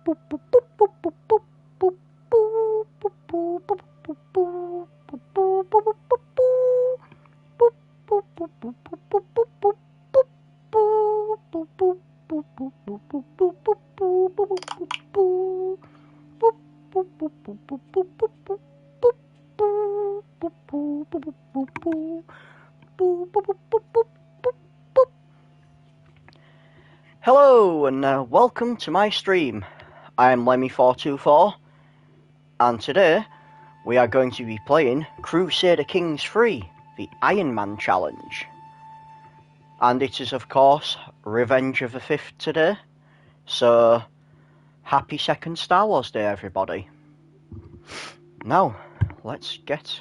Hello and welcome to my stream. I am Lemmy424 and today we are going to be playing Crusader Kings 3, the Ironman challenge. And it is of course Revenge of the 5th today, so happy second Star Wars Day everybody. Now let's get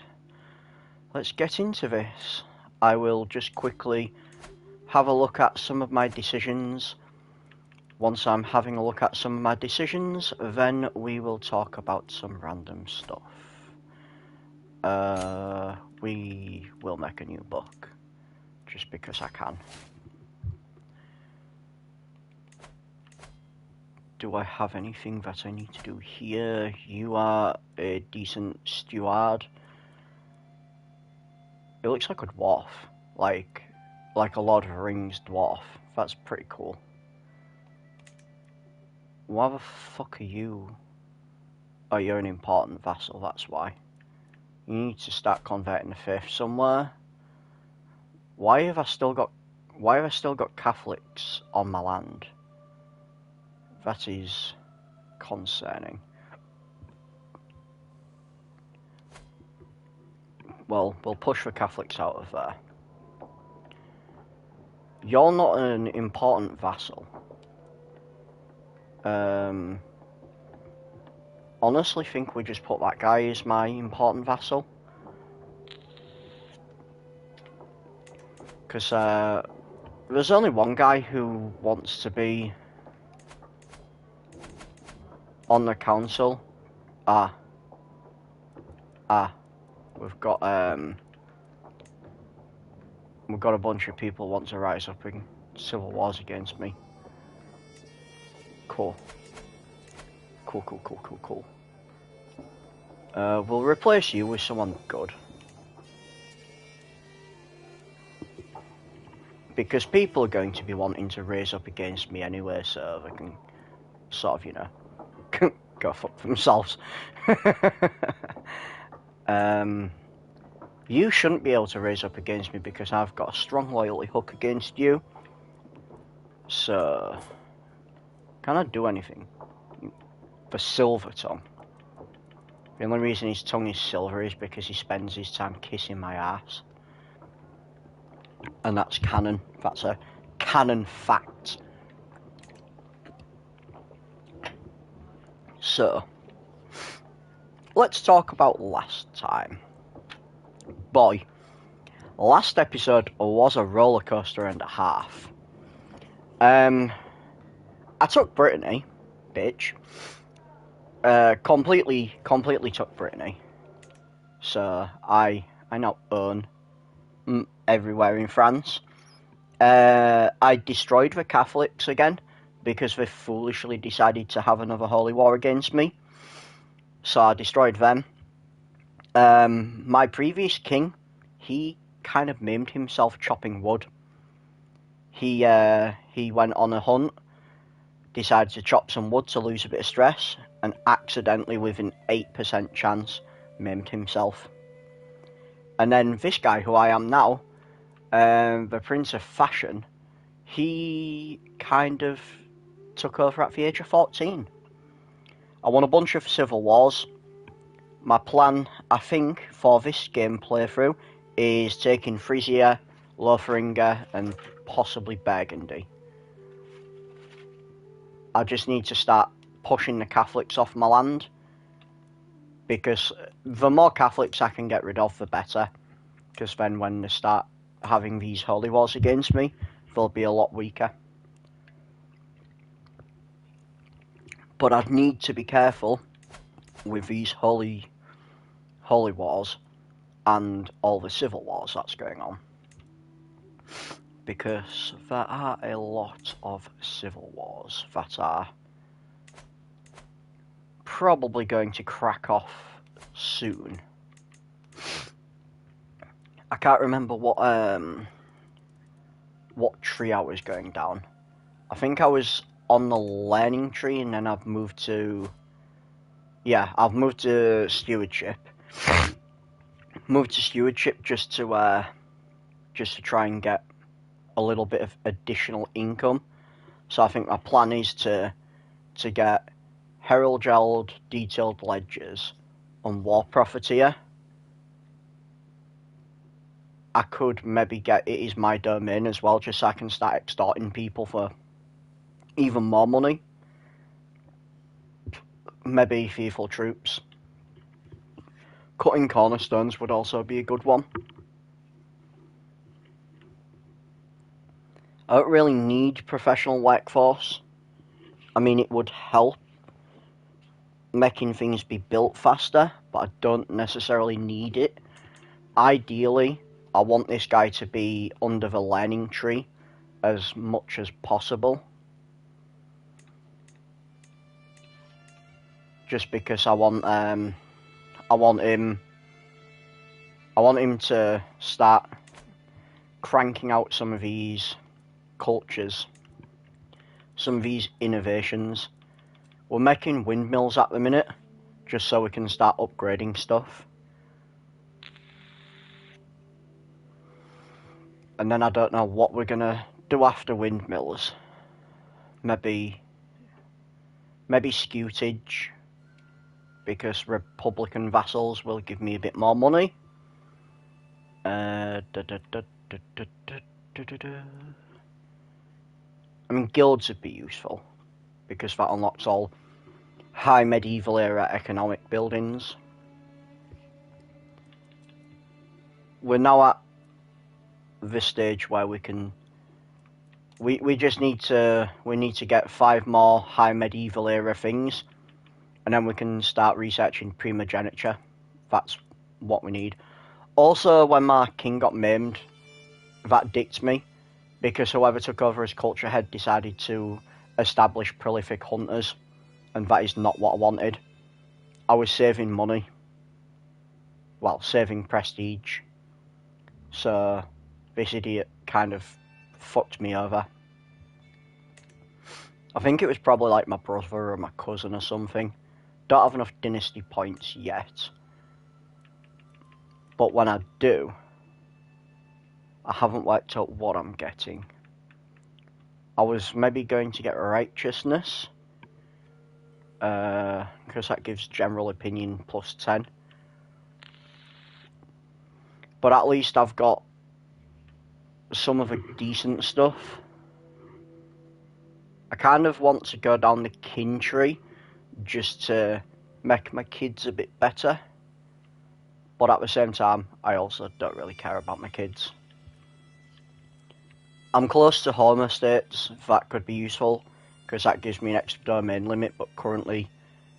into this. I will just quickly have a look at some of my decisions. Once I'm having a look at some of my decisions, then we will talk about some random stuff. We will make a new book, just because I can. Do I have anything that I need to do here? You are a decent steward. It looks like a dwarf, like a Lord of the Rings dwarf. That's pretty cool. Why the fuck are you? Oh, you're an important vassal, that's why. You need to start converting the faith somewhere. Why have I still got Catholics on my land? That is concerning. Well, we'll push the Catholics out of there. You're not an important vassal. Honestly think we just put that guy as my important vassal. Because there's only one guy who wants to be on the council. We've got a bunch of people who want to rise up in civil wars against me. Cool. We'll replace you with someone good. Because people are going to be wanting to raise up against me anyway, so they can sort of, you know, go fuck themselves. You shouldn't be able to raise up against me because I've got a strong loyalty hook against you. So, can I do anything? For Silver Tongue. The only reason his tongue is silver is because he spends his time kissing my ass. And that's canon. That's a canon fact. So, let's talk about last time. Boy, last episode was a roller coaster and a half. I took Brittany, bitch. Completely took Brittany. So I now own everywhere in France. I destroyed the Catholics again because they foolishly decided to have another holy war against me. So I destroyed them. My previous king, he kind of maimed himself chopping wood. He went on a hunt, decided to chop some wood to lose a bit of stress, and accidentally, with an 8% chance, maimed himself. And then this guy, who I am now, the Prince of Fashion, he kind of took over at the age of 14. I won a bunch of civil wars. My plan, I think, for this game playthrough is taking Frisia, Lotharingia, and possibly Burgundy. I just need to start pushing the Catholics off my land, because the more Catholics I can get rid of, the better. Because then when they start having these holy wars against me, they'll be a lot weaker. But I'd need to be careful with these holy wars and all the civil wars that's going on, because there are a lot of civil wars that are probably going to crack off soon. I can't remember what tree I was going down. I think I was on the learning tree, and then I've moved to... Yeah, I've moved to stewardship. Moved to stewardship just to try and get a little bit of additional income. So I think my plan is to get Herald Geld, Detailed Ledgers, and War Profiteer. I could maybe get It Is My Domain as well, just so I can start extorting people for even more money. Maybe Fearful Troops. Cutting Cornerstones would also be a good one. I don't really need professional workforce. I mean, it would help making things be built faster, but I don't necessarily need it. Ideally, I want this guy to be under the learning tree as much as possible. Just because I want him to start cranking out some of these cultures, some of these innovations. We're making windmills at the minute, just so we can start upgrading stuff. And then I don't know what we're gonna do after windmills. Maybe scutage, because Republican vassals will give me a bit more money. I mean, guilds would be useful, because that unlocks all high medieval era economic buildings. We're now at the stage where we can... We need to get 5 more high medieval era things, and then we can start researching primogeniture. That's what we need. Also, when my king got maimed, that dicked me, because whoever took over as culture head decided to establish prolific hunters, and that is not what I wanted. I was saving money. Well, saving prestige. So, this idiot kind of fucked me over. I think it was probably like my brother or my cousin or something. Don't have enough dynasty points yet. But when I do, I haven't worked out what I'm getting. I was maybe going to get righteousness, because that gives general opinion plus 10. But at least I've got some of the decent stuff. I kind of want to go down the kin tree just to make my kids a bit better. But at the same time, I also don't really care about my kids. I'm close to home estates. That could be useful, because that gives me an extra domain limit, but currently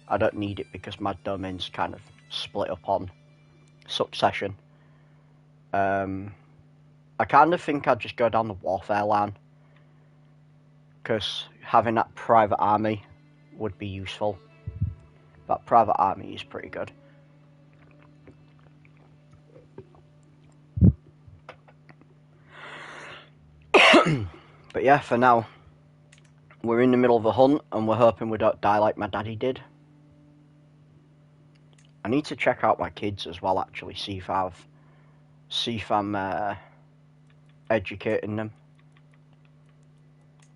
I don't need it because my domain's kind of split up on succession. I kind of think I'd just go down the warfare line, because having that private army would be useful. That private army is pretty good. But yeah, for now, we're in the middle of a hunt, and we're hoping we don't die like my daddy did. I need to check out my kids as well, actually, see if I'm educating them.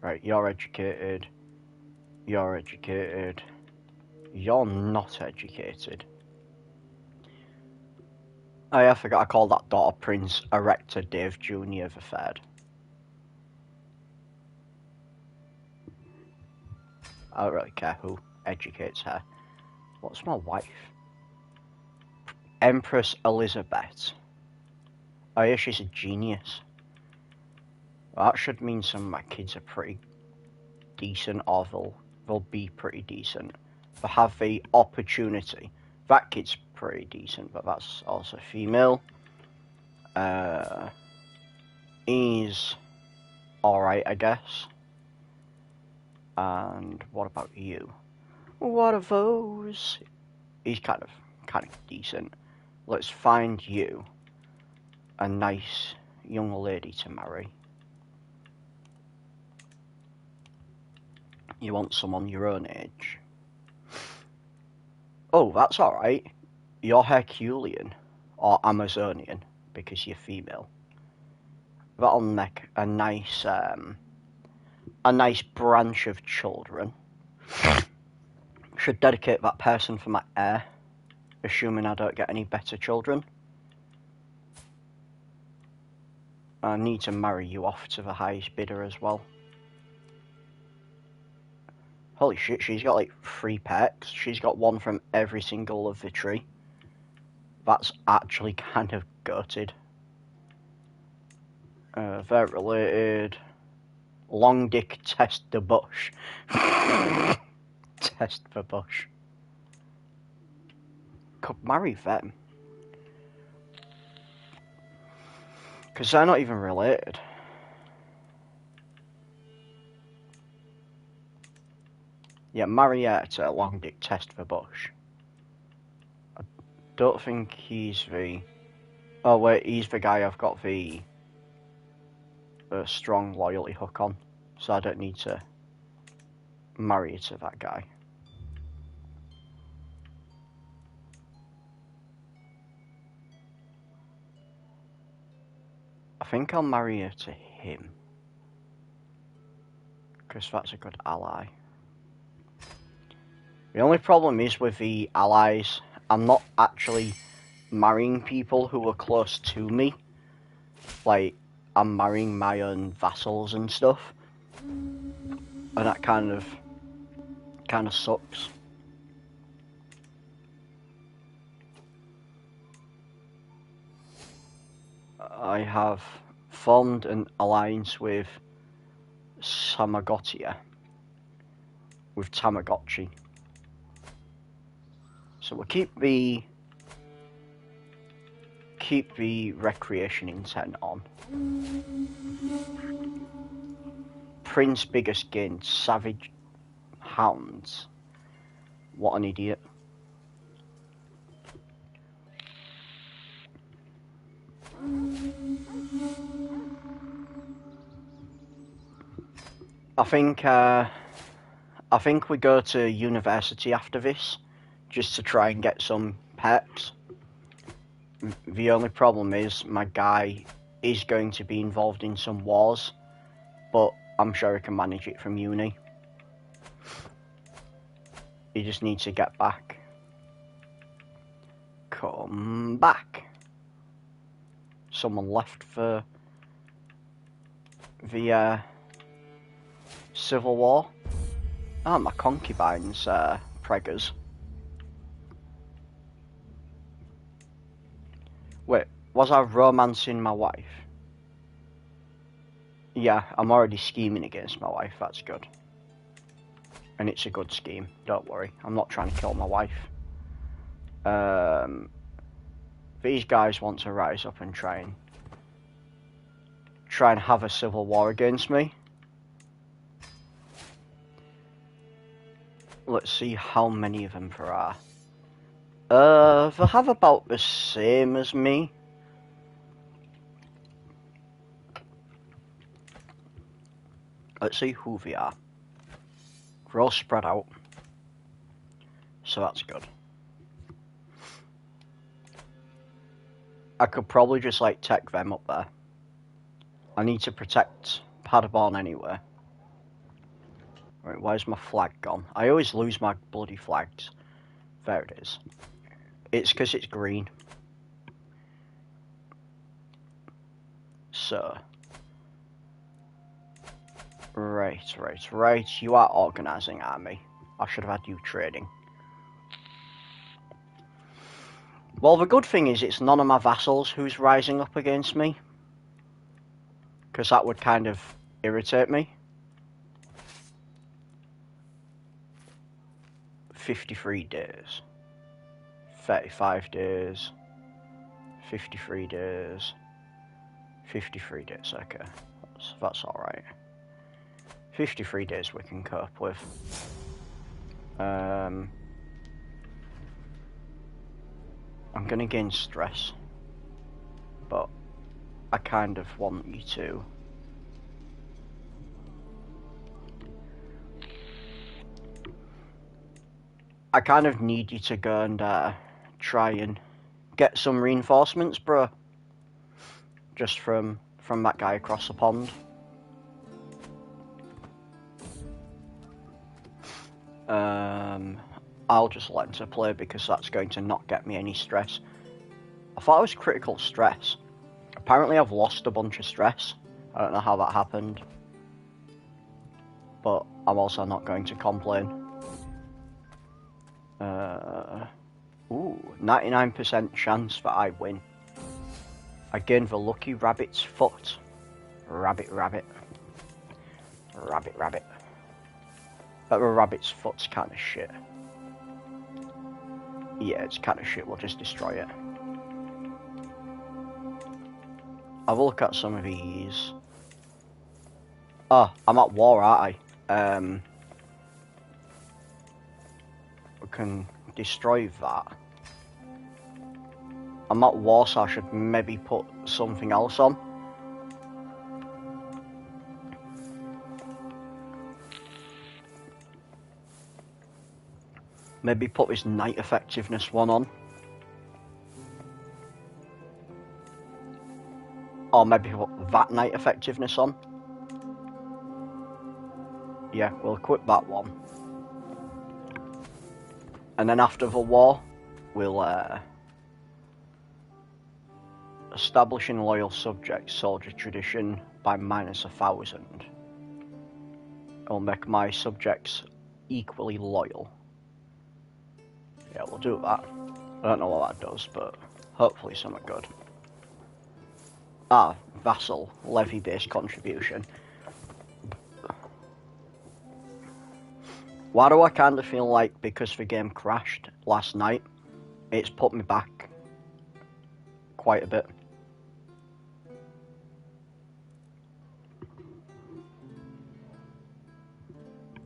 Right, you're educated. You're educated. You're not educated. Oh yeah, I forgot I called that daughter Prince Erector Dave Jr. the Third. I don't really care who educates her. What's my wife? Empress Elizabeth. Oh yeah, she's a genius. Well, that should mean some of my kids are pretty decent, or they'll be pretty decent. They have the opportunity. That kid's pretty decent, but that's also female. He's alright, I guess. And what about you? What are those? He's kind of decent. Let's find you a nice young lady to marry. You want someone your own age. Oh, that's alright. You're Herculean, or Amazonian, because you're female. That'll make a nice branch of children. Should dedicate that person for my heir, assuming I don't get any better children. I need to marry you off to the highest bidder as well. Holy shit, she's got like 3 pets. She's got one from every single of the tree. That's actually kind of gutted. They're related. Long dick test the bush. Test the bush. Could marry them. Because they're not even related. Yeah, marry her to long dick test the bush. I don't think he's the... Oh wait, he's the guy I've got the strong loyalty hook on. So I don't need to marry her to that guy. I think I'll marry her to him. Because that's a good ally. The only problem is with the allies, I'm not actually marrying people who are close to me. Like, I'm marrying my own vassals and stuff. And that kind of sucks. I have formed an alliance with Tamagotchi. So we'll keep the recreation intent on. Prince biggest gain, savage hounds. What an idiot. I think we go to university after this, just to try and get some pets. The only problem is my guy is going to be involved in some wars, but I'm sure he can manage it from uni. He just needs to get back. Come back. Someone left for the Civil War. Ah, my concubine's preggers. Wait, was I romancing my wife? Yeah, I'm already scheming against my wife, that's good. And it's a good scheme, don't worry. I'm not trying to kill my wife. These guys want to rise up and try and have a civil war against me. Let's see how many of them there are. They have about the same as me. Let's see who they are. They're all spread out. So that's good. I could probably just like take them up there. I need to protect Paderborn anyway. Right, where's my flag gone? I always lose my bloody flags. There it is. It's because it's green. So. Right. You are organising army. I should have had you trading. Well, the good thing is it's none of my vassals who's rising up against me. Because that would kind of irritate me. 53 days. 35 days. 53 days. 53 days, okay. That's alright. 53 days we can cope with. I'm gonna gain stress, but I kind of want you to. I kind of need you to go and try and get some reinforcements, bro. Just from that guy across the pond. I'll just let him to play because that's going to not get me any stress. I thought it was critical stress. Apparently I've lost a bunch of stress. I don't know how that happened. But I'm also not going to complain. Ooh, 99% chance that I win. I gain the lucky rabbit's foot. Rabbit, rabbit. Rabbit, rabbit. But the rabbit's foot's kind of shit. Yeah, it's kind of shit. We'll just destroy it. Have a look at some of these. Oh, I'm at war, aren't I? We can destroy that. I'm at war, so I should maybe put something else on. Maybe put this night effectiveness one on. Or maybe put that night effectiveness on. Yeah, we'll equip that one. And then after the war, we'll establishing loyal subjects soldier tradition by -1,000. It'll make my subjects equally loyal. Yeah, we'll do that. I don't know what that does, but hopefully something good. Ah, vassal levy-based contribution. Why do I kind of feel like because the game crashed last night, it's put me back quite a bit.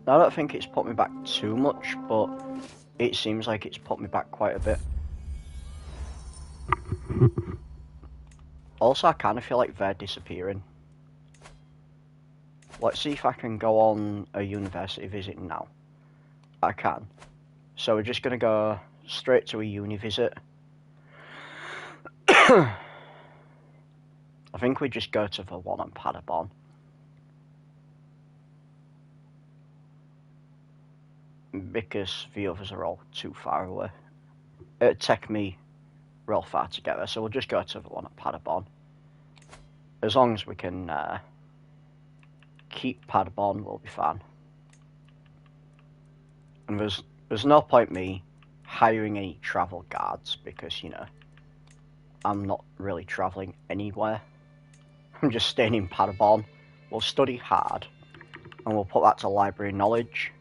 I don't think it's put me back too much, but it seems like it's put me back quite a bit. Also, I kind of feel like they're disappearing. Let's see if I can go on a university visit now. I can. So we're just going to go straight to a uni visit. I think we just go to the one on Paderborn. Because the others are all too far away. It'd take me real far to get there, so we'll just go to the one at Paderborn. As long as we can keep Paderborn, we'll be fine. And there's no point me hiring any travel guards because, you know, I'm not really travelling anywhere. I'm just staying in Paderborn. We'll study hard, and we'll put that to library knowledge.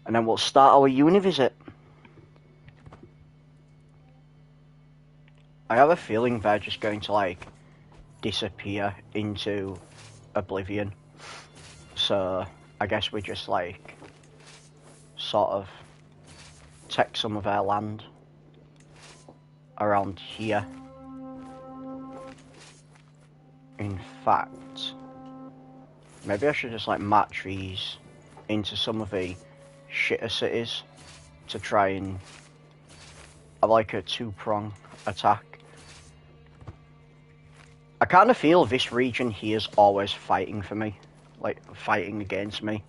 And then we'll start our uni visit. I have a feeling they're just going to, like, disappear into oblivion. So, I guess we just, like, sort of take some of their land around here. In fact, maybe I should just, like, match these into some of the shitter cities to try and have like a two-prong attack. I kind of feel this region here is always fighting for me, like fighting against me.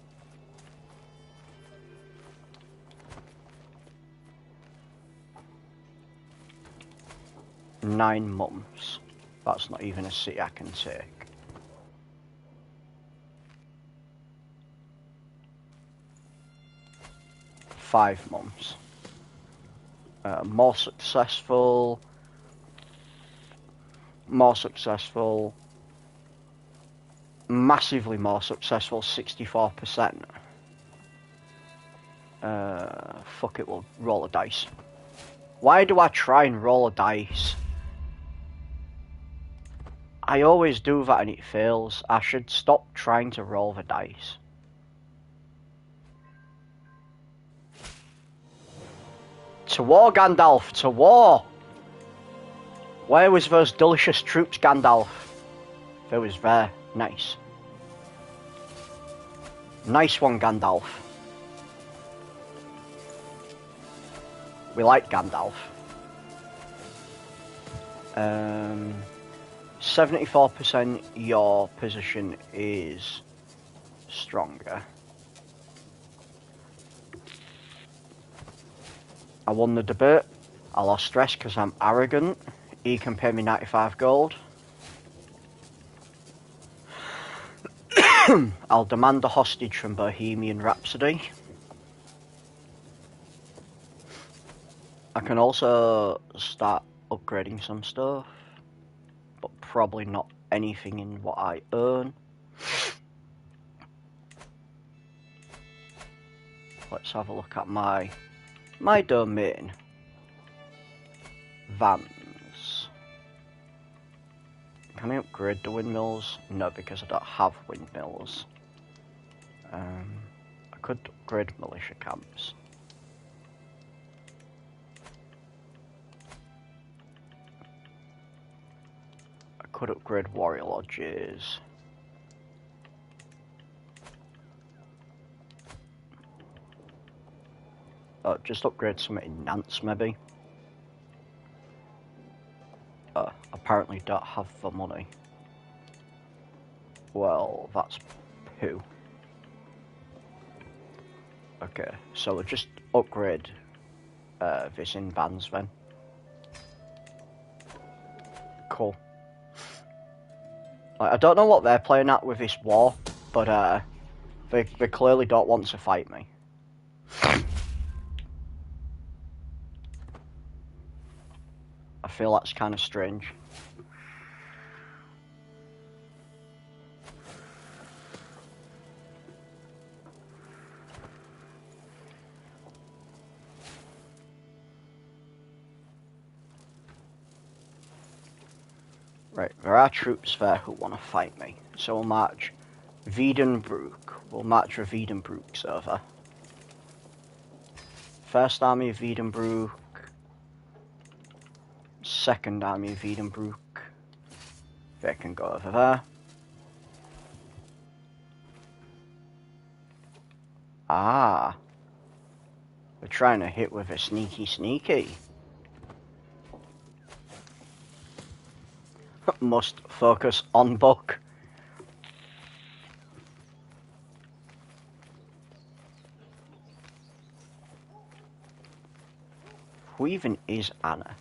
"9 months. That's not even a city I can take. "5 months. More successful. Massively more successful, 64%. Fuck it, we'll roll a dice. Why do I try and roll a dice? I always do that and it fails. I should stop trying to roll the dice. To war, Gandalf! To war! Where was those delicious troops, Gandalf? They was there. Nice. Nice one, Gandalf. We like Gandalf. 74% your position is stronger. I won the debate. I lost stress because I'm arrogant. He can pay me 95 gold. I'll demand a hostage from Bohemian Rhapsody. I can also start upgrading some stuff, but probably not anything in what I earn. Let's have a look at my domain. Vans. Can I upgrade the windmills? No, because I don't have windmills. I could upgrade militia camps. I could upgrade warrior lodges. Just upgrade some in Nance, maybe. Apparently don't have the money. Well, that's poo. Okay, so we'll just upgrade this in Vans then. Cool. I don't know what they're playing at with this war, but they clearly don't want to fight me. I feel that's kind of strange. Right, there are troops there who want to fight me, so we'll march Wiedenbrück. We'll march the Wiedenbrücks over. First Army of Wiedenbrück. Second Army of Wiedenbrück. They can go over there. Ah. We're trying to hit with a sneaky. Must focus on book. Who even is Anna?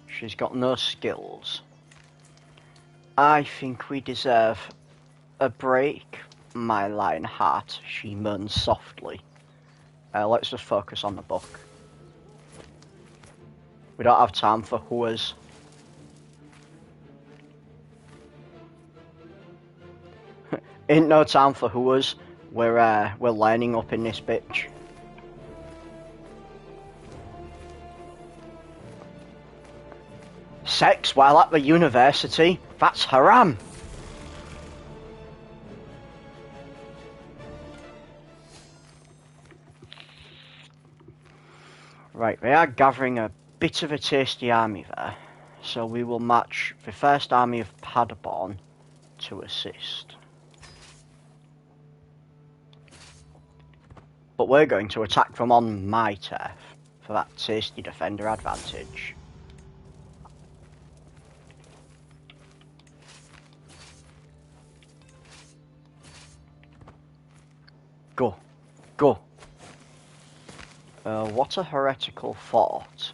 She's got no skills. I think we deserve a break, my Lionheart, she moans softly. Let's just focus on the book. We don't have time for whoas. Ain't no time for whoas. We're lining up in this bitch. Sex while at the university? That's haram. Right, they are gathering a bit of a tasty army there. So we will match the first army of Paderborn to assist. But we're going to attack them on my turf for that tasty defender advantage. Go. Go. What a heretical thought.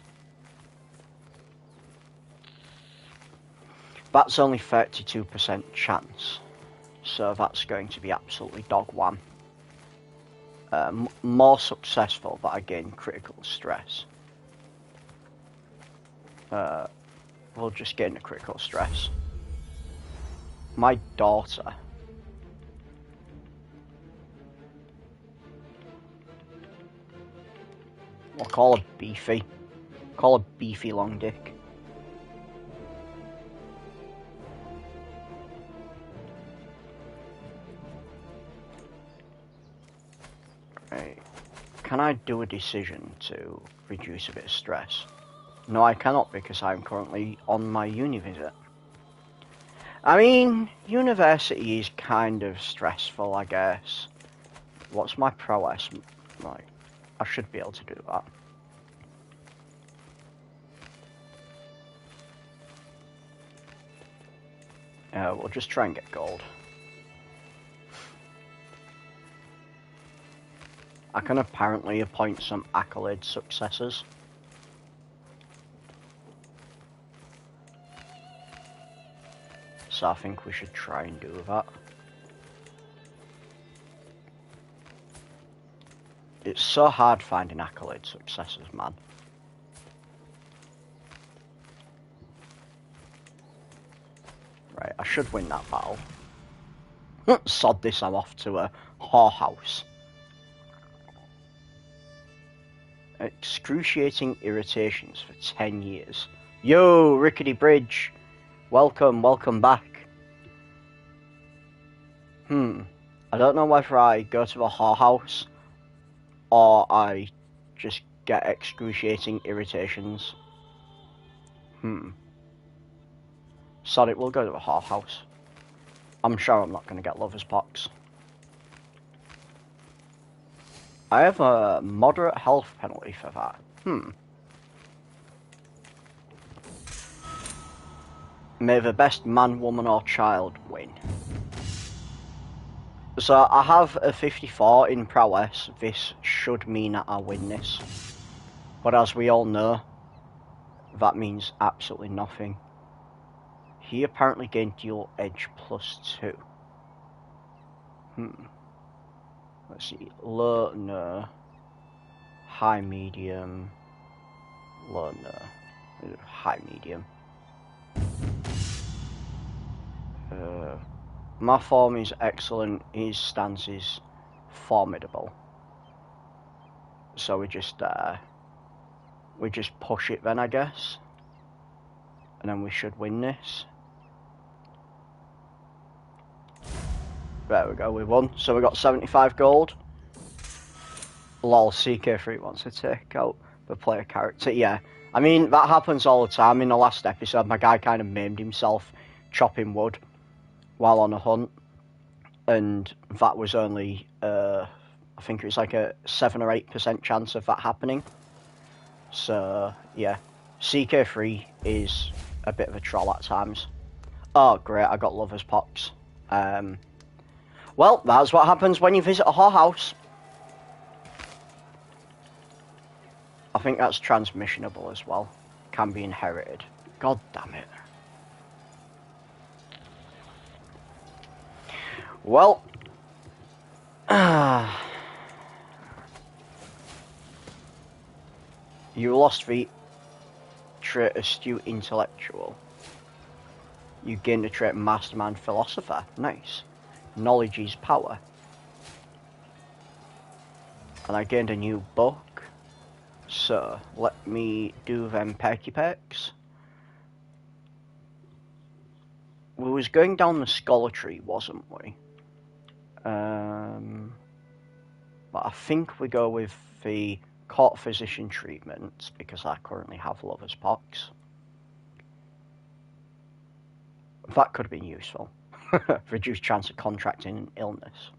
That's only 32% chance. So that's going to be absolutely dog one. More successful, but I gain critical stress. We'll just gain the critical stress. My daughter. We'll call her Beefy. Call her Beefy Long Dick. Right. Can I do a decision to reduce a bit of stress? No, I cannot because I'm currently on my uni visit. I mean, university is kind of stressful, I guess. What's my prowess? Like, I should be able to do that. We'll just try and get gold. I can apparently appoint some accolade successors. So I think we should try and do that. It's so hard finding accolade successors, man. Right, I should win that battle. Sod this, I'm off to a whorehouse. Excruciating irritations for 10 years. Yo, Rickety Bridge. Welcome back. I don't know whether I go to the whorehouse or I just get excruciating irritations. Sorry, we'll go to the whorehouse. I'm sure I'm not going to get lover's pox. I have a moderate health penalty for that. May the best man, woman or child win. So I have a 54 in prowess. This should mean that I win this. But as we all know, that means absolutely nothing. He apparently gained dual edge +2. Let's see. Low, no. High, medium. Low, no. High, medium. My form is excellent. His stance is formidable. So we just push it then, I guess. And then we should win this. There we go, we won. So we got 75 gold. Lol, CK3 wants to take out the player character. Yeah, I mean, that happens all the time. In the last episode, my guy kind of maimed himself chopping wood while on a hunt. And that was only, I think it was like a 7 or 8% chance of that happening. So, yeah. CK3 is a bit of a troll at times. Oh, great, I got lover's pox. Well, that's what happens when you visit a whorehouse. I think that's transmissionable as well. Can be inherited. God damn it. Well. You lost the trait astute intellectual. You gained the trait mastermind philosopher. Nice. Knowledge is power. And I gained a new book. So, let me do them perky perks. We was going down the scholar tree, wasn't we? But I think we go with the court physician treatment because I currently have lover's pox. That could have been useful. Reduced chance of contracting an illness.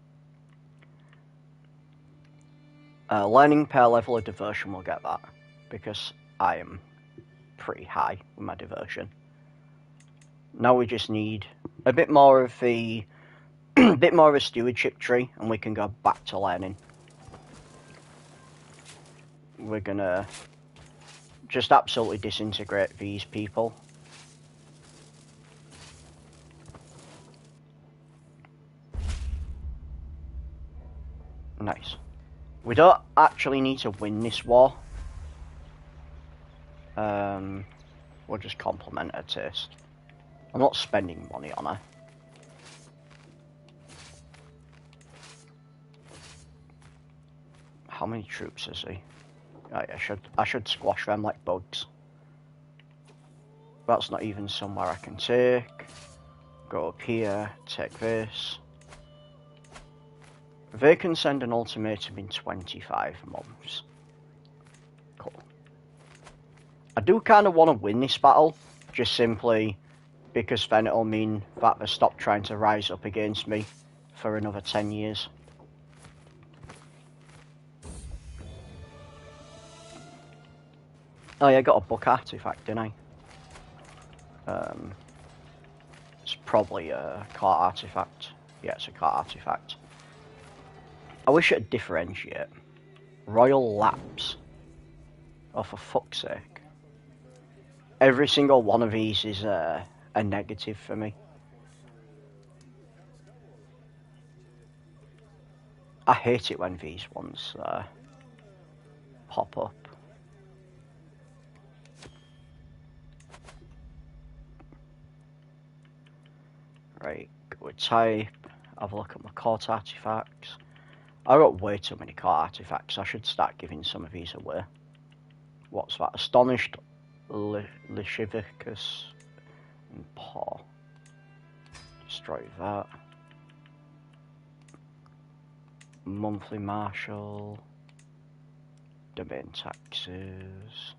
Learning per level of diversion will get that because I am pretty high with my diversion. Now we just need a bit more of the bit more of a stewardship tree and we can go back to learning. We're gonna just absolutely disintegrate these people. Nice. We don't actually need to win this war. We'll just compliment her taste. I'm not spending money on her. How many troops is he? Oh, yeah, I should squash them like bugs. That's not even somewhere I can take. Go up here, take this. They can send an ultimatum in 25 months. Cool. I do kind of want to win this battle, just simply because then it'll mean that they stop trying to rise up against me for another 10 years. Oh yeah, I got a book artifact, didn't I? It's probably a cart artifact. Yeah, it's a cart artifact. I wish it'd differentiate. Royal Lapse. Oh, for fuck's sake. Every single one of these is a negative for me. I hate it when these ones pop up. Right, go with type, have a look at my cart artifacts. I've got way too many cart artifacts. I should start giving some of these away. What's that? Astonished Lishivicus and Paw. Destroy that. Monthly Marshal. Domain taxes.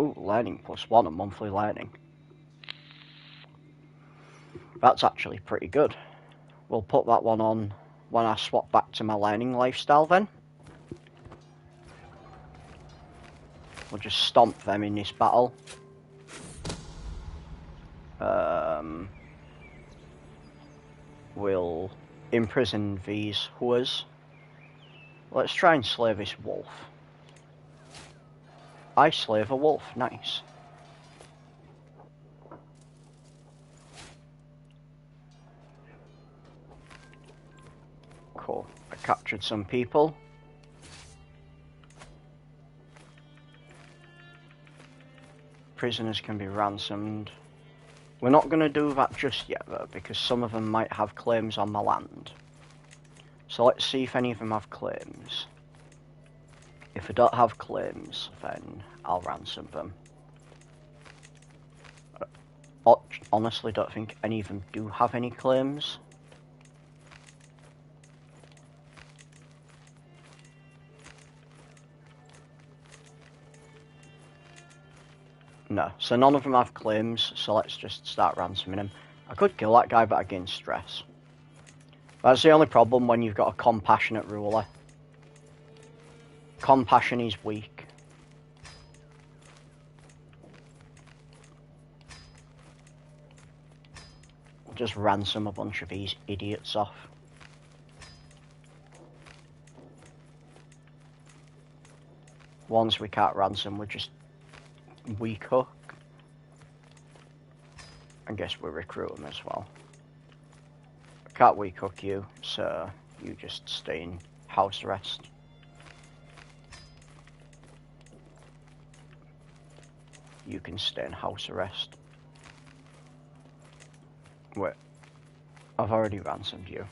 Ooh, learning +1 and monthly learning. That's actually pretty good. We'll put that one on when I swap back to my learning lifestyle then. We'll just stomp them in this battle. We'll imprison these whoas. Let's try and slay this wolf. I slave a wolf, nice. Cool, I captured some people. Prisoners can be ransomed. We're not going to do that just yet though, because some of them might have claims on my land. So let's see if any of them have claims. If they don't have claims, then I'll ransom them. I honestly don't think any of them do have any claims. No, so none of them have claims, so let's just start ransoming him. I could kill that guy, but I gain stress. That's the only problem when you've got a compassionate ruler. Compassion is weak. We'll just ransom a bunch of these idiots off. Ones we can't ransom, we just weak hook. I guess we recruit them as well. I can't weak hook you, so you just stay in house arrest. You can stay in house arrest. Wait, I've already ransomed you.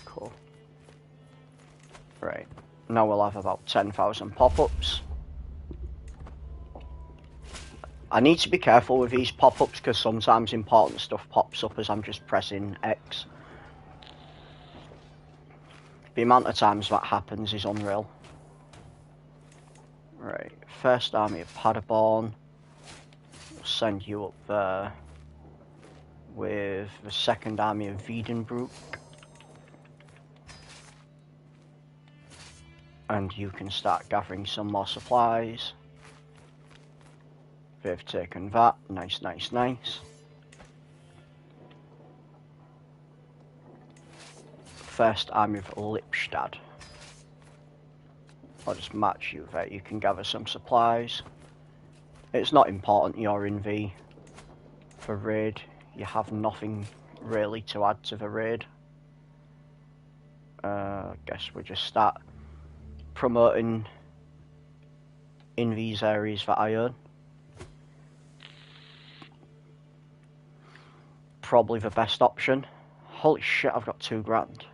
Cool. Right, now we'll have about 10,000 pop-ups. I need to be careful with these pop-ups because sometimes important stuff pops up as I'm just pressing X. The amount of times that happens is unreal. Right, first army of Paderborn. We'll send you up there with the second army of Wiedenbrück. And you can start gathering some more supplies. They've taken that. Nice, nice, nice. First army of Lippstadt. I'll just match you there. You can gather some supplies. It's not important you're in the for raid. You have nothing really to add to the raid. I guess we just start promoting in these areas that I own. Probably the best option. Holy shit, I've got 2 grand.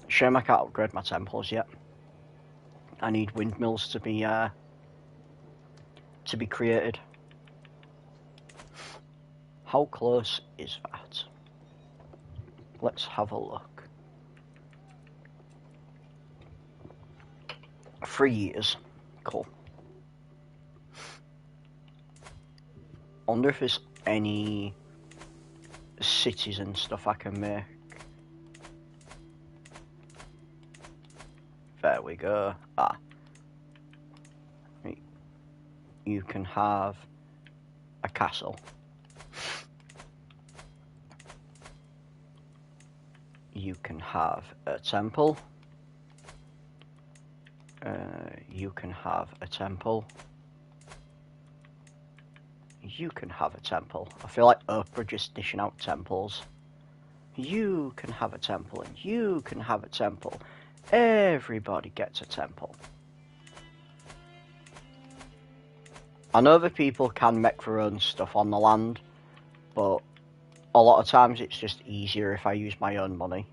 Shame I can't upgrade my temples yet. I need windmills to be created. How close is that? Let's have a look. 3 years. Cool. I wonder if there's any cities and stuff I can make. There we go. Ah. You can have a castle. You can have a temple. You can have a temple. You can have a temple. I feel like Oprah just dishing out temples. You can have a temple, and you can have a temple. Everybody gets a temple. I know that people can make their own stuff on the land, but a lot of times it's just easier if I use my own money.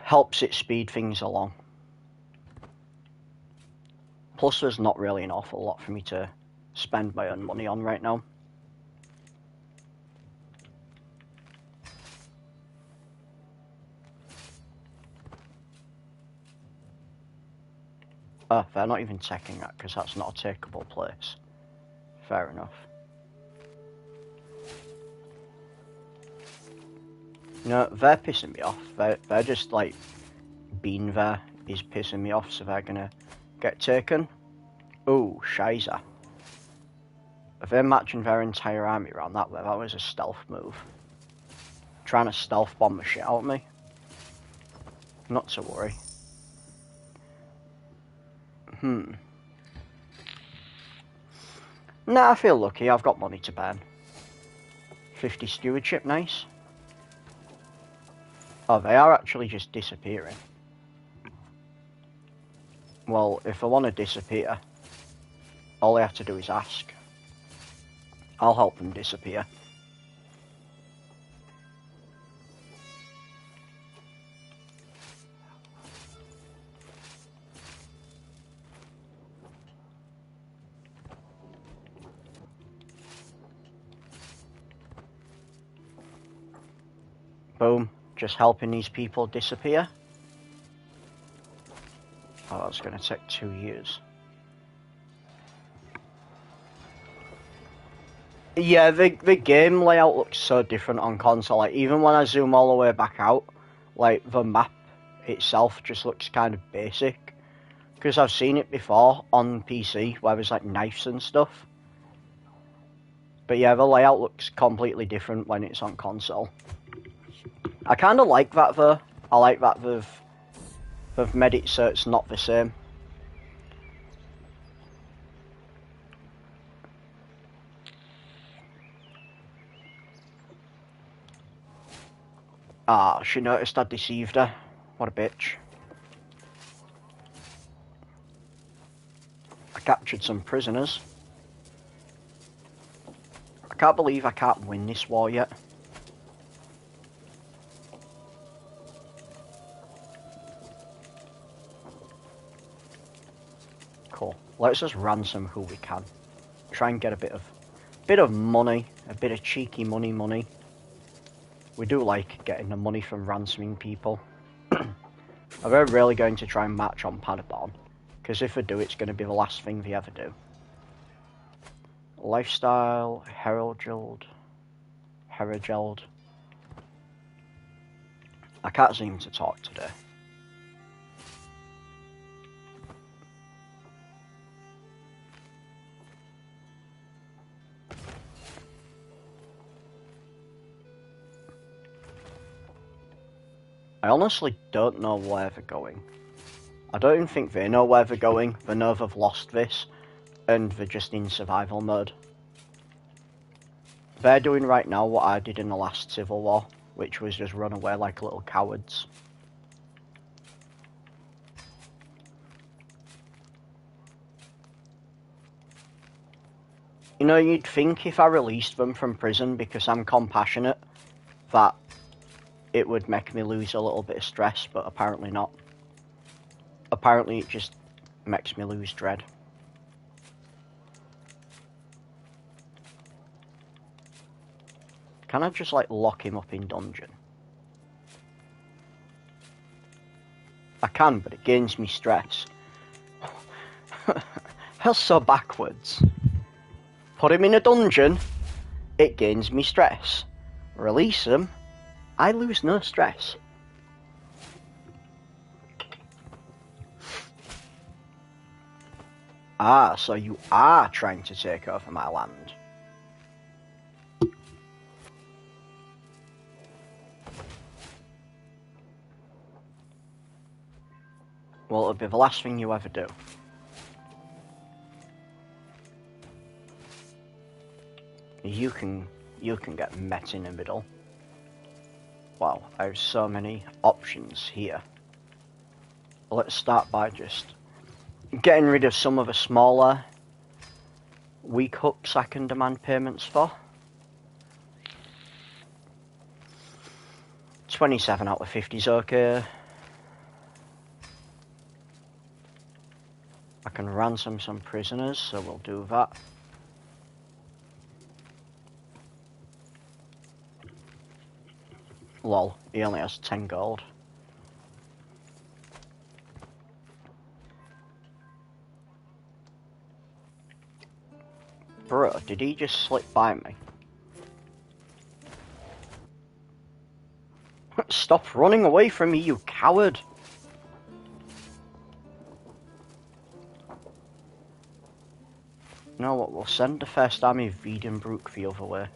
Helps it speed things along. Plus there's not really an awful lot for me to spend my own money on right now. Oh, they're not even taking that because that's not a takeable place. Fair enough. No, they're pissing me off. They're just like, being there is pissing me off, so they're gonna get taken. Oh, shiza. If they're matching their entire army around that way, that was a stealth move. Trying to stealth bomb the shit out of me. Not to worry. Nah, I feel lucky. I've got money to burn. 50 stewardship, nice. Oh, they are actually just disappearing. Well, if I want to disappear, all I have to do is ask. I'll help them disappear. Boom. Just helping these people disappear. Oh, that's going to take 2 years. Yeah, the game layout looks so different on console. Like, even when I zoom all the way back out, like, the map itself just looks kind of basic. Because I've seen it before on PC, where there's, like, knives and stuff. But yeah, the layout looks completely different when it's on console. I kind of like that, though. I like that they've made it so it's not the same. Ah, she noticed I deceived her. What a bitch. I captured some prisoners. I can't believe I can't win this war yet. Cool. Let's just ransom who we can. Try and get a bit of money, a bit of cheeky money. We do like getting the money from ransoming people. Are they really going to try and march on Paderborn? Because if they do, it's going to be the last thing they ever do. Lifestyle, Herald. I can't seem to talk today. I honestly don't know where they're going. I don't even think they know where they're going. They know they've lost this, and they're just in survival mode. They're doing right now what I did in the last Civil War, which was just run away like little cowards. You know, you'd think if I released them from prison because I'm compassionate, that it would make me lose a little bit of stress, but apparently not. Apparently it just makes me lose dread. Can I just, like, lock him up in dungeon? I can, but it gains me stress. That's so backwards. Put him in a dungeon, it gains me stress. Release him, I lose no stress. Ah, so you are trying to take over my land. Well, it'll be the last thing you ever do. You can get met in the middle. Wow, I have so many options here. Let's start by just getting rid of some of the smaller weak hooks I can demand payments for. 27 out of 50 is okay. I can ransom some prisoners, so we'll do that. Lol, he only has 10 gold. Bro, did he just slip by me? Stop running away from me, you coward! You know what, we'll send the First Army of Wiedenbrook the other way.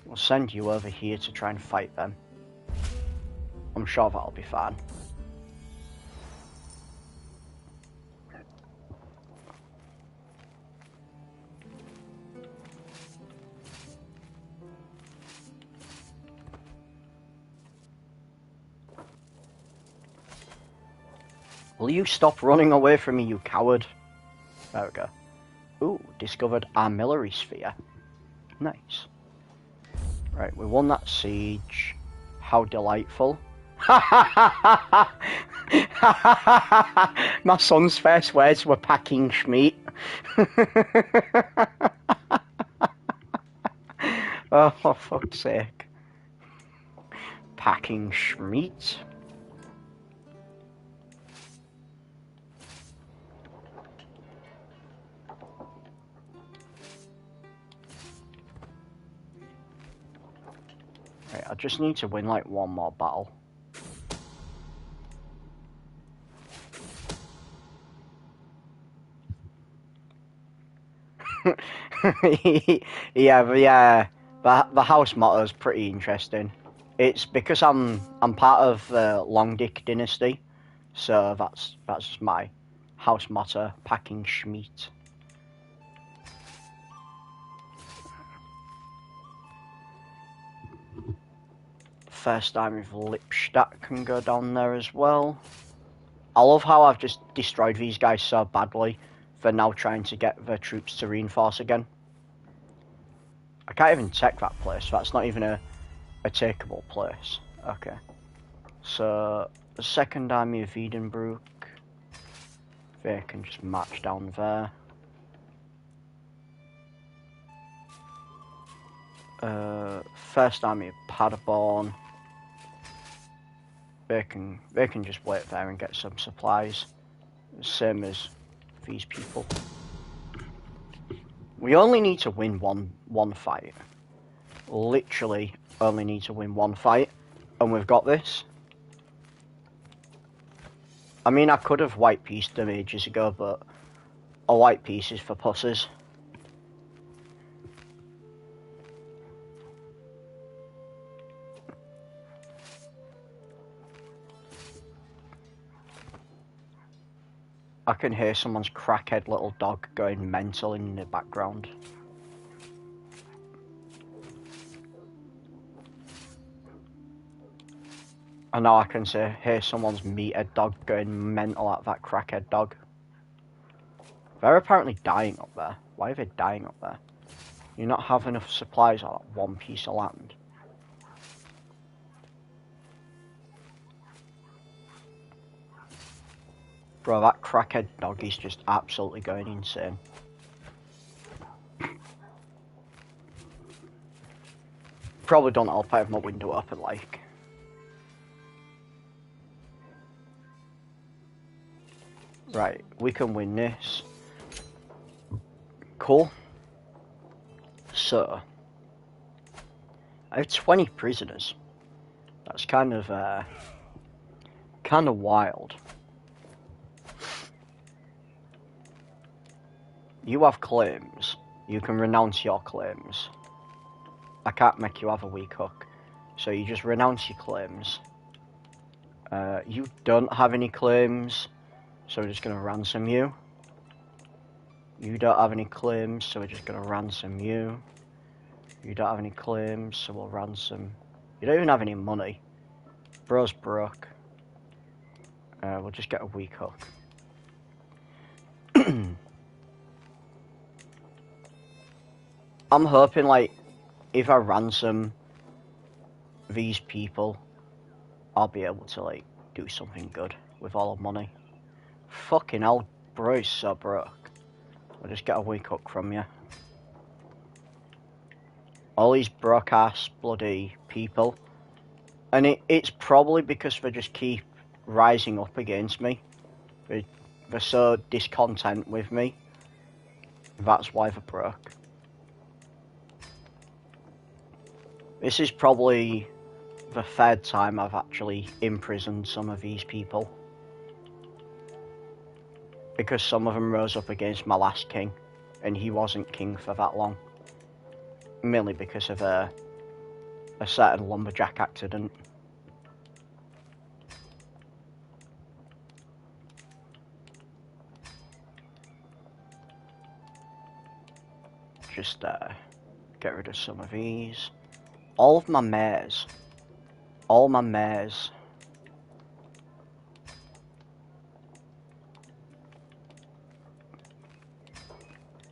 We'll send you over here to try and fight them. I'm sure that'll be fine. Will you stop running away from me, you coward? There we go. Ooh, discovered artillery sphere. Nice. Right, we won that siege. How delightful. My son's first words were packing schmeat. Oh, for fuck's sake. Packing schmeat. Right, I just need to win like one more battle. yeah, the house motto is pretty interesting. It's because I'm part of the Long Dick dynasty, so that's my house motto: packing schmeat. First Army of Lippstadt can go down there as well. I love how I've just destroyed these guys so badly for now trying to get the troops to reinforce again. I can't even take that place. That's not even a takeable place. Okay. So, the Second Army of Wiedenbrook. They can just march down there. First Army of Paderborn. They can just wait there and get some supplies. Same as these people. We only need to win one fight. Literally only need to win one fight, and we've got this. I mean, I could have white pieced them ages ago, but a white piece is for pussies. I can hear someone's crackhead little dog going mental in the background. I know I can hear someone's meathead dog going mental at that crackhead dog. They're apparently dying up there. Why are they dying up there? You not have enough supplies on that one piece of land. Bro, that crackhead dog is just absolutely going insane. Probably don't help I have my window open, like. Right, we can win this. Cool. So, I have 20 prisoners. That's kind of wild. You have claims. You can renounce your claims. I can't make you have a weak hook. So you just renounce your claims. You don't have any claims, so we're just going to ransom you. You don't have any claims, so we're just going to ransom you. You don't have any claims, so we'll ransom. You don't even have any money. Bro's broke. We'll just get a weak hook. I'm hoping, like, if I ransom these people, I'll be able to, like, do something good with all the money. Fucking hell, bro is so broke. I'll just get a weak hook from you. All these broke-ass bloody people. And it's probably because they just keep rising up against me. They're so discontent with me. That's why they're broke. This is probably the third time I've actually imprisoned some of these people. Because some of them rose up against my last king, and he wasn't king for that long. Mainly because of a certain lumberjack accident. Just get rid of some of these. All of my mares. All my mares.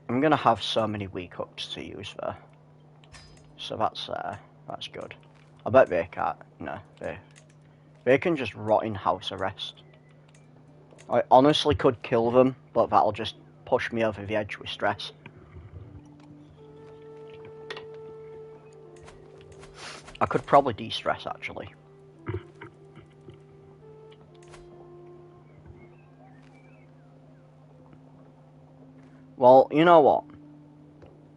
I'm gonna have so many weak hooks to use there. So that's good. I bet they can't. No, they can just rot in house arrest. I honestly could kill them, but that'll just push me over the edge with stress. I could probably de-stress, actually. Well, you know what?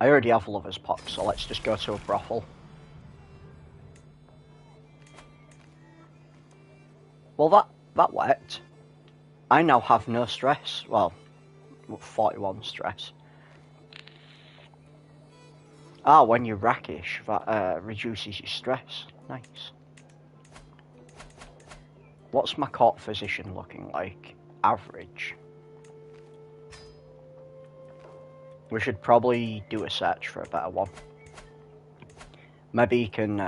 I already have lover's pox, so let's just go to a brothel. Well, that worked. I now have no stress. Well, 41 stress. Ah, when you're rackish, that reduces your stress. Nice. What's my court physician looking like? Average. We should probably do a search for a better one. Maybe he can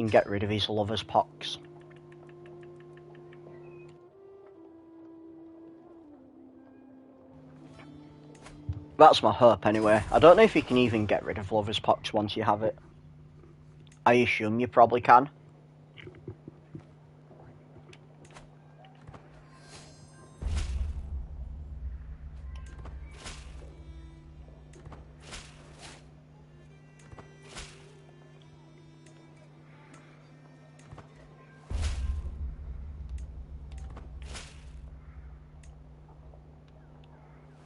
get rid of his lover's pox. That's my hope anyway. I don't know if you can even get rid of lover's pox once you have it. I assume you probably can.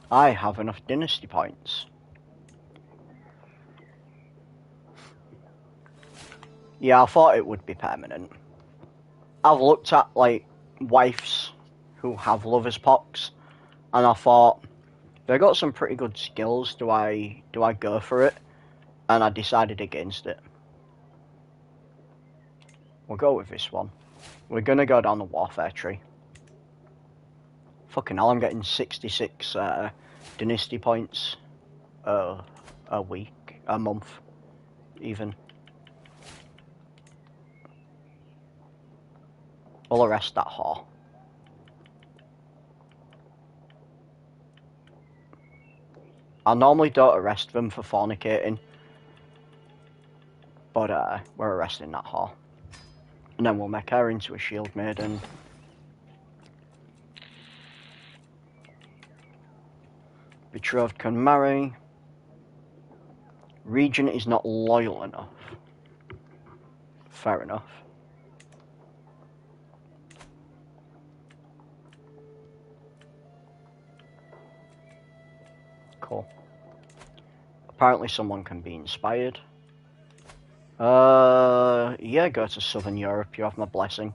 I have enough dynasty points. Yeah, I thought it would be permanent. I've looked at, like, wives who have lover's pox, and I thought, they got some pretty good skills, do I go for it? And I decided against it. We'll go with this one. We're gonna go down the warfare tree. Fucking hell, I'm getting 66 dynasty points a week, a month, even. We'll arrest that whore. I normally don't arrest them for fornicating, but we're arresting that whore. And then we'll make her into a shield maiden. Betrothed can marry. Regent is not loyal enough. Fair enough. Cool. Apparently someone can be inspired. Yeah, go to Southern Europe, you have my blessing.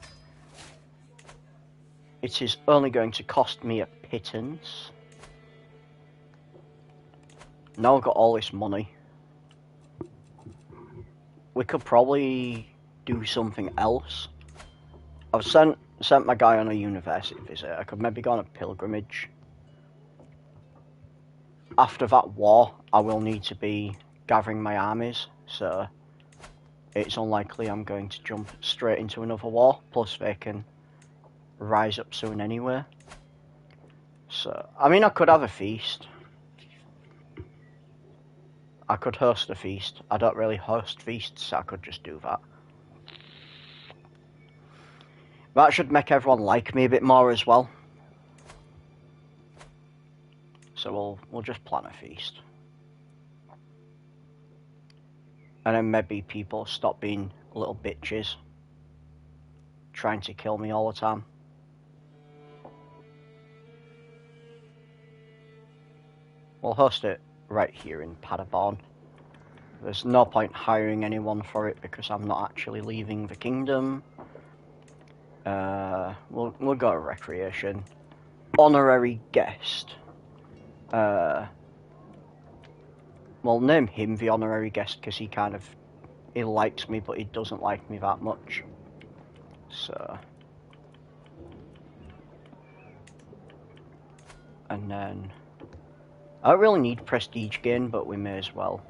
It is only going to cost me a pittance. Now I've got all this money. We could probably do something else. I've sent my guy on a university visit. I could maybe go on a pilgrimage. After that war, I will need to be gathering my armies, so it's unlikely I'm going to jump straight into another war, plus they can rise up soon anyway. So, I mean, I could have a feast. I could host a feast. I don't really host feasts, so I could just do that. That should make everyone like me a bit more as well. So we'll just plan a feast. And then maybe people stop being little bitches, trying to kill me all the time. We'll host it right here in Paderborn. There's no point hiring anyone for it because I'm not actually leaving the kingdom. We'll go to recreation. Honorary guest. We'll name him the honorary guest because he likes me, but he doesn't like me that much. So, and then I don't really need prestige gain, but we may as well.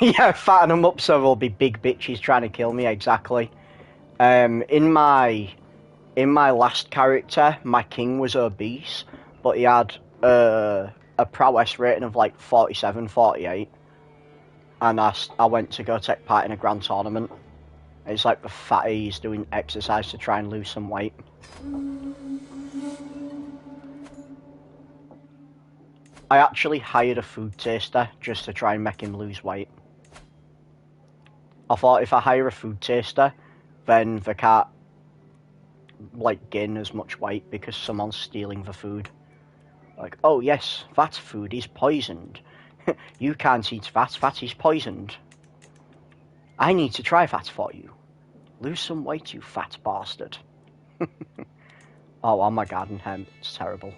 Yeah, fatten them up so there'll be big bitches trying to kill me. Exactly. In my last character, my king was obese, but he had a prowess rating of like 47, 48. And I went to go take part in a grand tournament. It's like the fatties doing exercise to try and lose some weight. I actually hired a food taster just to try and make him lose weight. I thought if I hire a food taster, then they can't like gain as much weight because someone's stealing the food. Like, oh yes, that food is poisoned. You can't eat that, that is poisoned. I need to try that for you. Lose some weight, you fat bastard. Oh my garden hemp, it's terrible.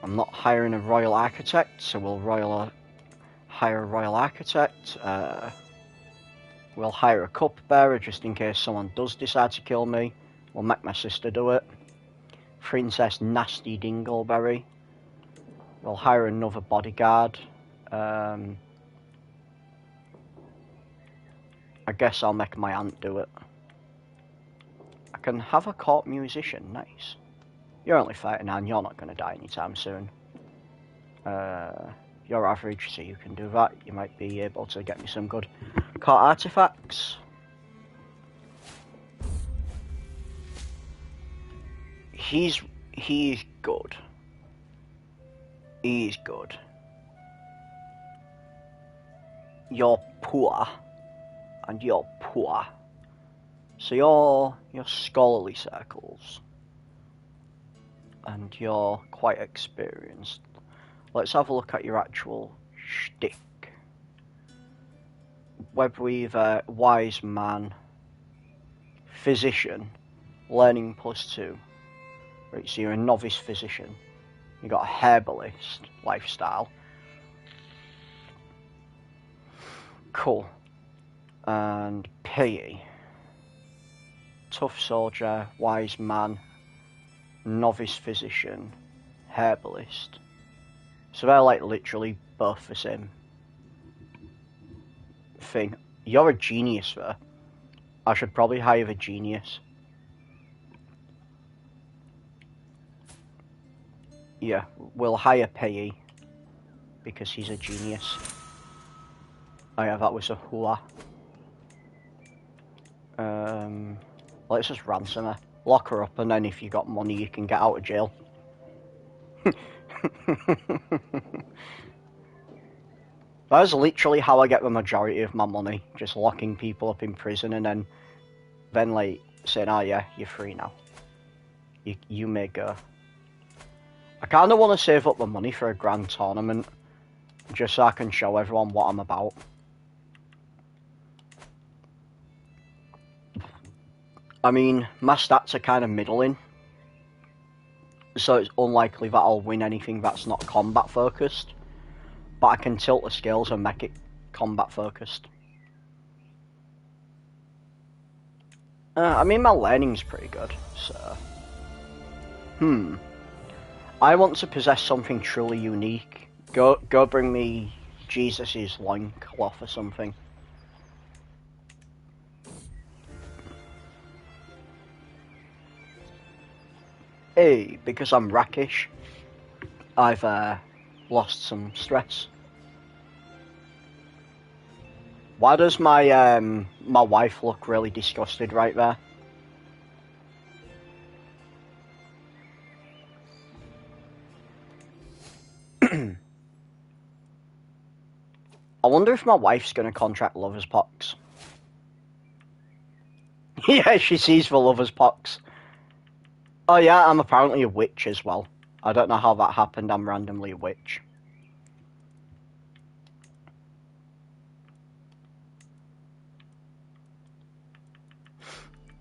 I'm not hiring a royal architect, so we'll hire a royal architect. We'll hire a cupbearer just in case someone does decide to kill me. We'll make my sister do it. Princess Nasty Dingleberry. We'll hire another bodyguard. I guess I'll make my aunt do it. I can have a court musician, nice. You're only 39, you're not going to die anytime soon. You're average, so you can do that. You might be able to get me some good court artifacts. He's good. He's good. You're poor. And you're poor. So you're scholarly circles. And you're quite experienced. Let's have a look at your actual shtick. Web Weaver, Wise Man, Physician, Learning +2. Right, so you're a novice physician. You got a herbalist lifestyle. Cool. And PE. Tough soldier, wise man, novice physician, herbalist. So they're like literally both the same thing. You're a genius though. I should probably hire the genius. Yeah, we'll hire PE because he's a genius. Oh yeah, that was a hua. Let's just ransom her. Lock her up, and then if you got money, you can get out of jail. That's literally how I get the majority of my money, just locking people up in prison and then like saying, oh yeah, you're free now. You may go. I kind of want to save up the money for a grand tournament, just so I can show everyone what I'm about. I mean, my stats are kind of middling, so it's unlikely that I'll win anything that's not combat focused, but I can tilt the scales and make it combat focused. I mean, my learning's pretty good, so... I want to possess something truly unique. Go bring me Jesus' loincloth or something. Hey, because I'm rackish, I've lost some stress. Why does my my wife look really disgusted right there? I wonder if my wife's gonna contract lover's pox. Yeah, she sees the lover's pox. Oh yeah, I'm apparently a witch as well. I don't know how that happened, I'm randomly a witch.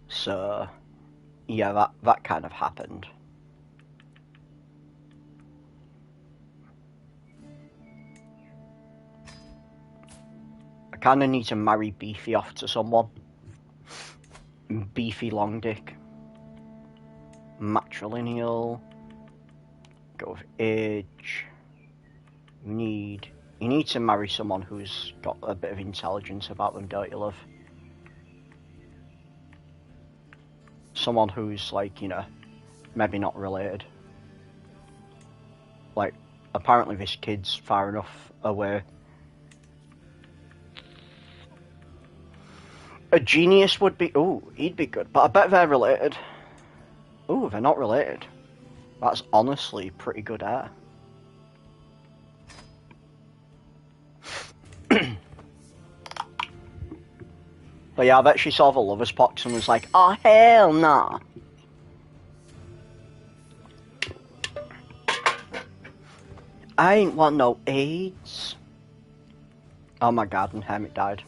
So, yeah, that kind of happened. I kind of need to marry Beefy off to someone. Beefy long dick. Matrilineal. Go with age. You need to marry someone who's got a bit of intelligence about them, don't you, love? Someone who's like, you know, maybe not related. Like, apparently this kid's far enough away. A genius would be... Ooh, he'd be good. But I bet they're related. Ooh, they're not related. That's honestly pretty good hair. But yeah, I bet she saw the lover's pox and was like, oh, hell nah. I ain't want no AIDS. Oh my god, and Hermit died.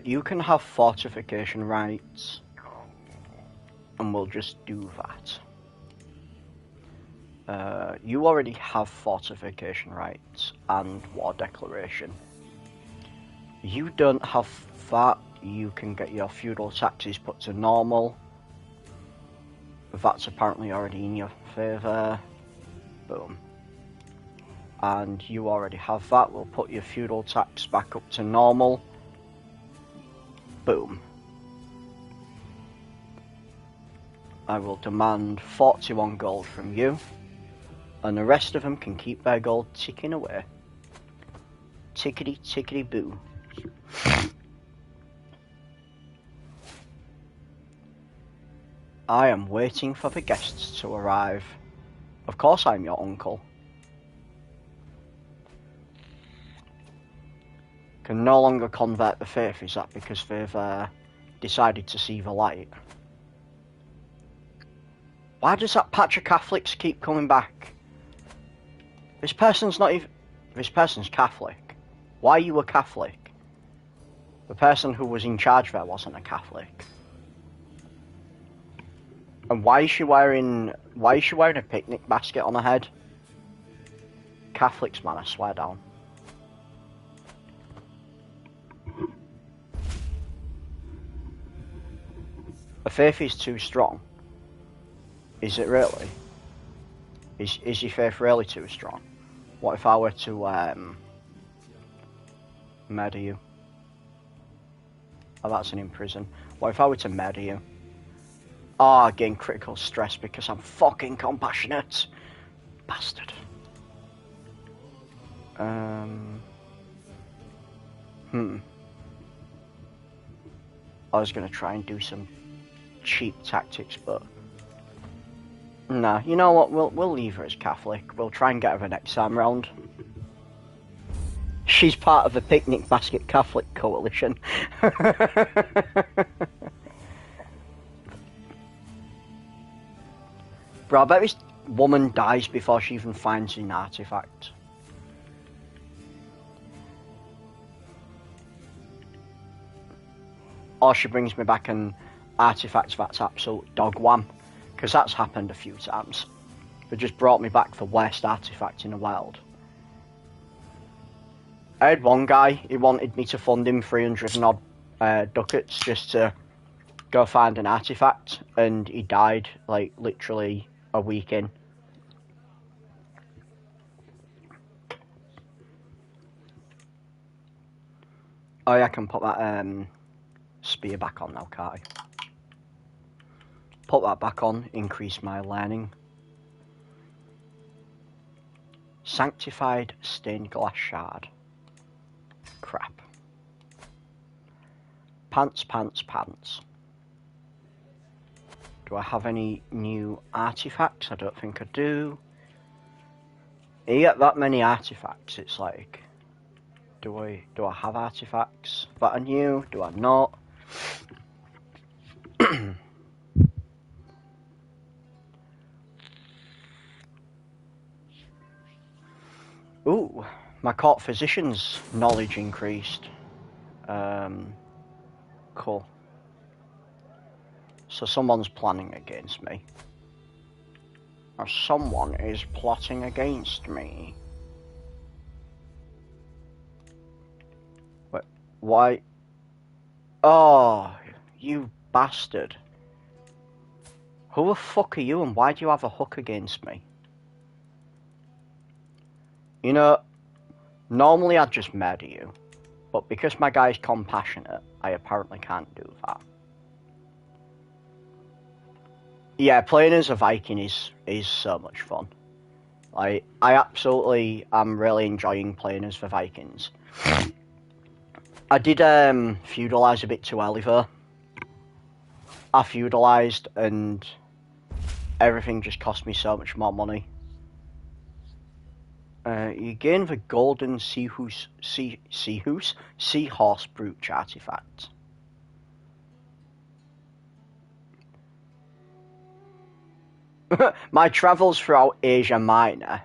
You can have fortification rights. And we'll just do that. You already have fortification rights and war declaration. You don't have that. You can get your feudal taxes put to normal. That's apparently already in your favour. Boom. And you already have that. We'll put your feudal tax back up to normal. Boom. I will demand 41 gold from you. And the rest of them can keep their gold ticking away. Tickety tickety boo. I am waiting for the guests to arrive. Of course I'm your uncle. Can no longer convert the faith, is that because they've decided to see the light? Why does that patch of Catholics keep coming back? This person's not even... This person's Catholic. Why are you a Catholic? The person who was in charge there wasn't a Catholic. And why is she wearing a picnic basket on her head? Catholics, man, I swear down. The faith is too strong. Is it really? Is your faith really too strong? What if I were to murder you? Oh, that's an imprison. What if I were to murder you? Oh, I gain critical stress because I'm fucking compassionate. Bastard. I was gonna try and do some cheap tactics, but Nah, you know what? We'll leave her as Catholic. We'll try and get her the next time round. She's part of the Picnic Basket Catholic Coalition. Bro, I bet this woman dies before she even finds an artifact. Or she brings me back an artifact that's absolute dog wham. Because that's happened a few times. They just brought me back the worst artifact in the world. I had one guy, he wanted me to fund him 300 and odd ducats just to go find an artifact, and he died like literally a week in. Oh yeah, I can put that spear back on now, can't I? Put that back on, increase my learning. Sanctified stained glass shard. Crap. Pants, pants, pants. Do I have any new artifacts? I don't think I do. You get that many artifacts, it's like, do I have artifacts that are new? Do I not? Ooh, my court physician's knowledge increased. Cool. So someone's planning against me. Or someone is plotting against me. Wait, why? Oh, you bastard. Who the fuck are you and why do you have a hook against me? You know, normally I'd just murder you. But because my guy's compassionate, I apparently can't do that. Yeah, playing as a Viking is so much fun. I absolutely am really enjoying playing as the Vikings. I did feudalise a bit too early though. I feudalised and everything just cost me so much more money. You gain the golden seahorse brooch artifact. My travels throughout Asia Minor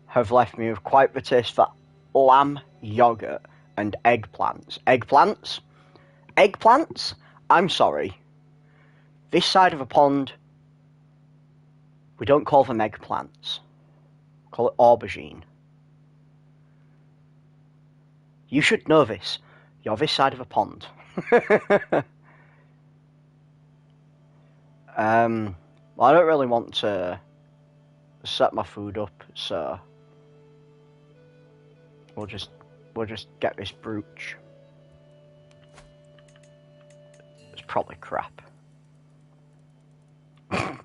have left me with quite the taste for lamb, yogurt, and eggplants. Eggplants? Eggplants? I'm sorry. This side of a pond, we don't call them eggplants. We call it aubergine. You should know this. You're this side of a pond. Well, I don't really want to set my food up, so we'll just get this brooch. It's probably crap. I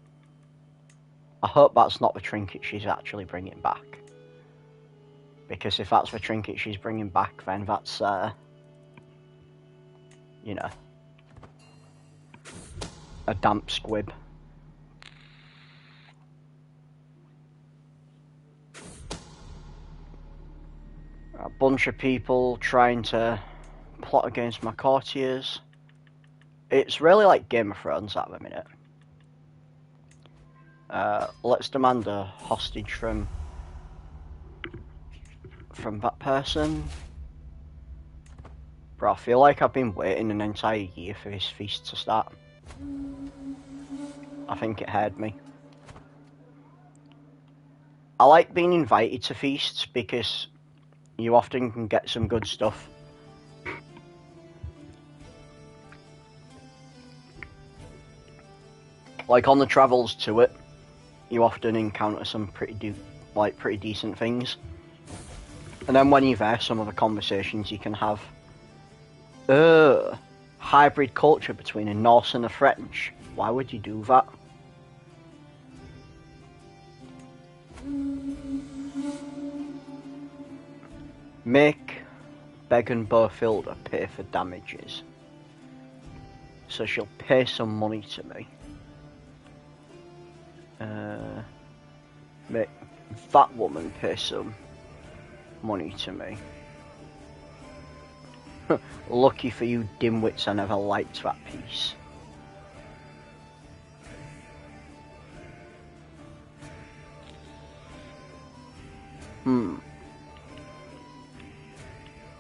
hope that's not the trinket she's actually bringing back. Because if that's the trinket she's bringing back, then that's, you know, a damp squib. A bunch of people trying to plot against my courtiers. It's really like Game of Thrones at the minute. Let's demand a hostage from that person. Bro, I feel like I've been waiting an entire year for this feast to start. I think it heard me. I like being invited to feasts because you often can get some good stuff. Like on the travels to it, you often encounter some pretty decent things. And then when you're there, some of the conversations you can have. Hybrid culture between a Norse and a French. Why would you do that? Make Began Bothilda pay for damages. So she'll pay some money to me. Mate, that woman pays some money to me. Lucky for you dimwits, I never liked that piece.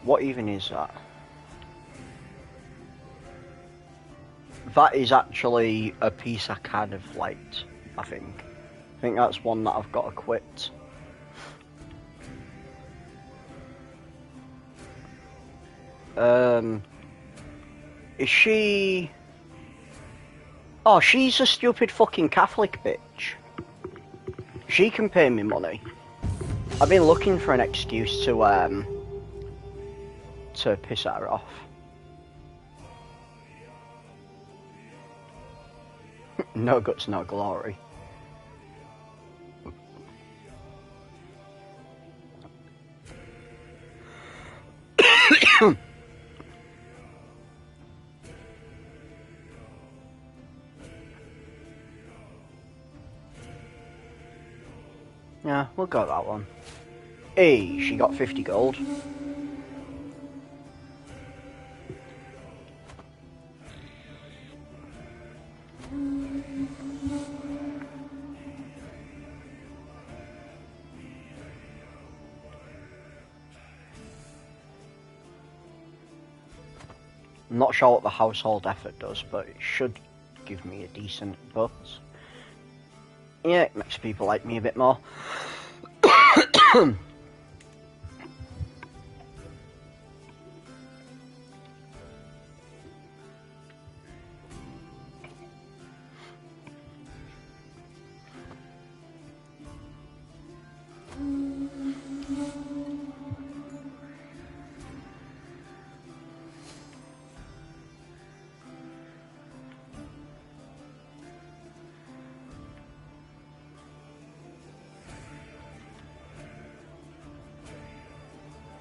What even is that? That is actually a piece I kind of liked, I think. I think that's one that I've got equipped. Is she... Oh, she's a stupid fucking Catholic bitch. She can pay me money. I've been looking for an excuse to piss her off. No guts, no glory. Yeah, we'll go that one. Hey, she got 50 gold. I'm not sure what the household effort does, but it should give me a decent bonus. Yeah, it makes people like me a bit more.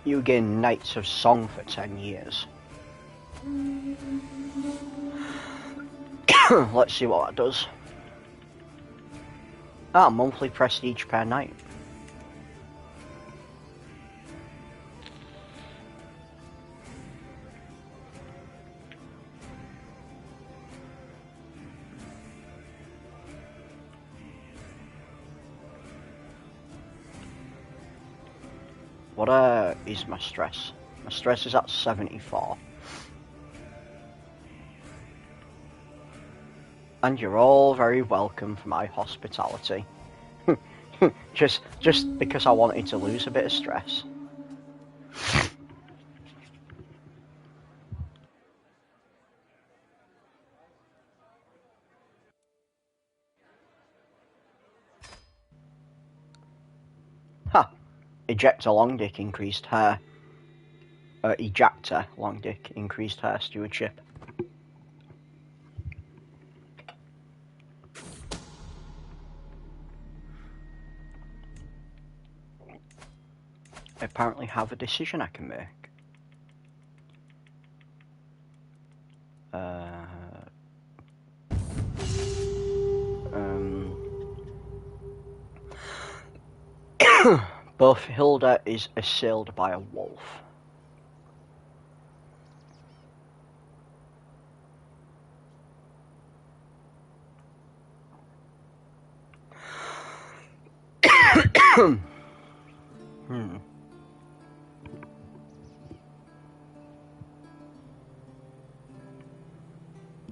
You gain Knights of Song for 10 years. Let's see what that does. Ah, monthly prestige per night. What is my stress? My stress is at 74. And you're all very welcome for my hospitality. just because I wanted to lose a bit of stress. Ha! Ejector long dick increased her. Ejector long dick increased her stewardship. I apparently have a decision I can make. Both Hilda is assailed by a wolf.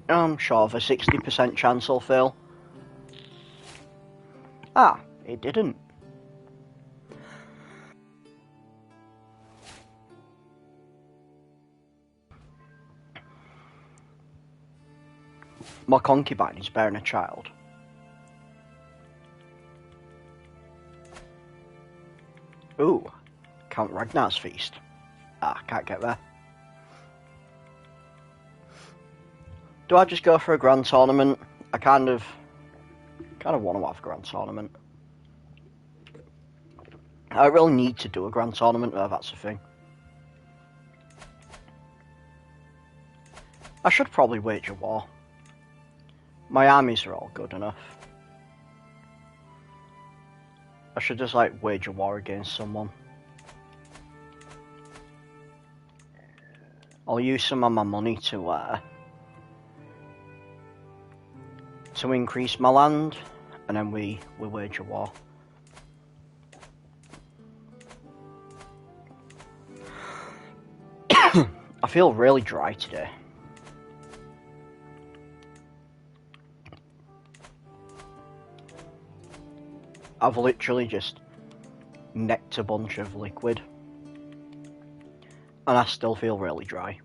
I'm sure of a 60% chance I'll fail. Ah, it didn't. My concubine is bearing a child. Ooh, Count Ragnar's feast. Ah, can't get there. Do I just go for a grand tournament? I kind of want to have a grand tournament. I really need to do a grand tournament though, that's the thing. I should probably wage a war. My armies are all good enough. I should just like wage a war against someone. I'll use some of my money to increase my land, and then we wage a war. I feel really dry today. I've literally just necked a bunch of liquid, and I still feel really dry.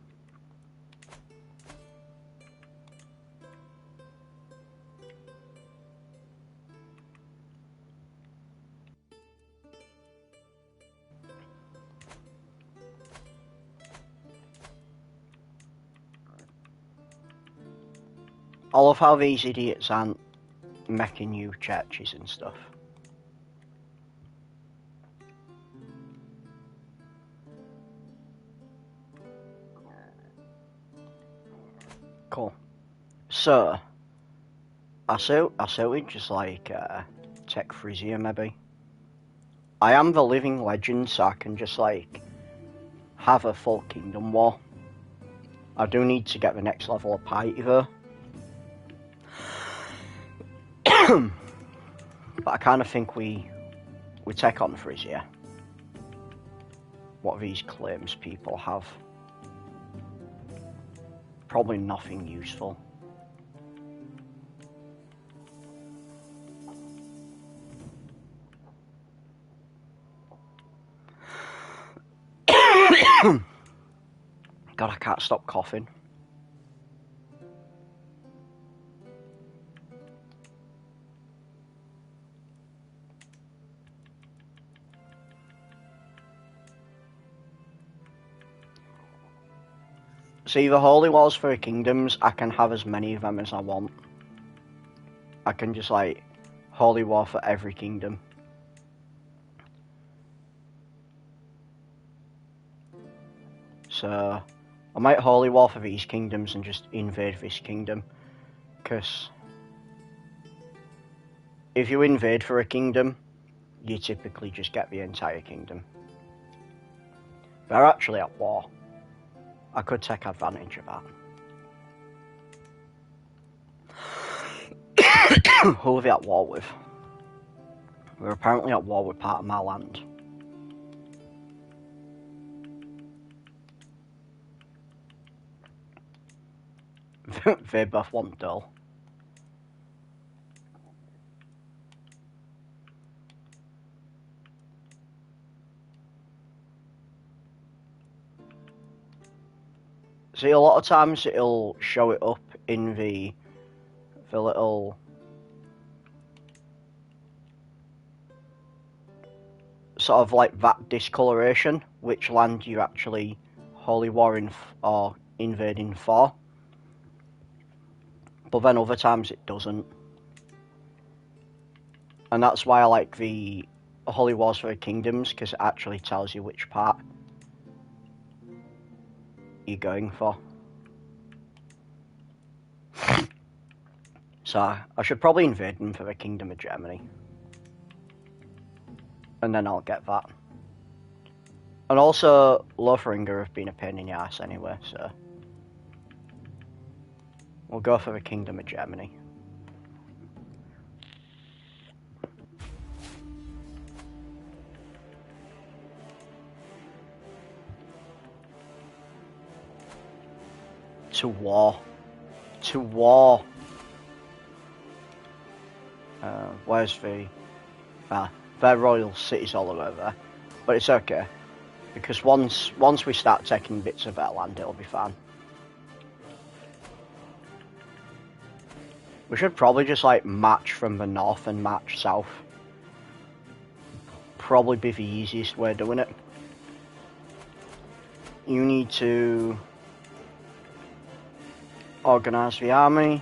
I love how these idiots aren't making new churches and stuff. Cool. So, I say we just like take Frisia maybe. I am the living legend, so I can just like have a full kingdom war. I do need to get the next level of piety though. But I kind of think we take on Frisia. What these claims people have. Probably nothing useful. God, I can't stop coughing. See, the holy wars for the kingdoms, I can have as many of them as I want. I can just like holy war for every kingdom. So I might holy war for these kingdoms and just invade this kingdom, because if you invade for a kingdom, you typically just get the entire kingdom. They're actually at war. I could take advantage of that. Who are they at war with? We're apparently at war with part of my land. They both want dull. See, a lot of times it'll show it up in the little sort of like that discoloration, which land you actually holy warring or invading for. But then other times it doesn't. And that's why I like the holy wars for the kingdoms, because it actually tells you which part you're going for. So I should probably invade them for the Kingdom of Germany. And then I'll get that. And also, Lotharingia have been a pain in the ass anyway, so we'll go for the Kingdom of Germany. To war. To war. Where's the... their royal city's all over there. But it's okay. Because once we start taking bits of their land, it'll be fine. We should probably just like march from the north and march south. Probably be the easiest way of doing it. You need to organise the army.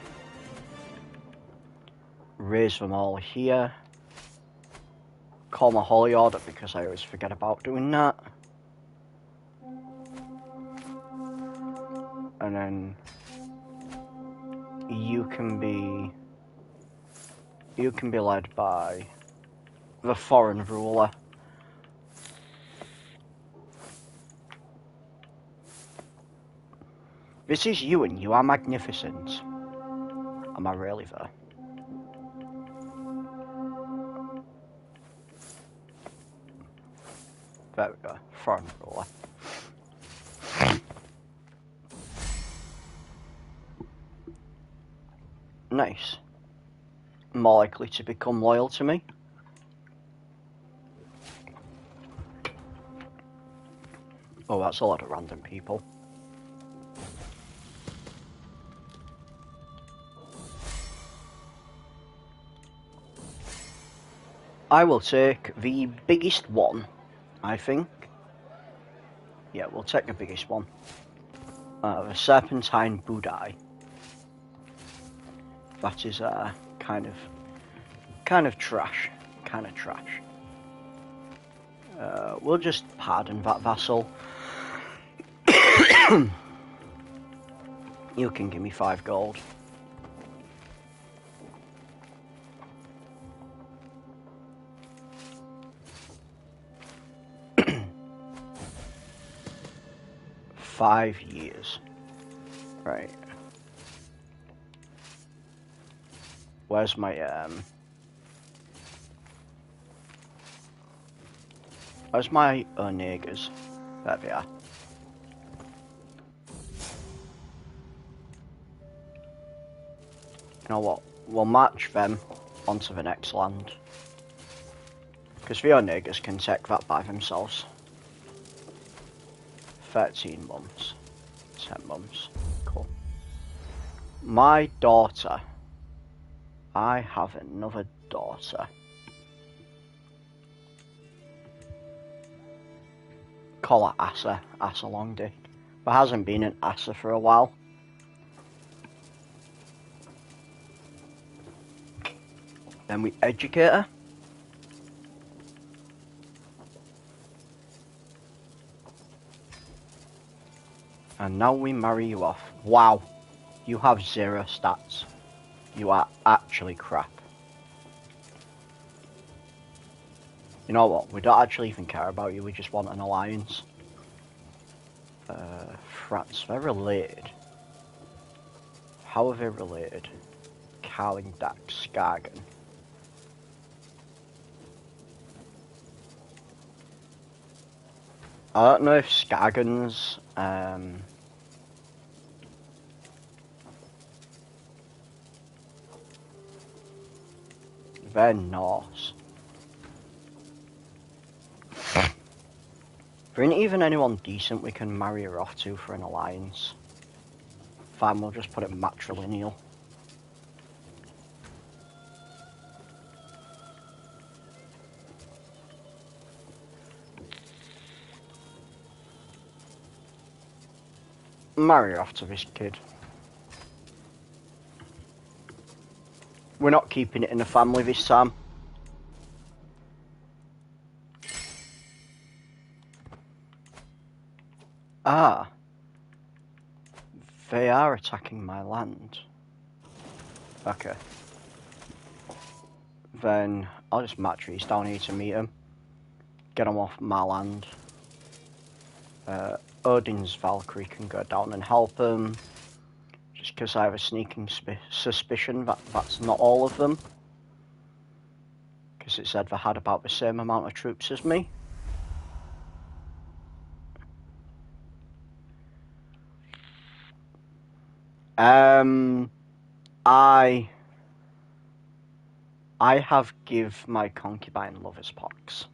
Raise them all here. Call my holy order because I always forget about doing that. And then you can be led by the foreign ruler. This is you, and you are magnificent. Am I really there? There we go. Foreign ruler. Nice. More likely to become loyal to me. Oh, that's a lot of random people. I will take the biggest one, I think. Yeah, we'll take the biggest one. The Serpentine Budai. That is kind of trash. Kind of trash. We'll just pardon that vassal. You can give me 5 gold. Five years. Right. Where's my Onegas? There they are. You know what? We'll match them onto the next land. Because the Onegas can take that by themselves. 13 months. 10 months. Cool. My daughter. I have another daughter. Call her Asa. Asa Longdick. There hasn't been an Asa for a while. Then we educate her. And now we marry you off. Wow. You have 0 stats. You are actually crap. You know what? We don't actually even care about you. We just want an alliance. France. They're related. How are they related? Carlindax, Skagen. I don't know if Skagen's they're Norse. There ain't even anyone decent we can marry her off to for an alliance. Fine, we'll just put it matrilineal. Marry her off to this kid. We're not keeping it in the family this time. Ah. They are attacking my land. Okay. Then I'll just match these down here to meet them. Get them off my land. Odin's Valkyrie can go down and help them. Just because I have a sneaking suspicion that that's not all of them. Because it said they had about the same amount of troops as me. I have give my concubine lover's pox.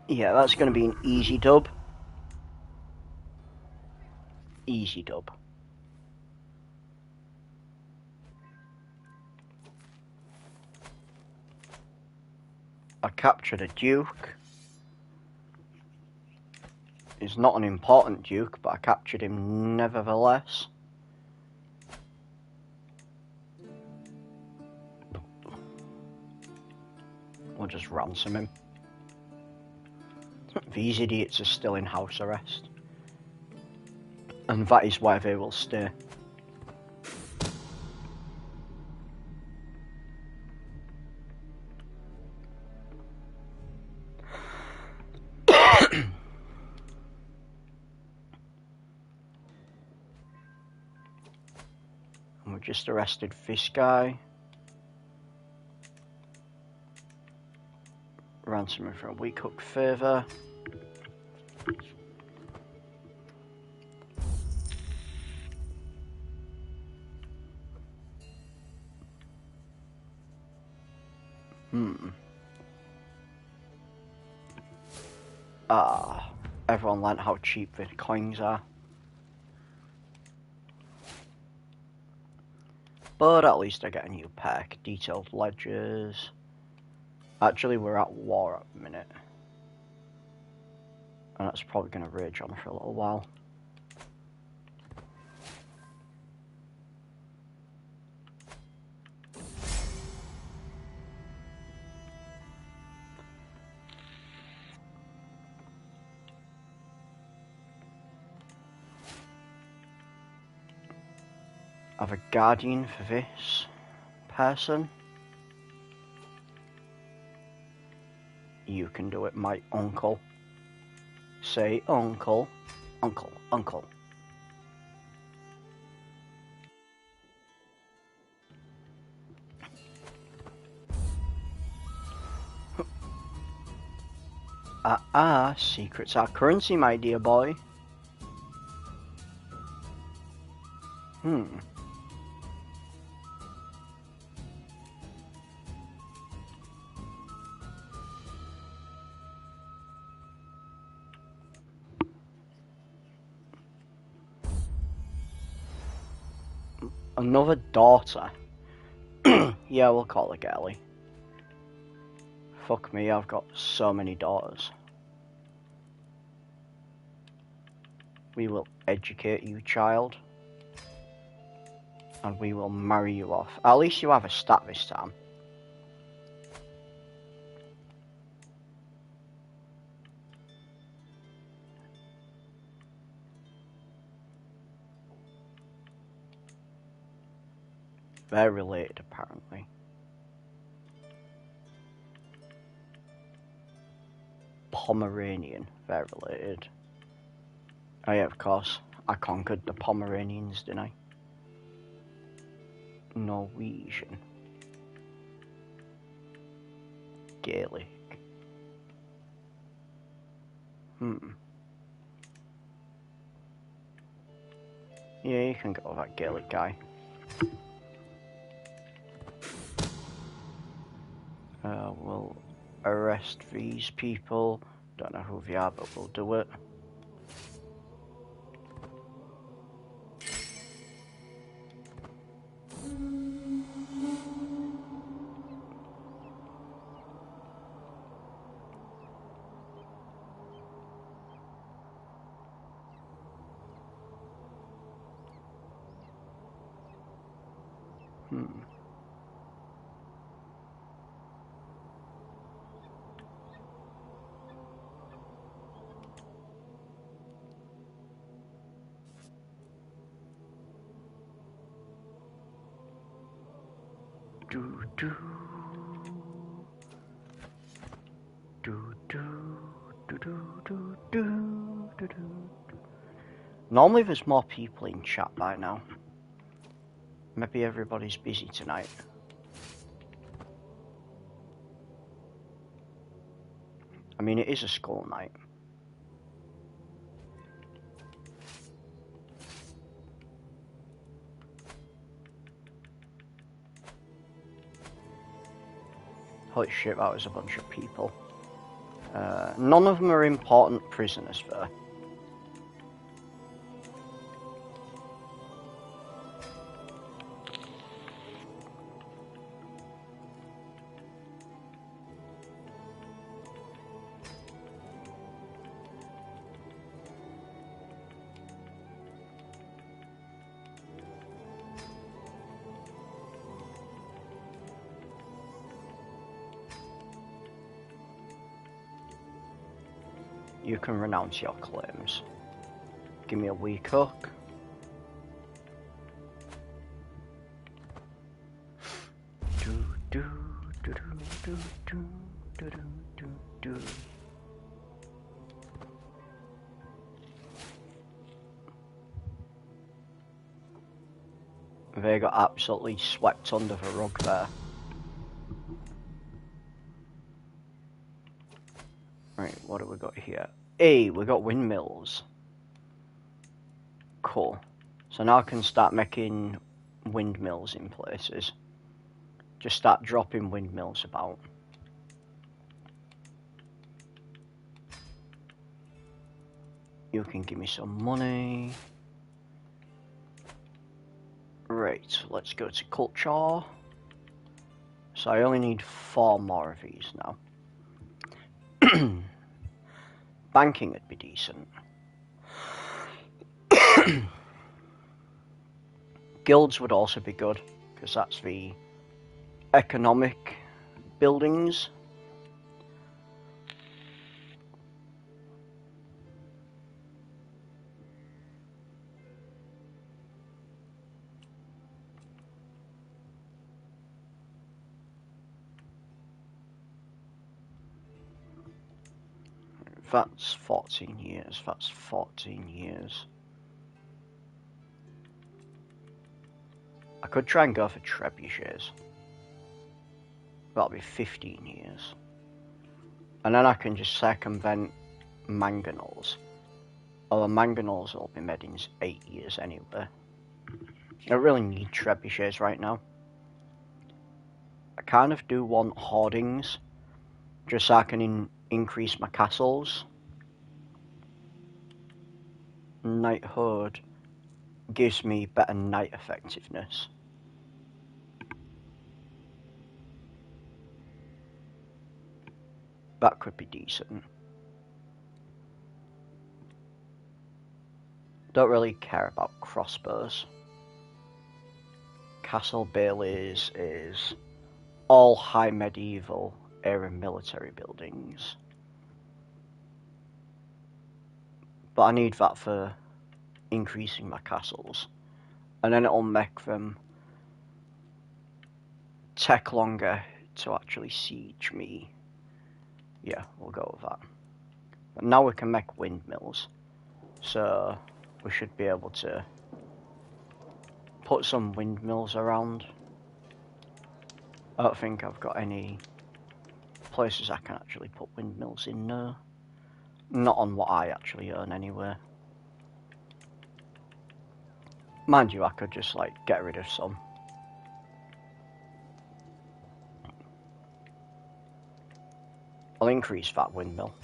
Yeah, that's going to be an easy dub. Easy dub. I captured a duke. He's not an important duke, but I captured him nevertheless. We'll just ransom him. These idiots are still in house arrest. And that is where they will stay. And we just arrested this guy. Ransom him for a weak hook favour. Everyone learnt how cheap the coins are. But at least I get a new pack. Detailed ledgers. Actually, we're at war at the minute. And that's probably going to rage on for a little while. I have a guardian for this person. You can do it, my uncle. Say uncle, uncle, uncle. Secrets are currency, my dear boy. Another daughter. Yeah, we'll call her girly. Fuck me, I've got so many daughters. We will educate you, child. And we will marry you off. At least you have a stat this time. They're related, apparently. Pomeranian, they're related. Oh yeah, of course. I conquered the Pomeranians, didn't I? Norwegian. Gaelic. Yeah, you can go with that Gaelic guy. We'll arrest these people. Don't know who they are, but we'll do it. Do do do do do do do do do do. Normally there's more people in chat by now. Maybe everybody's busy tonight. I mean, it is a school night. Holy shit, that was a bunch of people. None of them are important prisoners, though. You can renounce your claims. Give me a weak hook. Do do do do do do do do do. They got absolutely swept under the rug there. Right, what do we got here? Hey, we got windmills. Cool. So now I can start making windmills in places. Just start dropping windmills about. You can give me some money. Right, let's go to culture. So I only need 4 more of these now. Banking would be decent. Guilds would also be good, because that's the economic buildings. That's 14 years, that's 14 years. I could try and go for trebuchets. That'll be 15 years. And then I can just circumvent mangonels. Although mangonels will be made in 8 years anyway. I don't really need trebuchets right now. I kind of do want hoardings, just so I can increase my castles. Knighthood gives me better knight effectiveness. That could be decent. Don't really care about crossbows. Castle Bailey's is all high medieval era military buildings. But I need that for increasing my castles. And then it'll make them take longer to actually siege me. Yeah, we'll go with that. But now we can make windmills. So we should be able to put some windmills around. I don't think I've got any places I can actually put windmills in now. Not on what I actually earn anyway. Mind you, I could just like get rid of some. I'll increase that windmill.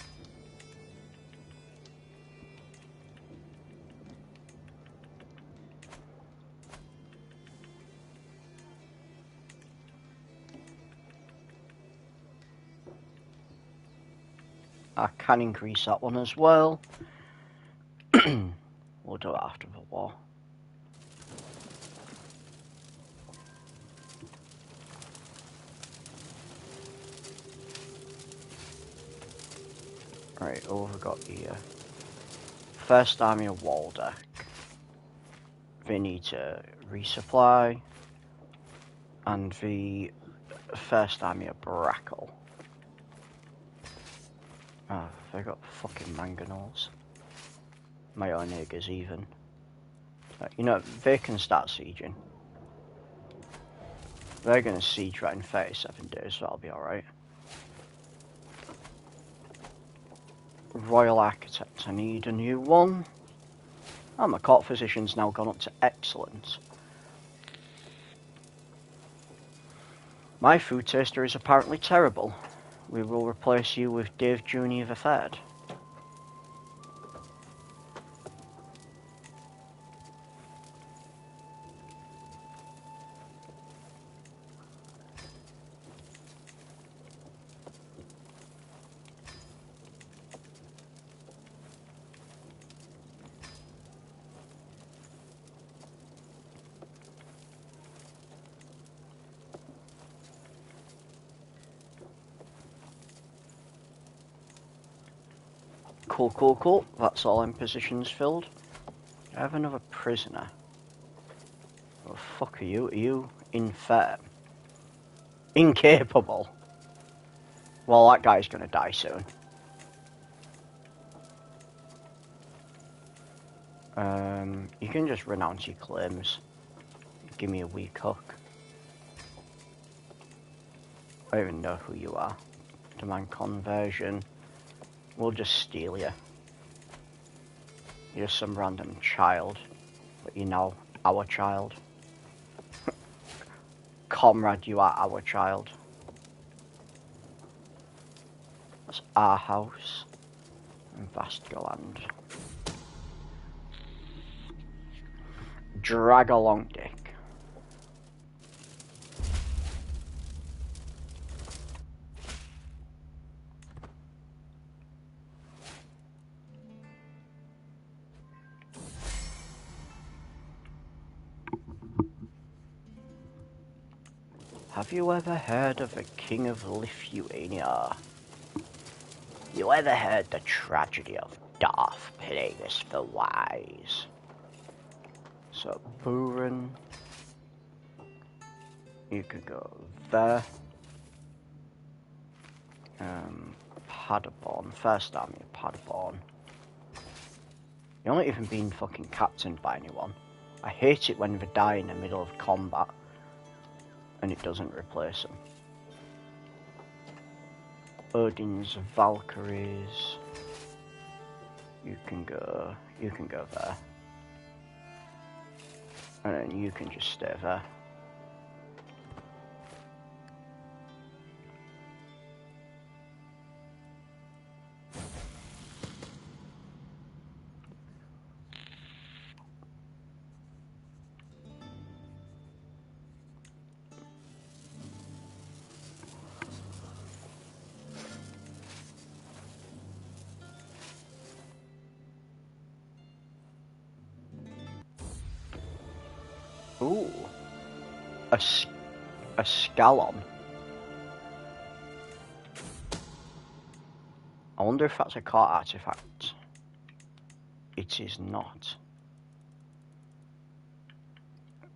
I can increase that one as well. We'll do it after the war. Right, what have we got here? First Army of Waldeck. They need to resupply. And the First Army of Brackle. Oh, they got fucking mangonels. My own niggers even. You know, they can start sieging. They're gonna siege right in 37 days, so that'll be alright. Royal Architect, I need a new one. Oh, my court physician's now gone up to excellent. My food taster is apparently terrible. we will replace you with Dave Jr. the Third. Cool, cool, cool. That's all in positions filled. I have another prisoner. What the fuck are you? Are you infirm? Incapable? Well, that guy's gonna die soon. You can just renounce your claims. Give me a weak hook. I don't even know who you are. Demand conversion. We'll just steal you. You're just some random child. But you're now our child. Comrade, you are our child. That's our house. In Vastgaland. Drag along, dick. Have you ever heard of the King of Lithuania? You ever heard the tragedy of Darth Plagueis the Wise? So, Buren, you could go there. Paderborn, First Army of Paderborn. You're not even being fucking captained by anyone. I hate it when they die in the middle of combat and it doesn't replace them. Odin's Valkyries. You can go there. And then you can just stay there. Ooh, a scallon. I wonder if that's a court artifact. It is not.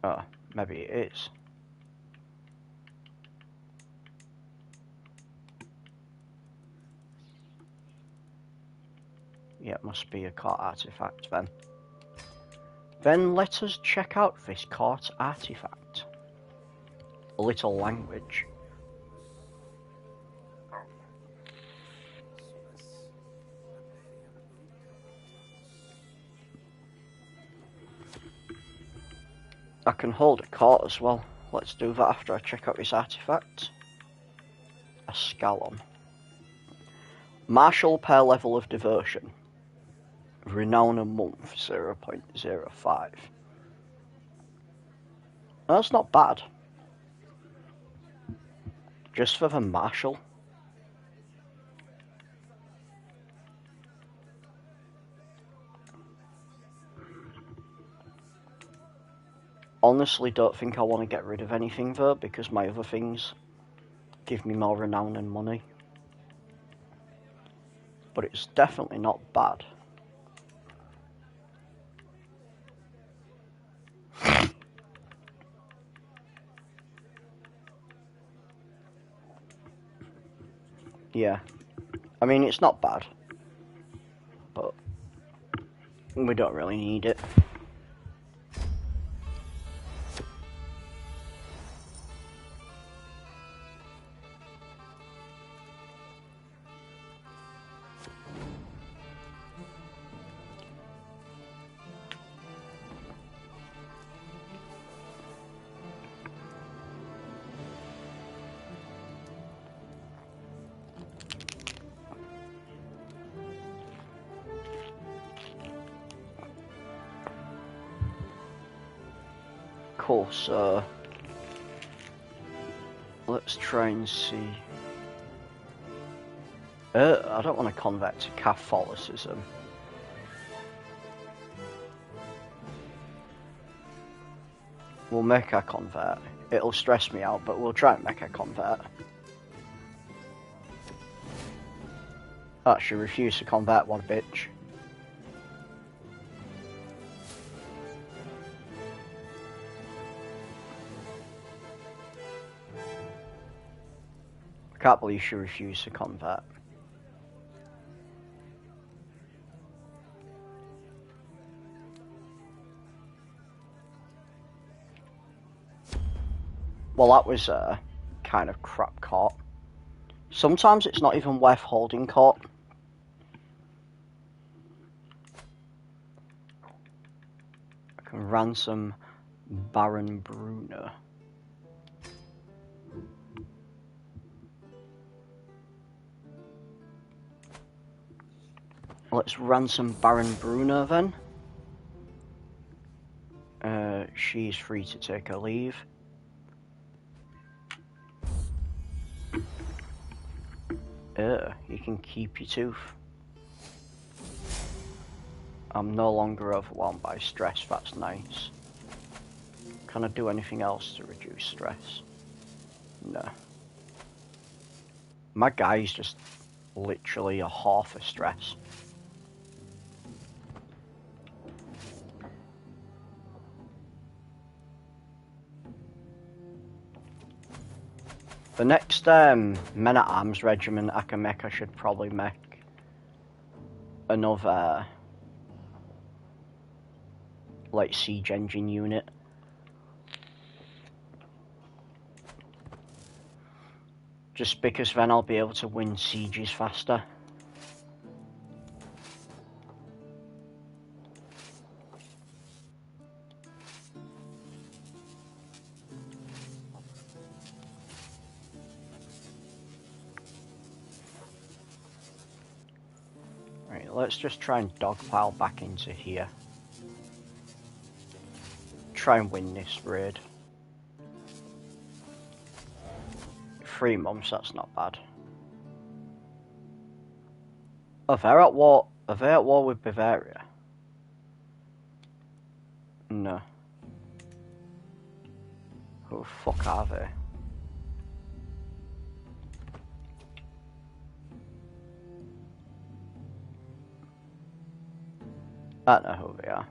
Oh, maybe it is. Yeah, it must be a court artifact then. Then let us check out this court artifact. A little language. I can hold a court as well. Let's do that after I check out this artifact. A scallon. Martial per level of devotion. Renown a month, 0.05. That's not bad. Just for the martial. Honestly, don't think I want to get rid of anything though, because my other things give me more renown and money. But it's definitely not bad. Yeah, I mean, it's not bad, but we don't really need it. Cool, so let's try and see. I don't want to convert to Catholicism. We'll make a convert. It'll stress me out, but we'll try and make a convert. Actually, refuse to convert, one bitch. I can't believe she refused to convert. Well, that was kind of crap court. Sometimes it's not even worth holding court. I can ransom Baron Bruno. Let's ransom Baron Bruno then. She's free to take her leave. You can keep your tooth. I'm no longer overwhelmed by stress, that's nice. Can I do anything else to reduce stress? No. My guy's just literally a half of stress. The next men-at-arms regiment I can make, I should probably make another like siege engine unit. Just because then I'll be able to win sieges faster. Right, let's just try and dogpile back into here. Try and win this raid. 3 months, that's not bad. Oh, they're at war. Are they at war with Bavaria? No. Who the fuck are they? I don't know who they are.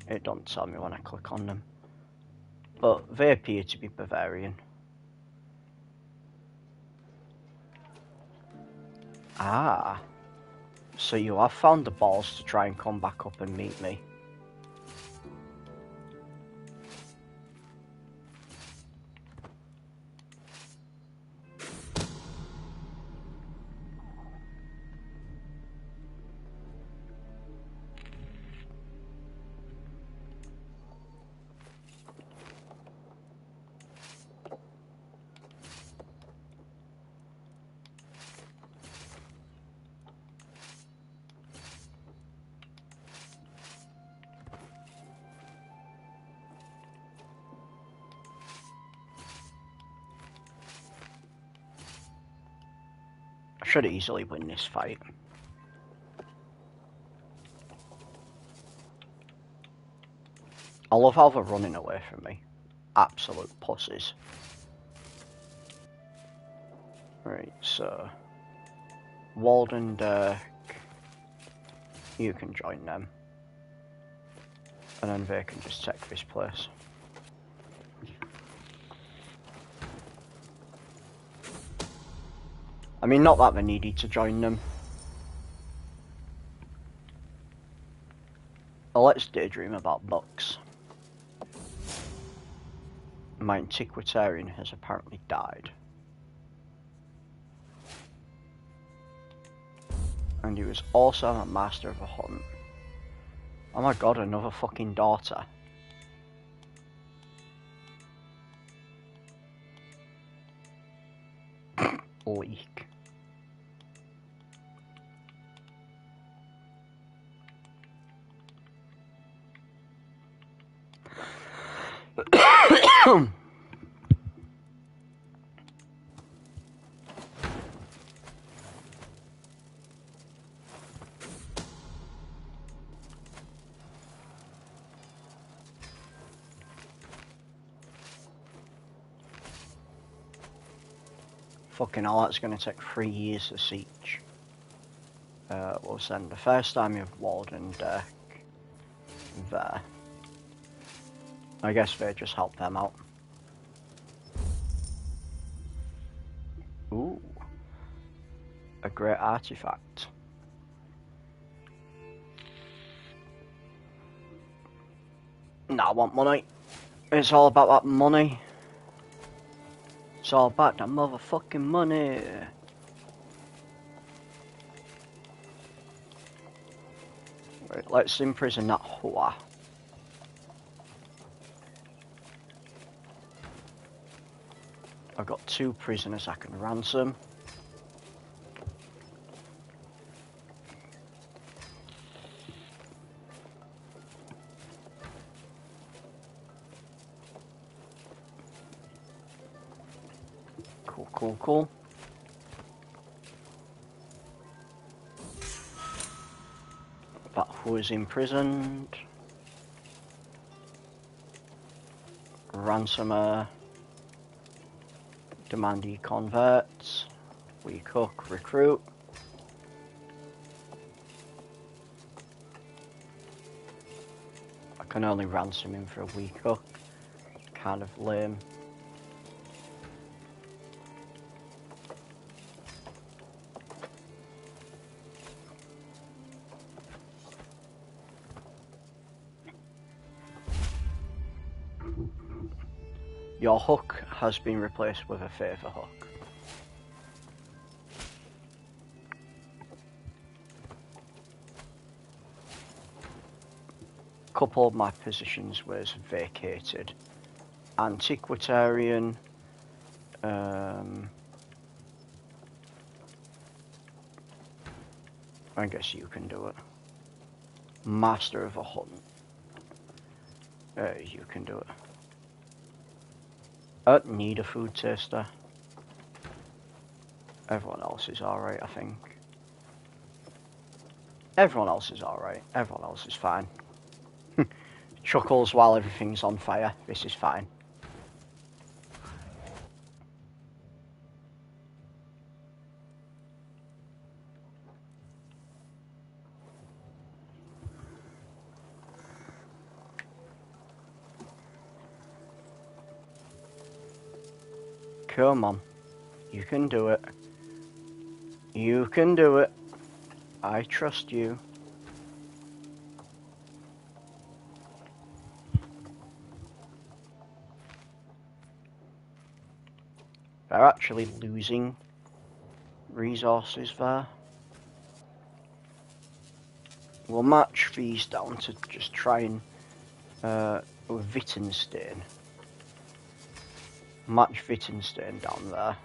It don't tell me when I click on them. But they appear to be Bavarian. Ah. So you have found the balls to try and come back up and meet me. I should easily win this fight. I love how they're running away from me. Absolute pussies. Right, so Walden Dirk, you can join them. And then they can just take this place. I mean, not that they needed to join them. Well, let's daydream about books. My antiquarian has apparently died. And he was also a master of a hunt. Oh my god, another fucking daughter. Leak. Fucking hell, that's going to take 3 years to siege. We'll send the first army of Walden Deck there. I guess they just help them out. Ooh. A great artifact. Nah, I want money. It's all about that money. It's all about that motherfucking money. Right, let's imprison that whore. I've got 2 prisoners I can ransom. Cool. But who is imprisoned? Ransomer. Demandee converts. We cook, recruit. I can only ransom him for a week cook. Kind of lame. Your hook has been replaced with a favour hook. Couple of my positions was vacated. Antiquarian. I guess you can do it. Master of a hunt. You can do it. I don't need a food taster. Everyone else is alright, I think. Everyone else is alright. Everyone else is fine. Chuckles while everything's on fire. This is fine. Come on. You can do it. You can do it. I trust you. They're actually losing resources there. We'll match these down to just try and Wittgenstein. Match Wittgenstein down there.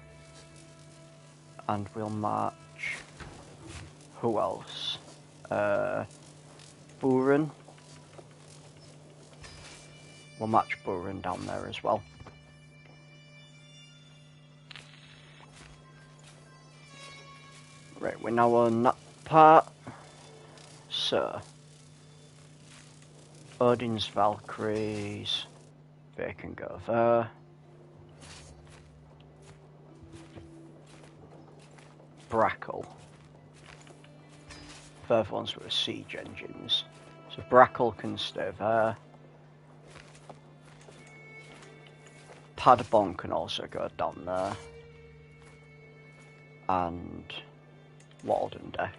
And we'll match... Who else? Buren. We'll match Buren down there as well. Right, we're now on that part. So, Odin's Valkyries, they can go there. Brackle. They're the ones with siege engines. So Brackle can stay there. Padbon can also go down there. And Walden Deck.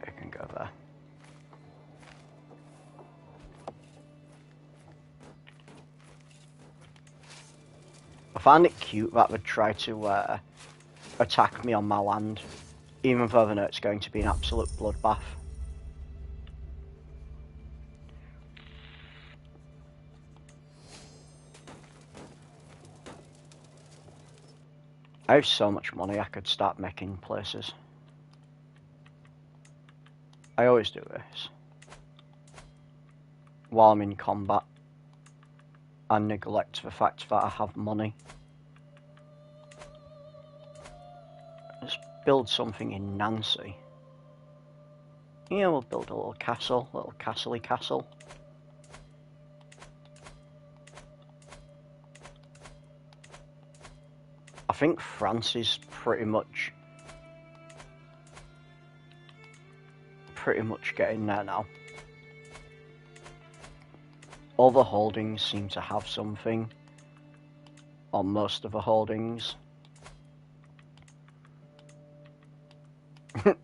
They can go there. I find it cute that would try to attack me on my land, even though they know it's going to be an absolute bloodbath. I have so much money I could start making places. I always do this. while I'm in combat and neglect the fact that I have money. Let's build something in Nancy. Yeah, we'll build a little castle-y castle. I think France is pretty much getting there now. All the holdings seem to have something, or most of the holdings.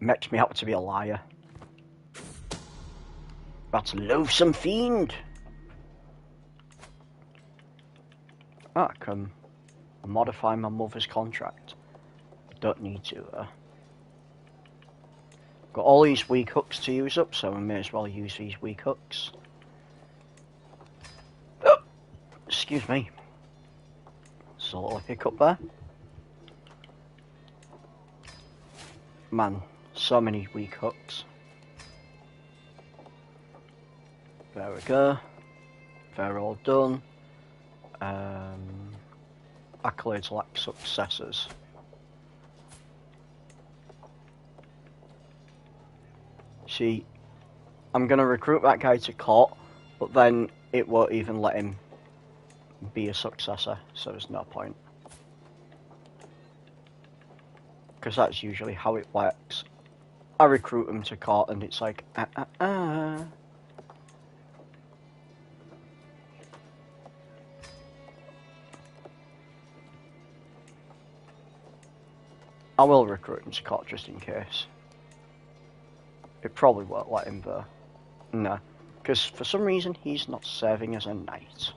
Makes me out to be a liar. That's a loathsome fiend. I can modify my mother's contract. Don't need to. Got all these weak hooks to use up, so I may as well use these weak hooks. Oh, excuse me. There's a little hiccup there. Man, so many weak hooks. There we go. They're all done. Accolades lack successors. See, I'm gonna recruit that guy to court, but then it won't even let him be a successor, so there's no point. Because that's usually how it works. I recruit him to court and it's like, I will recruit him to court just in case. It probably won't let him though. No, because for some reason he's not serving as a knight.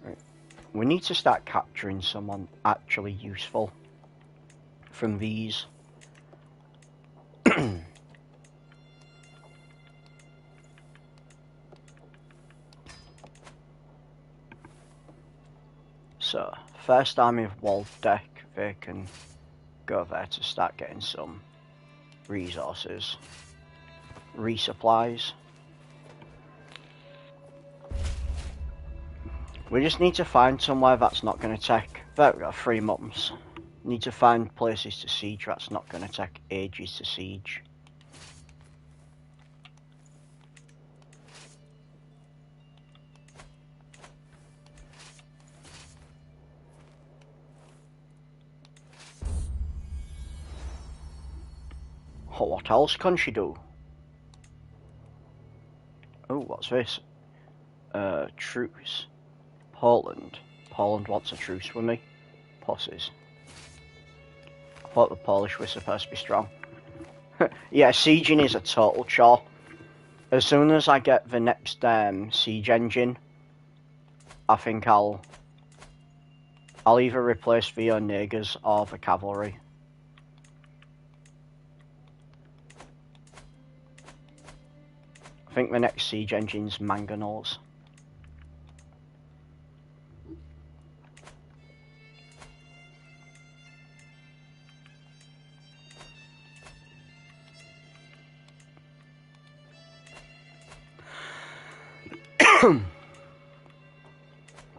Right. We need to start capturing someone actually useful from these. So, first army of Waldeck, they can go there to start getting some resources, resupplies. We just need to find somewhere that's not going to take, there we go, 3 months. Need to find places to siege that's not going to take ages to siege. What else can she do? Oh, what's this? Truce. Poland. Poland wants a truce with me. Pussies. I thought the Polish were supposed to be strong. Yeah, sieging is a total chore. As soon as I get the next siege engine, I think I'll either replace the Onegers or the cavalry. I think the next siege engine's mangonels.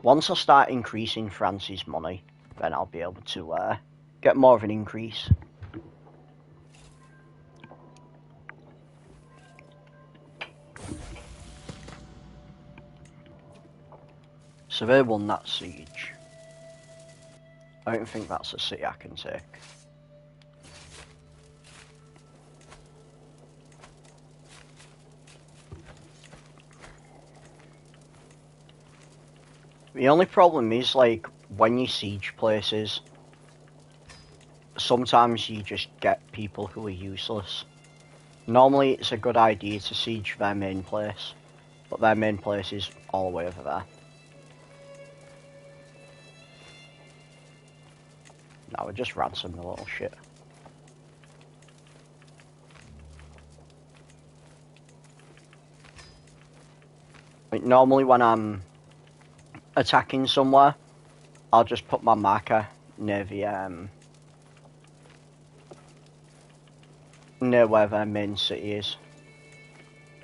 Once I start increasing France's money, then I'll be able to get more of an increase. So they won that siege. I don't think that's a city I can take. The only problem is, like, when you siege places, sometimes you just get people who are useless. Normally it's a good idea to siege their main place, but their main place is all the way over there. Now we just ransom the little shit. Like, normally when I'm attacking somewhere, I'll just put my marker near the near where their main city is.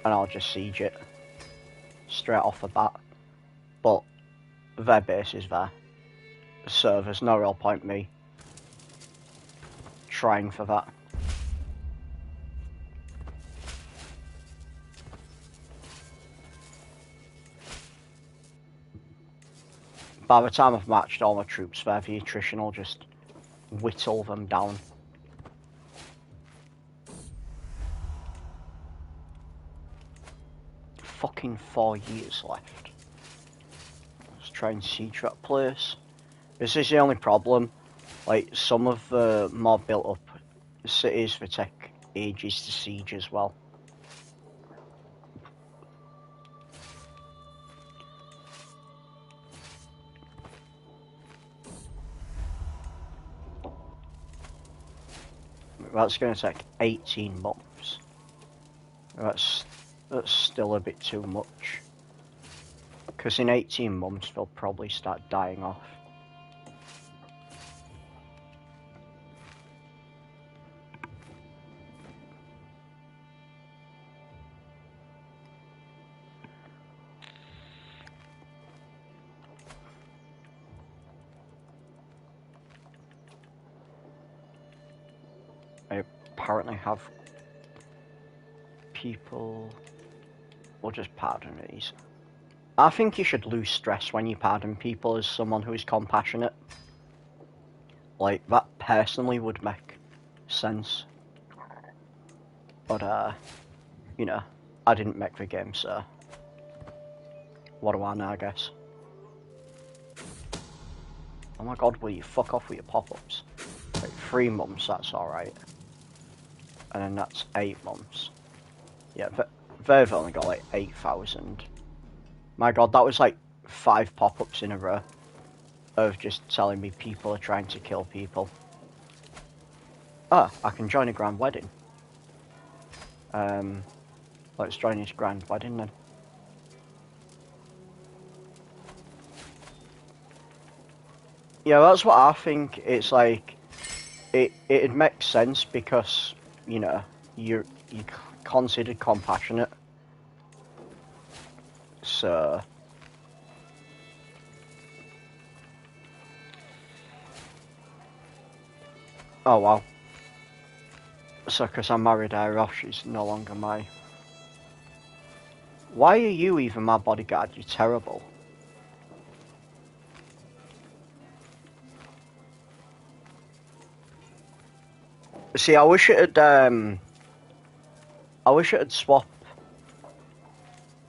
And I'll just siege it. Straight off the bat. But their base is there. So there's no real point me trying for that. By the time I've matched all my troops there, the attrition will just whittle them down. Fucking 4 years left. Let's try and siege that place. This is the only problem. Like, some of the more built up cities they take ages to siege as well. That's going to take 18 months. That's still a bit too much. Because in 18 months they'll probably start dying off. I apparently have people. We'll just pardon these. I think you should lose stress when you pardon people as someone who is compassionate. Like, that personally would make sense. But, you know, I didn't make the game, so what do I know, I guess. Oh my god, will you fuck off with your pop-ups? Like, 3 months, that's alright. And then that's 8 months. Yeah, they've only got like 8,000. My god, that was like 5 pop-ups in a row of just telling me people are trying to kill people. Ah, I can join a grand wedding. Let's join his grand wedding then. Yeah, that's what I think. It's like it makes sense because, you know, you're considered compassionate. So oh wow. So because I married her off, she's no longer my... Why are you even my bodyguard? You're terrible. See, I wish it had swap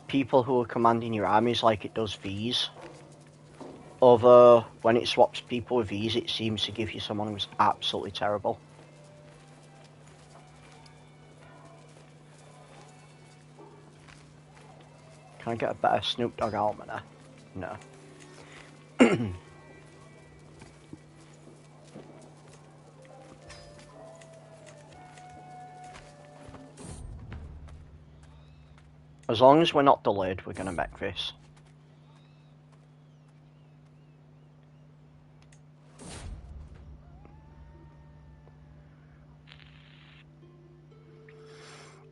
people who are commanding your armies like it does these. Although when it swaps people with these, it seems to give you someone who's absolutely terrible. Can I get a better Snoop Dogg almoner? No. As long as we're not delayed, we're gonna make this.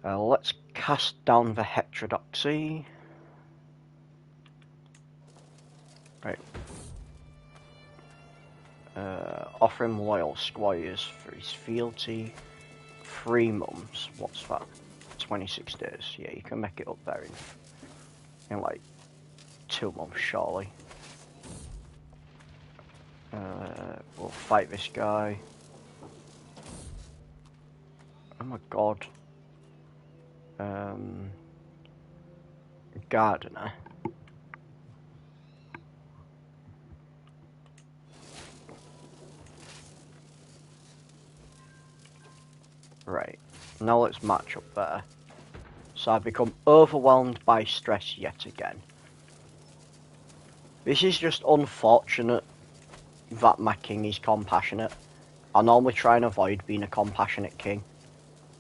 Let's cast down the heterodoxy. Right. Offer him loyal squires for his fealty. 3 months. What's that? 26 days. Yeah, you can make it up there in like 2 months, surely. We'll fight this guy. Oh my god. Gardener. Right. Now let's match up there. So I've become overwhelmed by stress yet again. This is just unfortunate that my king is compassionate. I normally try and avoid being a compassionate king,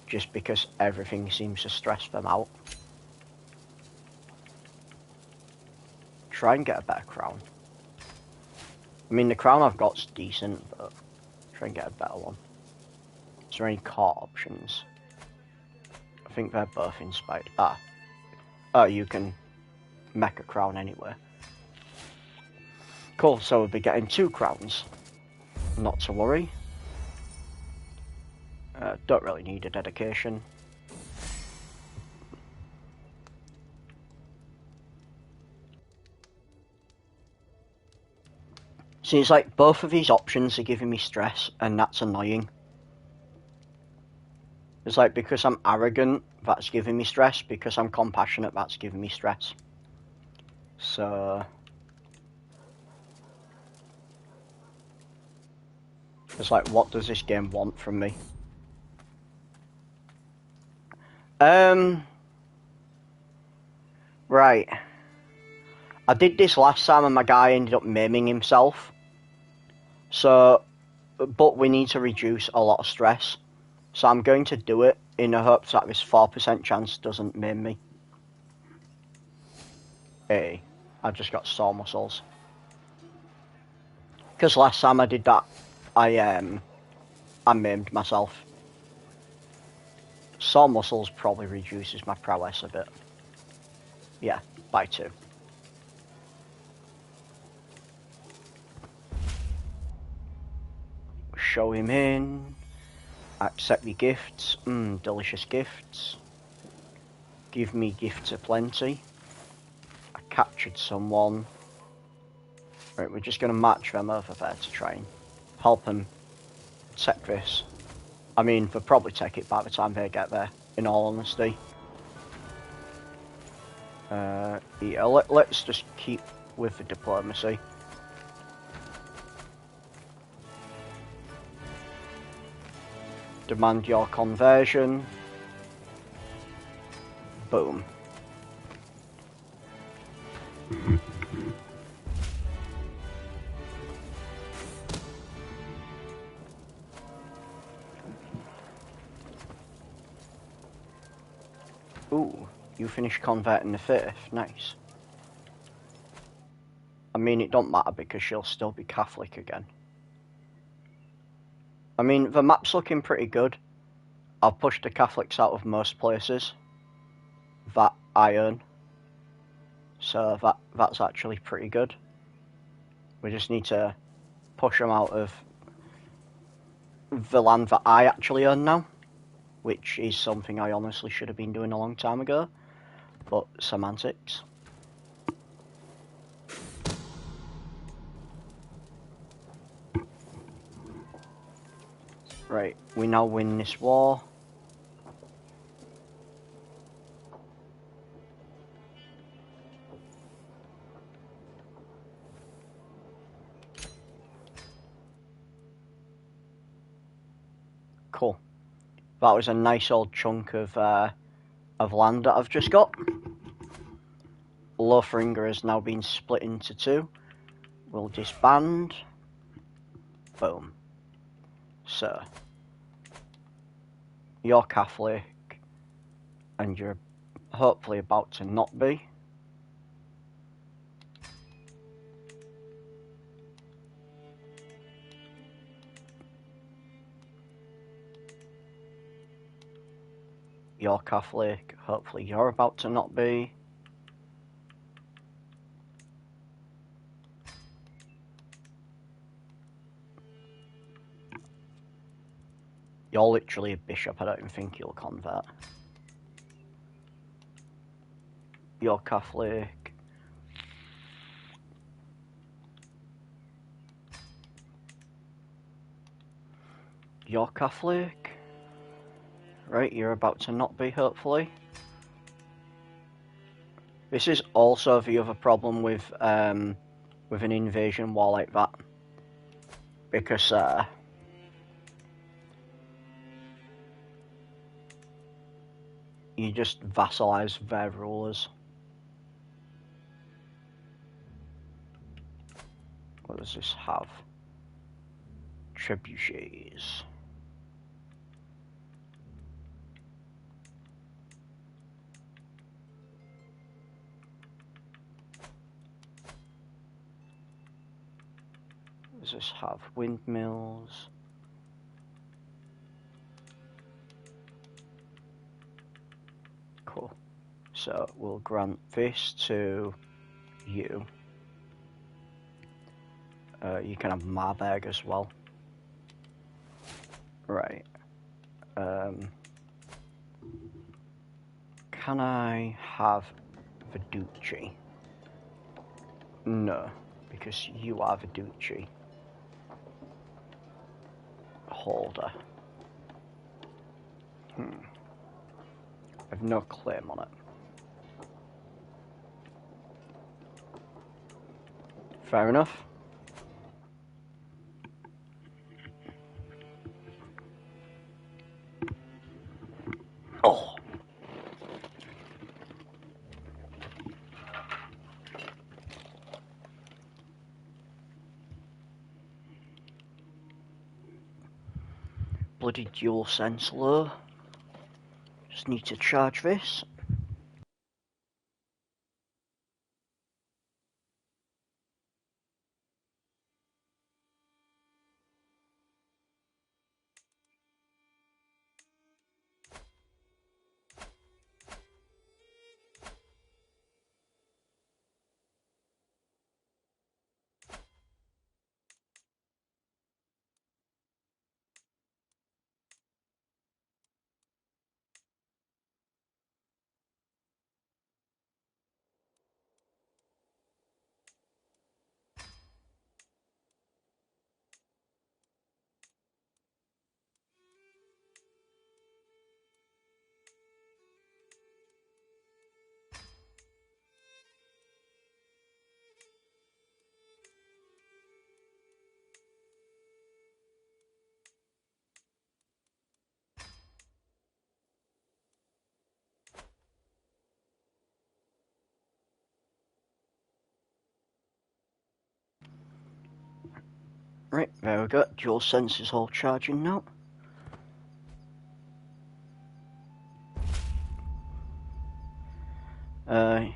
just because everything seems to stress them out. Try and get a better crown. I mean, the crown I've got's decent, but try and get a better one. Is there any court options? think they're both inspired. Ah. Oh, you can make a crown anyway. Cool, so we'll be getting 2 crowns. Not to worry. Don't really need a dedication. Seems like both of these options are giving me stress, and that's annoying. It's like, because I'm arrogant, that's giving me stress. Because I'm compassionate, that's giving me stress. So... it's like, what does this game want from me? Right. I did this last time and my guy ended up maiming himself. So, but we need to reduce a lot of stress. So I'm going to do it in the hopes that this 4% chance doesn't maim me. Hey, I've just got sore muscles. Because last time I did that, I maimed myself. Sore muscles probably reduces my prowess a bit. Yeah, by 2. Show him in. Accept your gifts. Delicious gifts. Give me gifts aplenty. I captured someone. Right, we're just going to match them over there to try and help them take this. I mean, they'll probably take it by the time they get there, in all honesty. Yeah, let's just keep with the diplomacy. Demand your conversion. Boom. Ooh, you finished converting the faith. Nice. I mean, it don't matter because she'll still be Catholic again. I mean, the map's looking pretty good. I've pushed the Catholics out of most places that I earn. So that's actually pretty good. We just need to push them out of the land that I actually earn now, which is something I honestly should have been doing a long time ago, but semantics. Right, we now win this war. Cool. That was a nice old chunk of land that I've just got. Lothringer has now been split into 2. We'll disband. Boom. So, you're Catholic, and you're hopefully about to not be. You're Catholic, hopefully you're about to not be. You're literally a bishop, I don't even think you'll convert. You're Catholic. You're Catholic. Right, you're about to not be, hopefully. This is also the other problem with an invasion war like that. Because, you just vassalize their rulers. What does this have? Trebuchets. What does this have? Windmills. cool. So we'll grant this to you. You can have Marburg as well. Right. Can I have Viducci? No, because you are Viducci holder. I have no claim on it. Fair enough. Oh. Bloody dual sense low. Just need to charge this. Right, there we go. Dual sense is all charging now.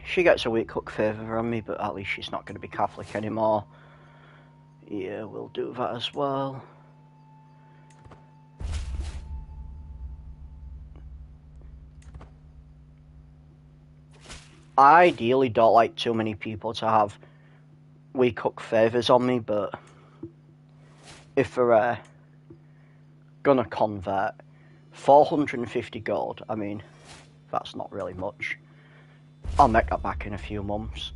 She gets a weak hook favour on me, but at least she's not going to be Catholic anymore. Yeah, we'll do that as well. I ideally don't like too many people to have weak hook favours on me, but if they're gonna convert 450 gold, I mean, that's not really much. I'll make that back in a few months.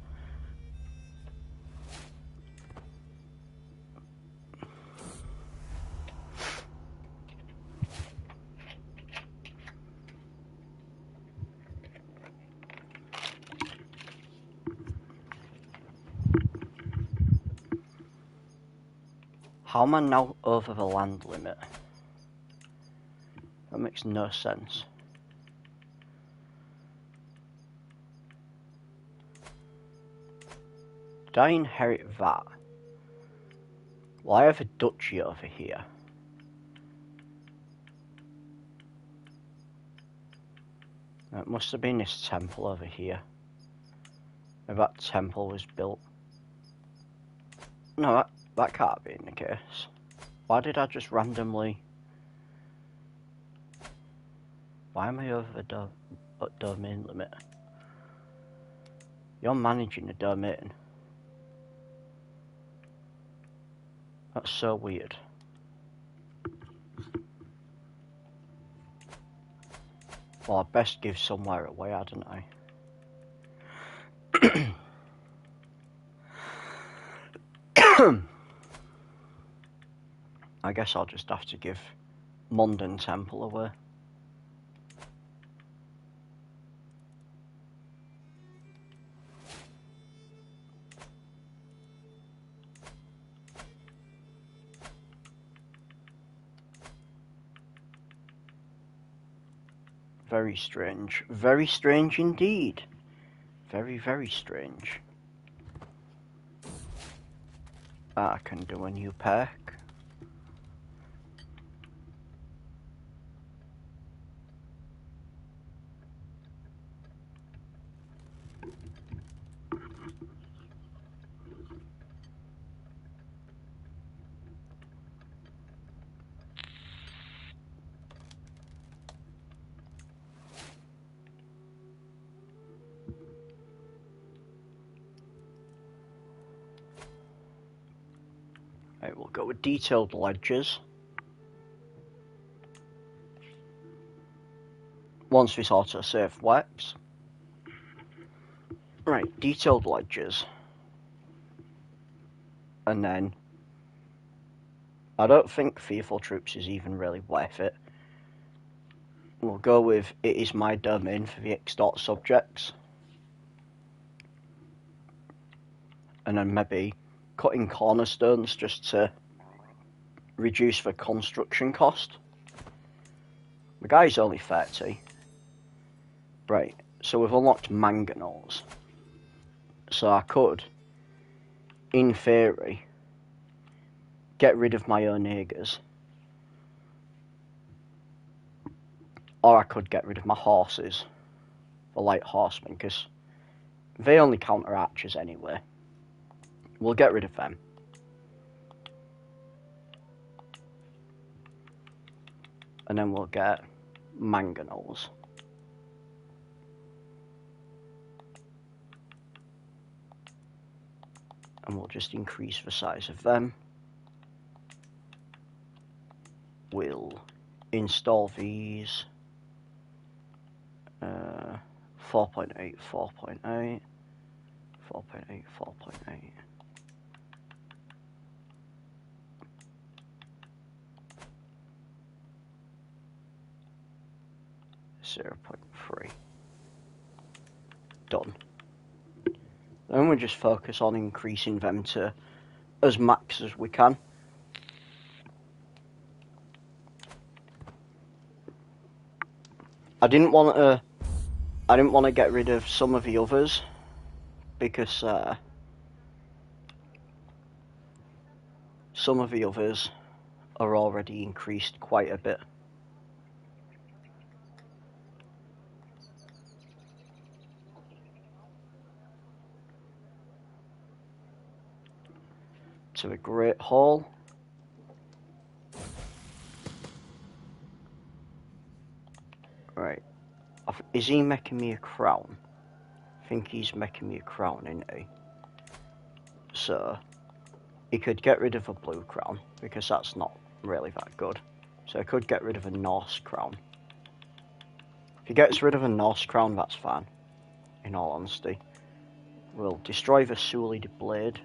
How am I now over the land limit? That makes no sense. Did I inherit that? Well, I have a duchy over here. It must have been this temple over here. Maybe that temple was built. No, that can't be the case. Why did I just randomly... Why am I over the domain limit? You're managing the domain. That's so weird. Well, I best give somewhere away, hadn't I? I guess I'll just have to give London Temple away. Very strange. Very strange indeed. Very, very strange. I can do a new perk. Right, we'll go with detailed ledgers. Once this autosave works. Right, detailed ledgers. And then I don't think Fearful Troops is even really worth it. We'll go with it is my domain for the extort subjects. And then maybe cutting cornerstones just to reduce the construction cost. The guy's only 30. Right, so we've unlocked mangonels. So I could, in theory, get rid of my Onegers. Or I could get rid of my horses, the light horsemen, because they only counter archers anyway. We'll get rid of them. And then we'll get mangonels. And we'll just increase the size of them. We'll install these. 4.8, 4.8, 4.8, 4.8. 0.3. Done. Then we just focus on increasing them to as max as we can. I didn't want to get rid of some of the others because some of the others are already increased quite a bit. To the Great Hall. Right. Is he making me a crown? I think he's making me a crown, isn't he? So, he could get rid of a blue crown, because that's not really that good. So I could get rid of a Norse crown. If he gets rid of a Norse crown, that's fine. In all honesty. We'll destroy the Sullied Blade.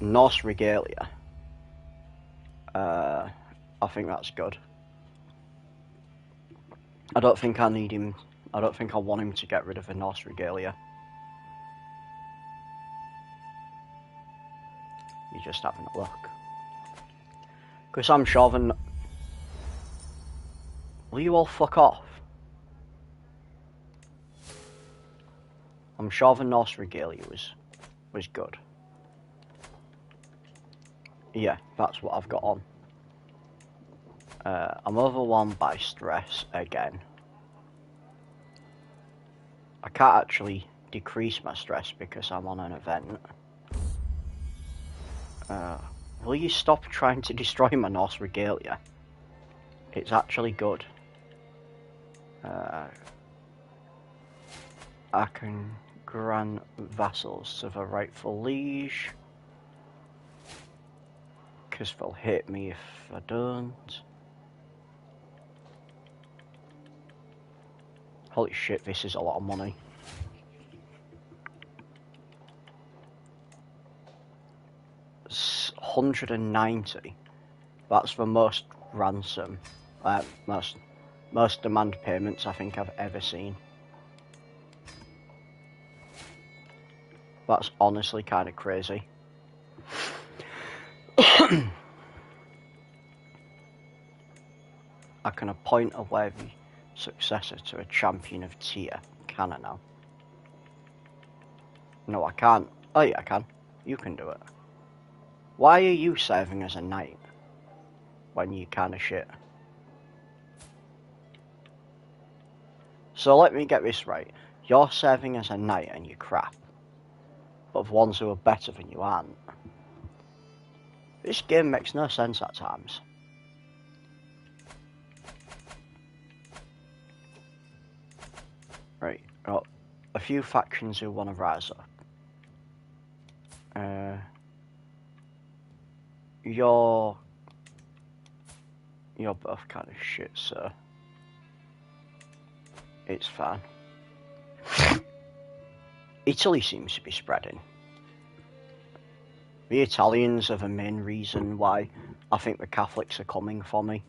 Norse Regalia. I think that's good. I don't think I need him. I don't think I want him to get rid of the Norse Regalia. You're just having a look. Because I'm sure the... Will you all fuck off? I'm sure the Norse Regalia was good. Yeah, that's what I've got on. I'm overwhelmed by stress again. I can't actually decrease my stress because I'm on an event. Will you stop trying to destroy my Norse Regalia? It's actually good. I can grant vassals to the rightful liege. Because they'll hit me if I don't. Holy shit, this is a lot of money. It's 190. That's the most ransom, most demand payments I think I've ever seen. That's honestly kind of crazy. I can appoint a worthy successor to a champion of tier. Can I now? No, I can't. Oh yeah, I can. You can do it. Why are you serving as a knight when you kind of shit? So let me get this right. You're serving as a knight and you're crap. But the ones who are better than you aren't. This game makes no sense at times. Right, oh, a few factions who want to rise up. You're both kind of shit, so it's fine. Italy seems to be spreading. The Italians are the main reason why I think the Catholics are coming for me.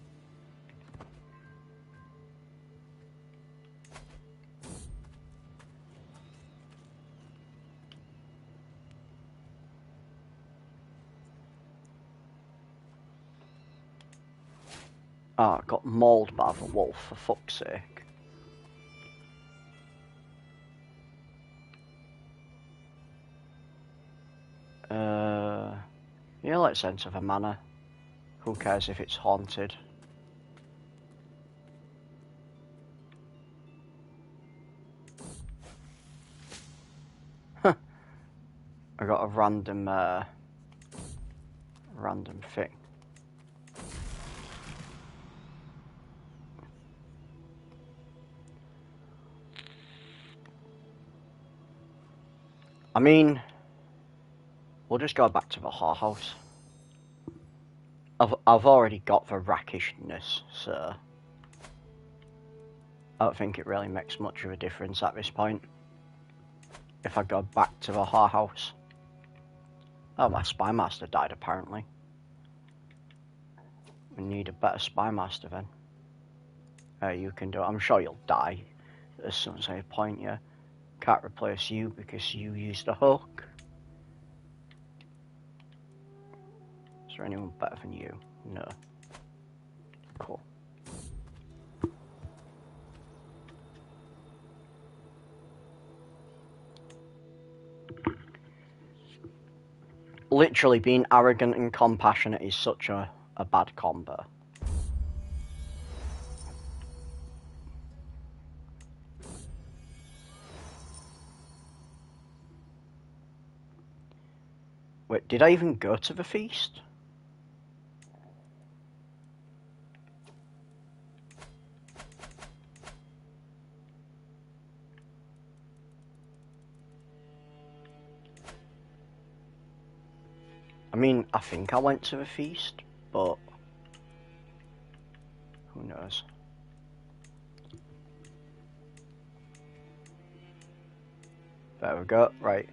Ah, I got mauled by the wolf, for fuck's sake. Yeah, let's enter the manor. Who cares if it's haunted? I got a random thing. I mean, we'll just go back to the whorehouse. I've already got the rackishness, so I don't think it really makes much of a difference at this point. If I go back to the whorehouse. Oh, my spy master died apparently. We need a better spy master then. You can do it. I'm sure you'll die as soon as I appoint you. Can't replace you because you used a hook. Is there anyone better than you? No. Cool. Literally, being arrogant and compassionate is such a bad combo. Wait, did I even go to the feast? I mean, I think I went to the feast, but who knows? There we go, right.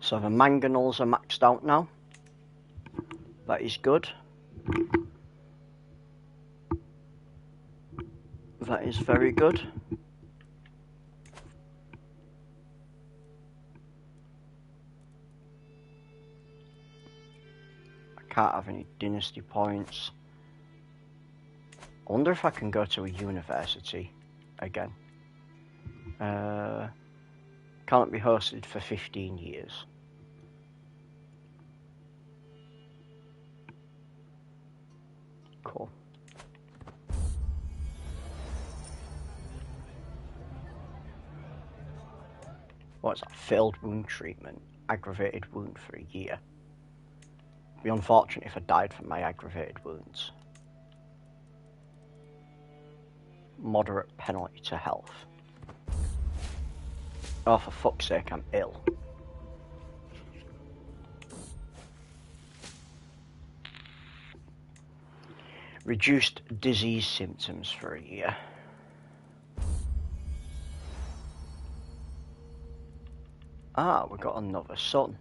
So the mangonels are maxed out now. That is good. That is very good. I can't have any dynasty points. I wonder if I can go to a university again. Can't be hosted for 15 years. Cool. What's that? Failed wound treatment. Aggravated wound for a year. It'd be unfortunate if I died from my aggravated wounds. Moderate penalty to health. Oh, for fuck's sake, I'm ill. Reduced disease symptoms for a year. Ah, we got another son.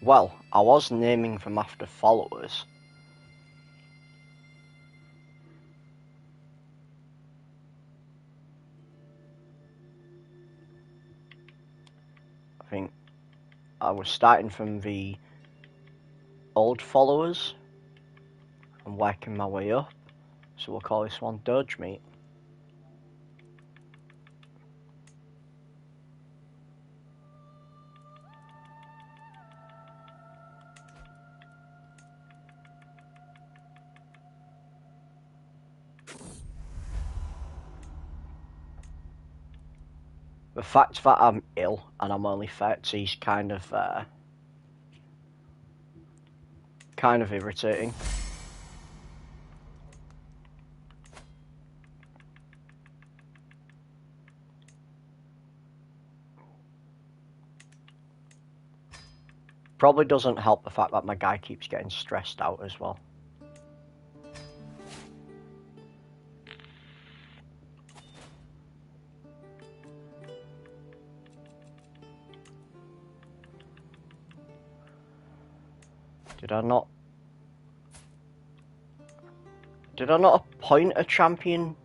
Well, I was naming them after followers. I think I was starting from the old followers and working my way up. So we'll call this one Doge Meat. The fact that I'm ill and I'm only 30 is kind of kind of irritating. Probably doesn't help the fact that my guy keeps getting stressed out as well. Did I not appoint a champion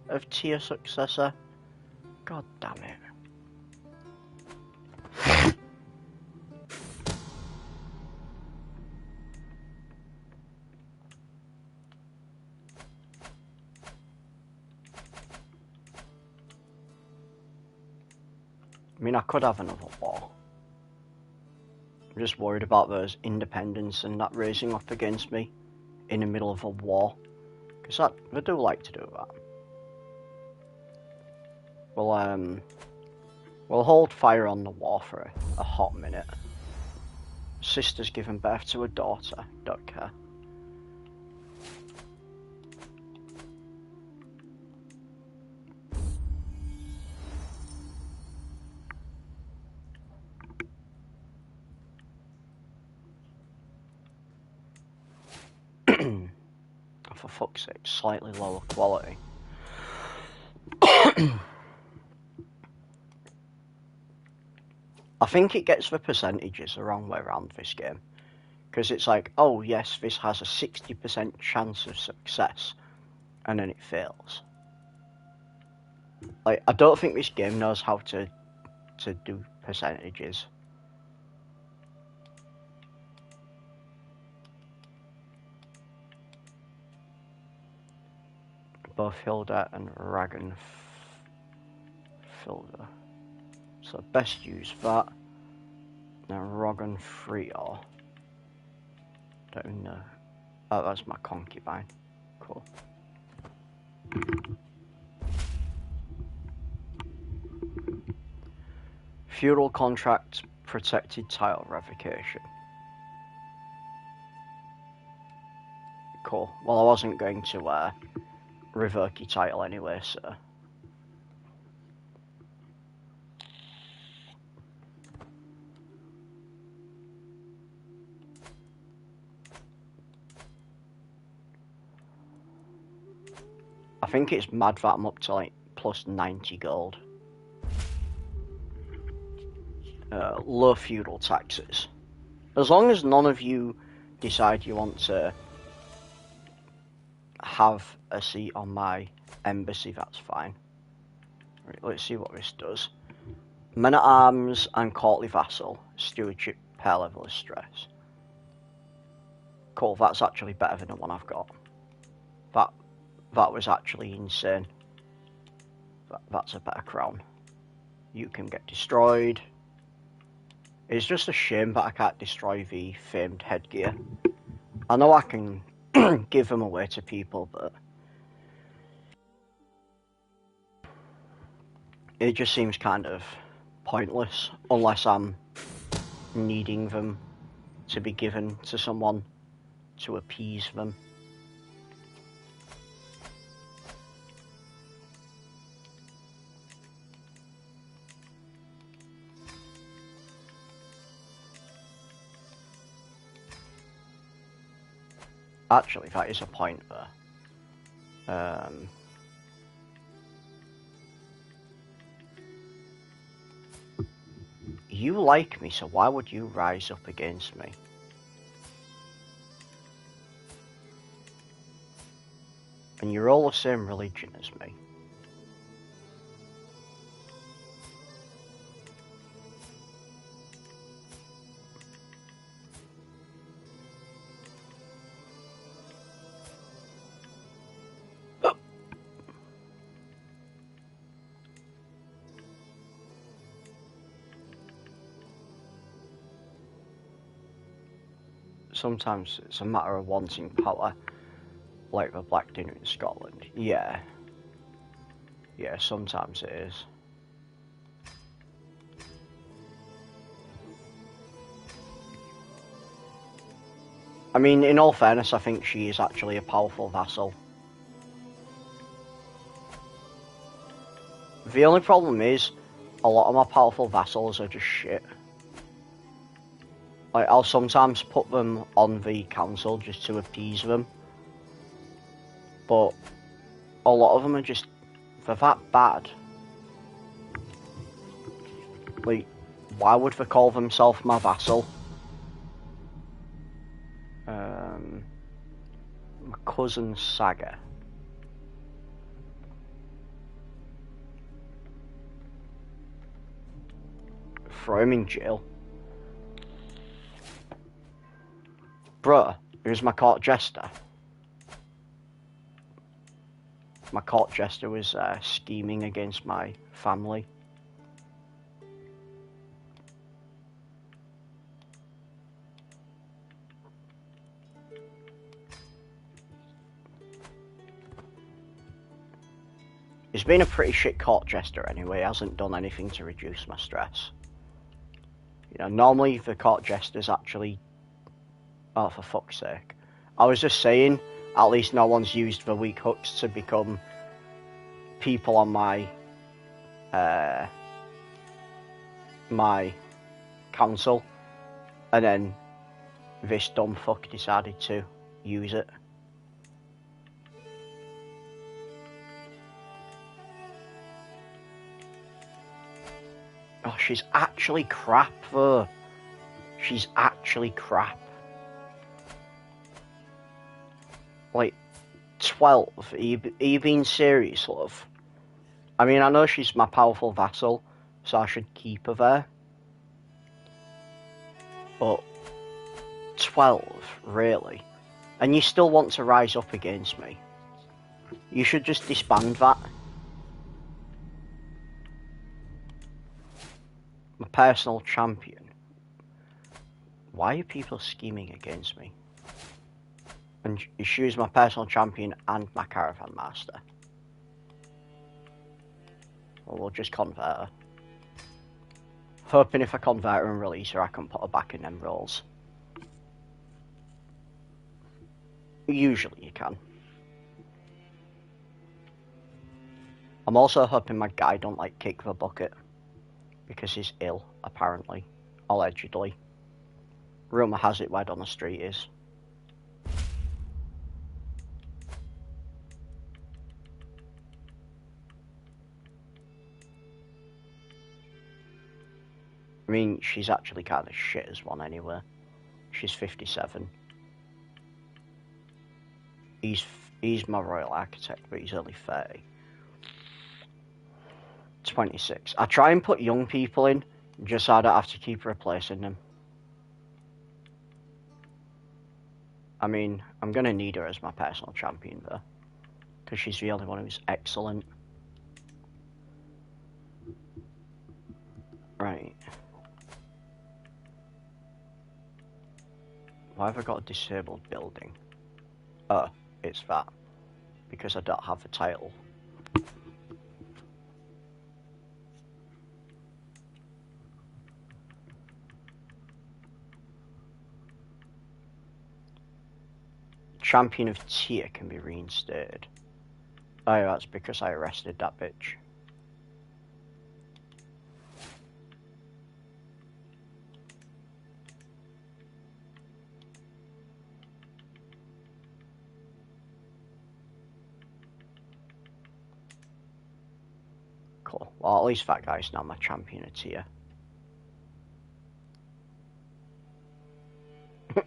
of tier successor? God damn it. I mean, I could have another war. I'm just worried about those independents and that raising up against me in the middle of a war. Because they do like to do that. We'll hold fire on the war for a hot minute. Sister's given birth to a daughter. Don't care. For fuck's sake, slightly lower quality. I think it gets the percentages the wrong way around this game. Because it's like, oh yes, this has a 60% chance of success, and then it fails. Like, I don't think this game knows how to do percentages. Both Hilda and Ragan Filda. So best use that. Now Rogan Freor. Don't even know. Oh, that's my concubine. Cool. Feudal contract, protected title revocation. Cool. Well, I wasn't going to revoke your title anyway, so. I think it's mad that I'm up to like plus 90 gold. Low feudal taxes. As long as none of you decide you want to have a seat on my embassy, that's fine. Right, let's see what this does. Men at arms and courtly vassal. Stewardship pair level of stress. Cool, that's actually better than the one I've got. That was actually insane. That's a better crown. You can get destroyed. It's just a shame that I can't destroy the famed headgear. I know I can give them away to people, but it just seems kind of pointless unless I'm needing them to be given to someone to appease them. Actually, that is a point there. You like me, so why would you rise up against me? And you're all the same religion as me. Sometimes it's a matter of wanting power, like the Black Dinner in Scotland. Yeah, sometimes it is. I mean, in all fairness, I think she is actually a powerful vassal. The only problem is, a lot of my powerful vassals are just shit. Like, I'll sometimes put them on the council just to appease them. But a lot of them are just, they're that bad. Like, why would they call themselves my vassal? My cousin Saga. Throw him in jail. Bruh, who's my court jester? My court jester was scheming against my family. He's been a pretty shit court jester anyway, he hasn't done anything to reduce my stress. You know, normally the court jester's actually... Oh, for fuck's sake. I was just saying, at least no one's used the weak hooks to become people on my... my council. And then this dumb fuck decided to use it. Oh, she's actually crap, though. She's actually crap. Like, 12? Are you being serious, love? I mean, I know she's my powerful vassal, so I should keep her there. But 12, really? And you still want to rise up against me? You should just disband that. My personal champion. Why are people scheming against me? And she was my personal champion and my caravan master. Well, we'll just convert her. Hoping if I convert her and release her, I can put her back in them roles. Usually you can. I'm also hoping my guy don't like kick the bucket. Because he's ill, apparently. Allegedly. Rumour has it word on the street is. I mean, she's actually kind of shit as one anyway. She's 57. He's my royal architect, but he's only 30. 26. I try and put young people in, just so I don't have to keep replacing them. I mean, I'm going to need her as my personal champion, though. Because she's the only one who's excellent. Right. Why have I got a disabled building? Oh, it's that. Because I don't have the title. Champion of Tier can be reinstated. Oh, yeah, that's because I arrested that bitch. Cool. Well, at least that guy's now my champion of Tier.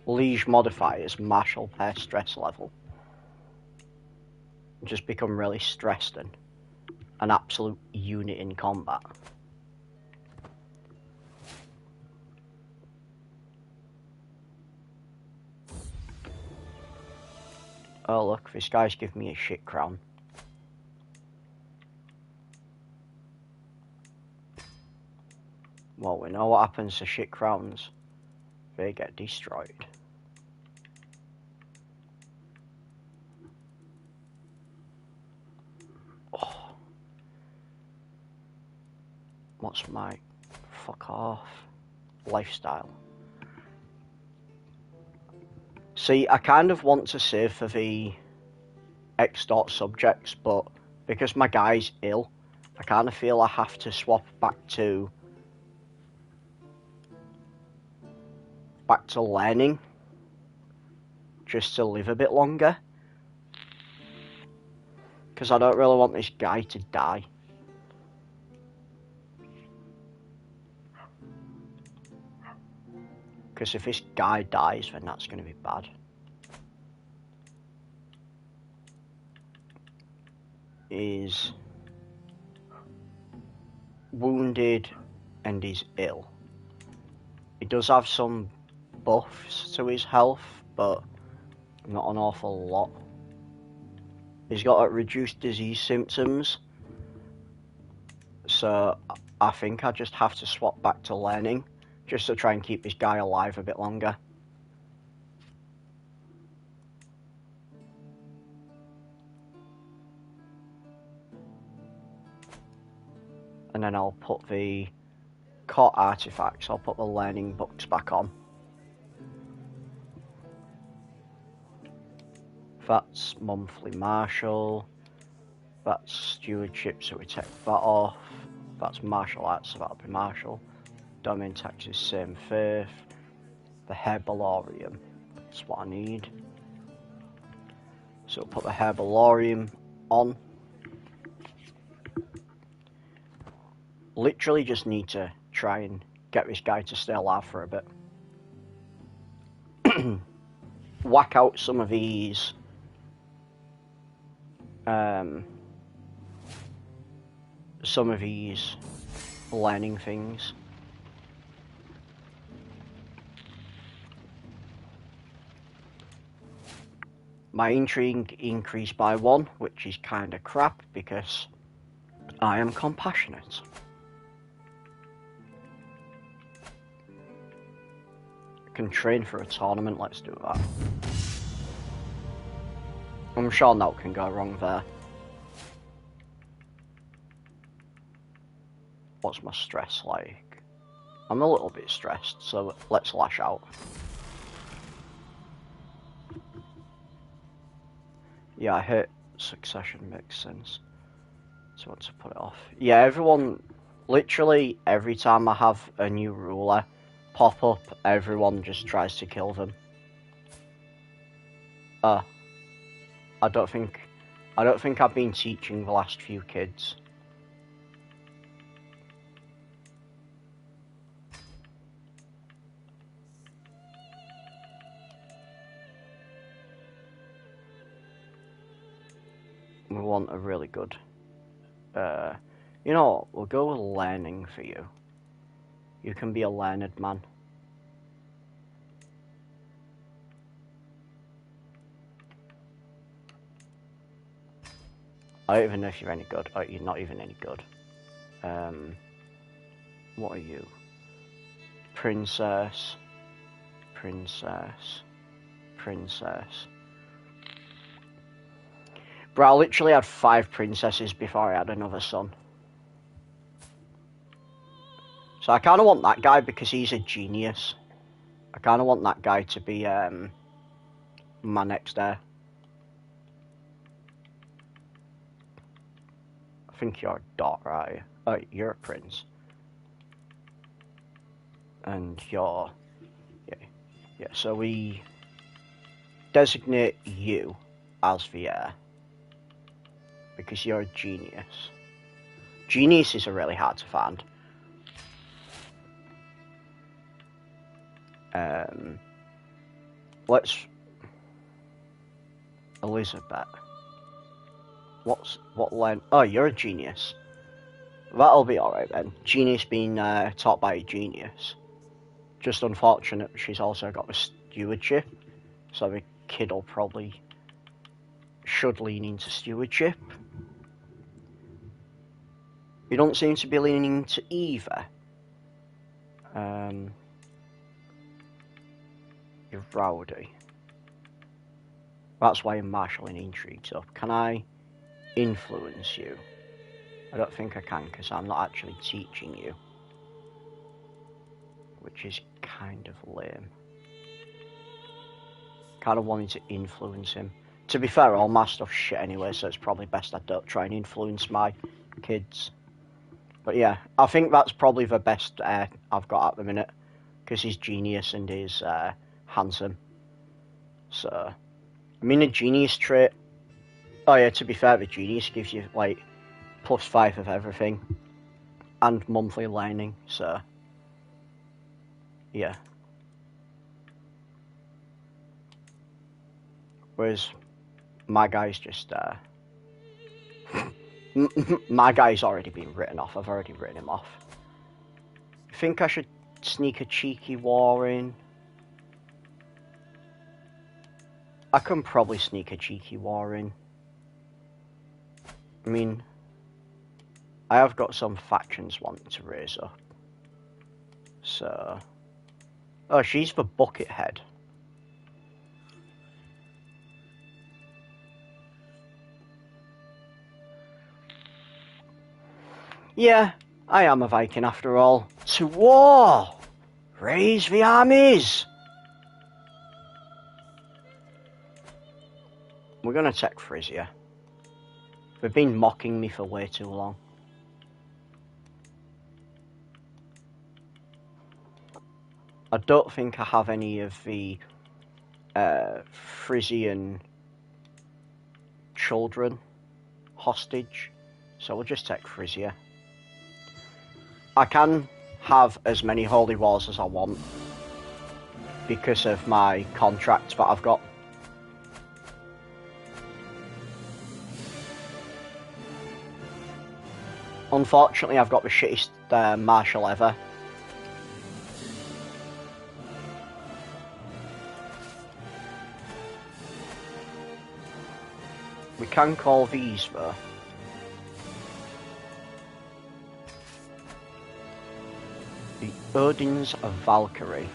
Liege modifiers, martial pair stress level. Just become really stressed and an absolute unit in combat. Oh look, this guy's giving me a shit crown. Well, we know what happens to shit crowns. They get destroyed. Oh. What's my fuck off lifestyle? See, I kind of want to save for the extort subjects, but because my guy's ill, I kind of feel I have to swap back to learning just to live a bit longer, because I don't really want this guy to die. Because if this guy dies, then that's going to be bad. He's wounded and he's ill. He does have some buffs to his health, but not an awful lot. He's got reduced disease symptoms, so I think I just have to swap back to learning just to try and keep this guy alive a bit longer. And then I'll put the caught artifacts, I'll put the learning books back on. That's monthly martial. That's stewardship, so we take that off. That's martial arts, so that'll be martial. Domain taxes, same faith. The herbalorium, that's what I need. So we'll put the herbalorium on. Literally just need to try and get this guy to stay alive for a bit. Whack out some of these learning things. My intrigue increased by 1, which is kind of crap because I am compassionate. I can train for a tournament, let's do that. I'm sure nothing can go wrong there. What's my stress like? I'm a little bit stressed, so let's lash out. Yeah, I hate succession, makes sense. So I want to put it off. Yeah, everyone, literally every time I have a new ruler pop up, everyone just tries to kill them. I don't think I've been teaching the last few kids. We want a really good, you know, we'll go with learning for you. You can be a learned man. I don't even know if you're any good. Oh, you're not even any good. What are you? Princess. Princess. Princess. Bro, I literally had 5 princesses before I had another son. So I kind of want that guy because he's a genius. I kind of want that guy to be my next heir. I think you're a daughter, are you? Oh, you're a prince. And you're... Yeah, so we designate you as the heir. Because you're a genius. Geniuses are really hard to find. Let's... Elizabeth. What line? Oh, you're a genius. That'll be alright then. Genius being taught by a genius. Just unfortunate she's also got the stewardship. So the kid will probably... should lean into stewardship. You don't seem to be leaning into either. You're rowdy. That's why I'm marshalling intrigues up. Can I influence you? I don't think I can because I'm not actually teaching you. Which is kind of lame. Kind of wanting to influence him. To be fair, all my stuff's shit anyway, so it's probably best I don't try and influence my kids. But yeah, I think that's probably the best I've got at the minute, because he's genius and he's handsome. So, I mean, a genius trait. Oh yeah, to be fair, the genius gives you like +5 of everything and monthly learning. So, yeah. Whereas my guy's just my guy's already been written off. I've already written him off. I think I should sneak a cheeky war in. I can probably sneak a cheeky war in. I mean, I have got some factions wanting to raise up. So... Oh, she's the Buckethead. Yeah, I am a Viking after all. To war! Raise the armies! We're gonna take Frisia. They've been mocking me for way too long. I don't think I have any of the Frisian children hostage, so we'll just take Frisia. I can have as many holy wars as I want because of my contract that I've got. Unfortunately, I've got the shittest marshal ever. We can call these though. The Odins of Valkyrie.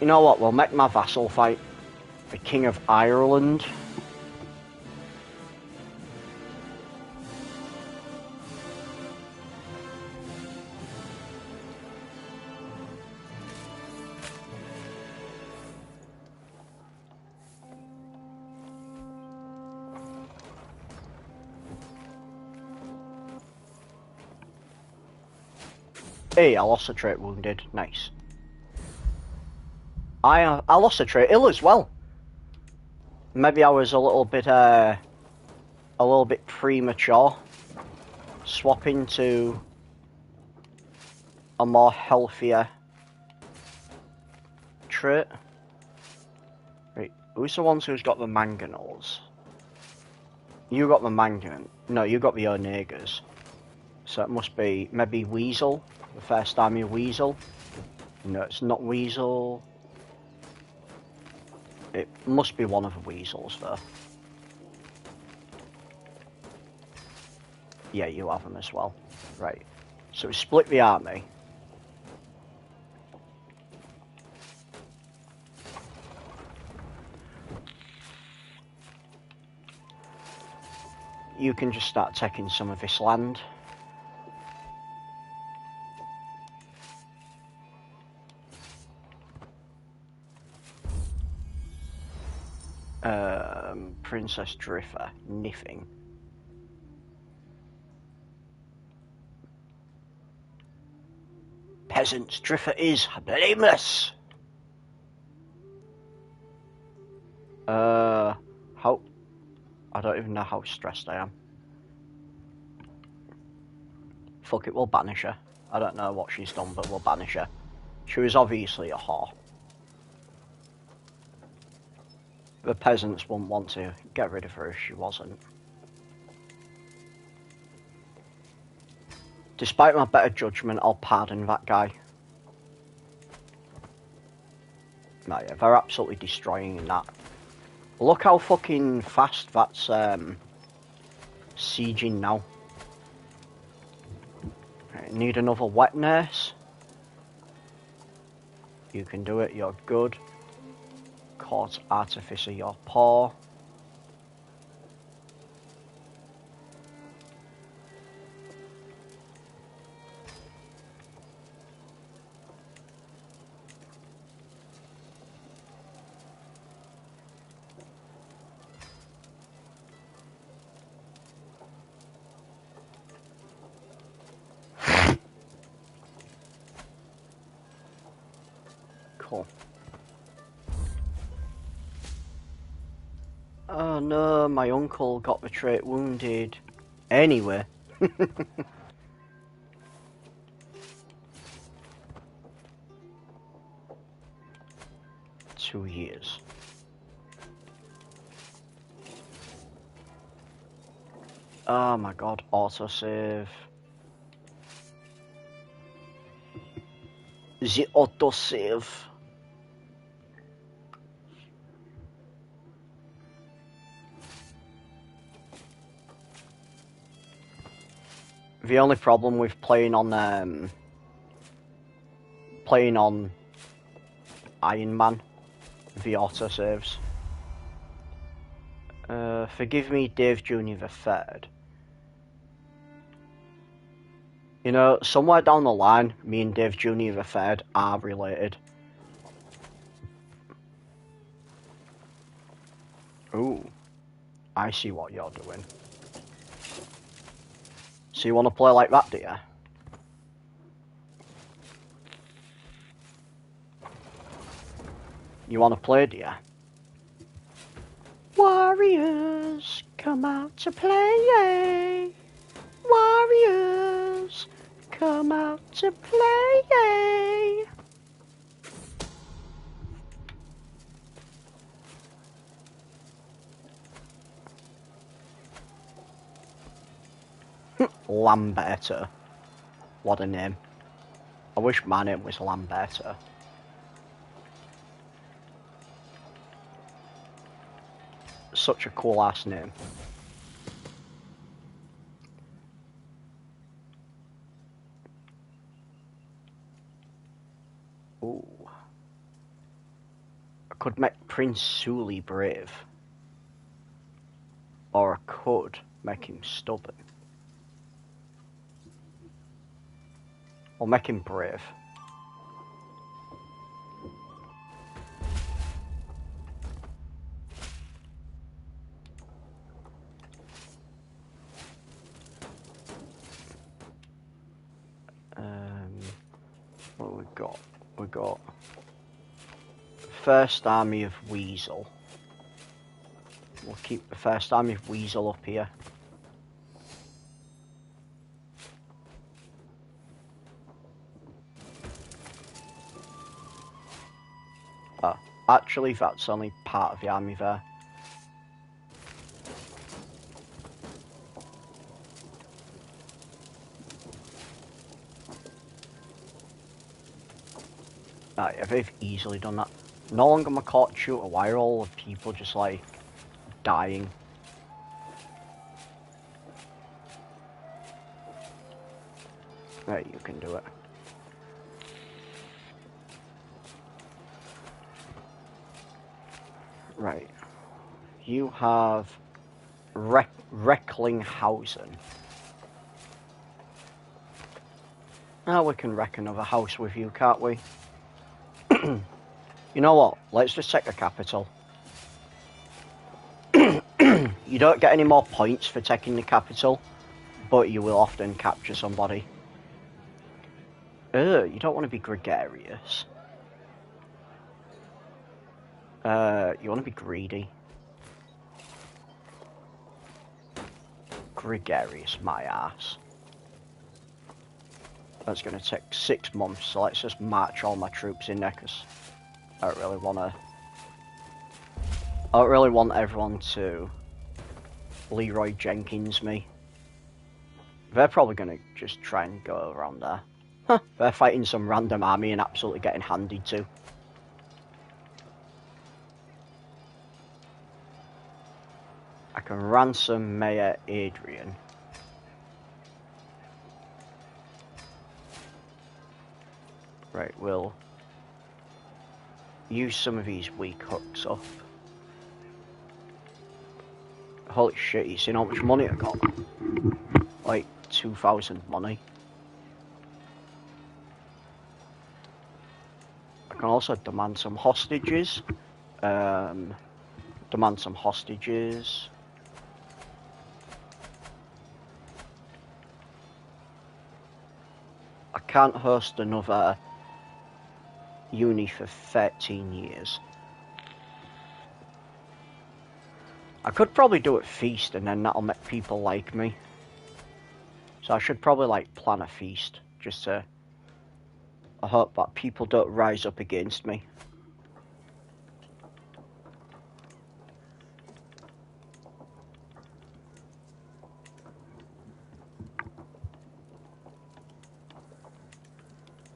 You know what, we'll make my vassal fight the King of Ireland. Hey, I lost a trait wounded. Nice. I lost a trait ill as well. Maybe I was a little bit premature, swapping to a more healthier trait. Right, who's the ones who's got the mangonels? You got the mangan. No, you got the onegas. So it must be maybe Weasel. The first army Weasel. No, it's not Weasel. It must be one of the Weasels though. Yeah, you have them as well. Right. So we split the army. You can just start taking some of this land. Princess Driffer, Niffing. Peasants, Driffer is blameless. How? I don't even know how stressed I am. Fuck it, we'll banish her. I don't know what she's done, but we'll banish her. She was obviously a whore. The peasants wouldn't want to get rid of her if she wasn't. Despite my better judgment, I'll pardon that guy. No, yeah, they're absolutely destroying that. Look how fucking fast that's sieging now. Right, need another wet nurse. You can do it, you're good. Court artificer, you're poor. Cool. Oh no, my uncle got betrayed, wounded. Anyway. 2 years. Oh my god, autosave. The autosave. The only problem with playing on Ironman, the autosaves. Forgive me, Dave Jr. the Third. You know, somewhere down the line, me and Dave Jr. the Third are related. Ooh, I see what you're doing. So you want to play like that, do you? You want to play, do you? Warriors, come out to play. Warriors, come out to play. Lamberto. What a name. I wish my name was Lamberto. Such a cool ass name. Ooh. I could make Prince Sully brave. Or I could make him stubborn. Or make him brave. What have we got? We got First Army of Weasel. We'll keep the First Army of Weasel up here. Oh, actually that's only part of the army there. Right, yeah, they've easily done that. No longer am I caught shooter. Why are all the people just like dying? Right, you can do it. Right. You have Recklinghausen. Now we can wreck another house with you, can't we? You know what? Let's just take the capital. You don't get any more points for taking the capital, but you will often capture somebody. You don't want to be gregarious. You want to be greedy. Gregarious, my ass. That's going to take 6 months, so let's just march all my troops in there, because I don't really want everyone to Leroy Jenkins me. They're probably going to just try and go around there. Huh, they're fighting some random army and absolutely getting handed to. I can ransom Mayor Adrian. Right, we'll use some of these weak hooks up. Holy shit, you seen how much money I got? Like 2,000 money. I can also demand some hostages. Demand some hostages. I can't host another uni for 13 years. I could probably do a feast and then that'll make people like me. So I should probably like plan a feast just to... I hope that people don't rise up against me.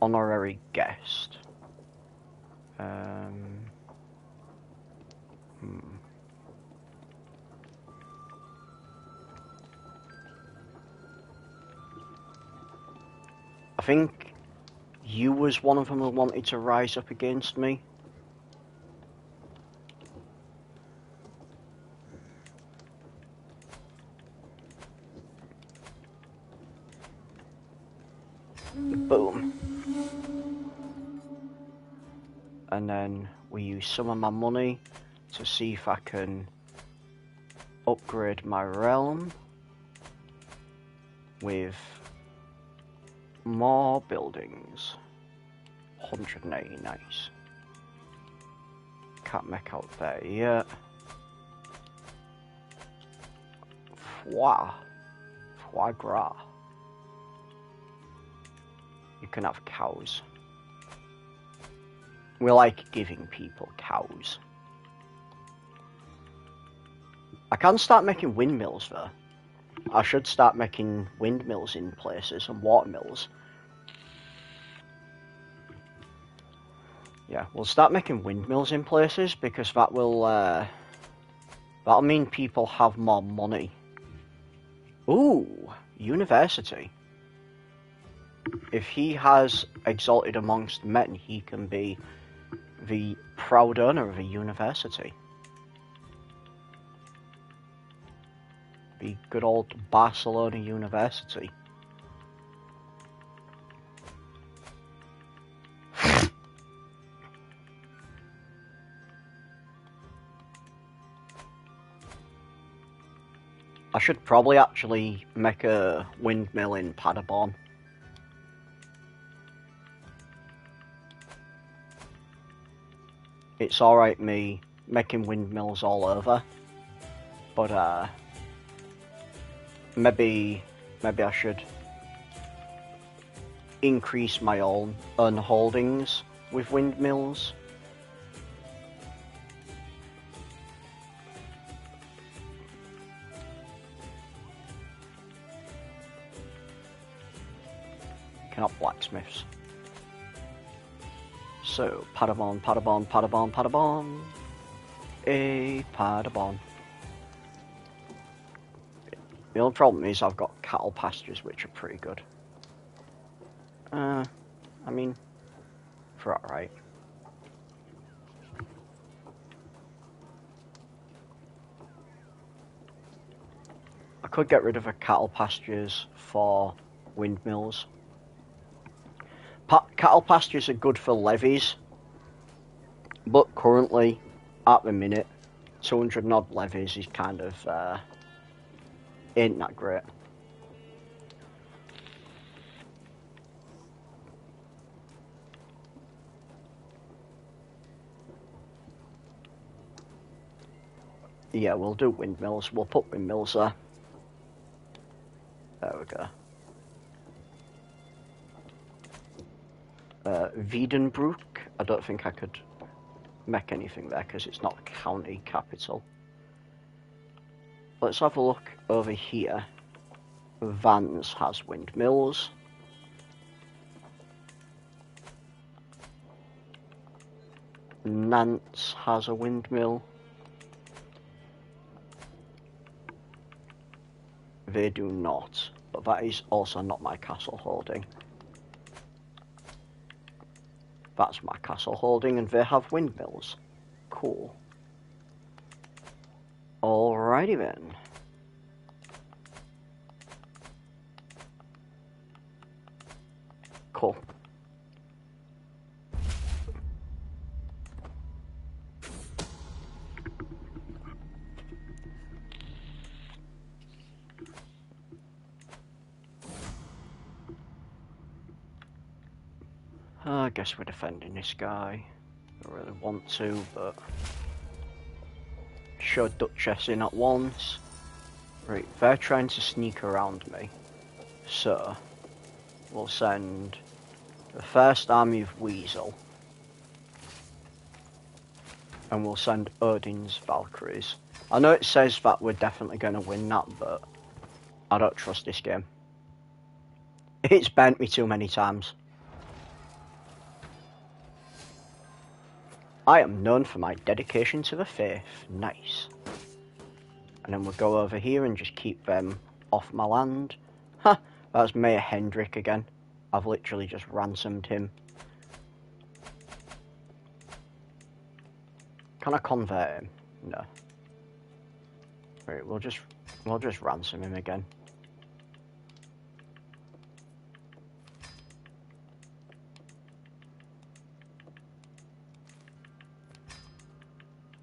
Honorary guest. I think you was one of them who wanted to rise up against me. Boom. And then we use some of my money to see if I can upgrade my realm with more buildings. 180, nice. Can't make out there yet. Foie gras. You can have cows. We like giving people cows. I can start making windmills though. I should start making windmills in places and watermills. Yeah, we'll start making windmills in places because that will that'll mean people have more money. Ooh, university. If he has exalted amongst men, he can be the proud owner of a university. The good old Barcelona University. I should probably actually make a windmill in Paderborn. It's alright me making windmills all over, but maybe I should increase my own holdings with windmills. Cannot blacksmiths. So, Paderborn. A Paderborn. The only problem is I've got cattle pastures which are pretty good. I mean, for alright. I could get rid of the cattle pastures for windmills. Cattle pastures are good for levies, but currently, at the minute, 200 and odd levies is kind of, ain't that great. Yeah, we'll do windmills. We'll put windmills there. There we go. Wiedenbroek. I don't think I could make anything there because it's not a county capital. Let's have a look over here. Vans has windmills. Nantes has a windmill. They do not, but that is also not my castle holding. That's my castle holding, and they have windmills. Cool. Alrighty then. Cool. I guess we're defending this guy. I don't really want to, but... Show Duchess in at once. Right, they're trying to sneak around me. So, we'll send the first army of Weasel. And we'll send Odin's Valkyries. I know it says that we're definitely going to win that, but I don't trust this game. It's bent me too many times. I am known for my dedication to the faith. Nice. And then we'll go over here and just keep them off my land. Ha! That's Mayor Hendrik again. I've literally just ransomed him. Can I convert him? No. Right, we'll just ransom him again.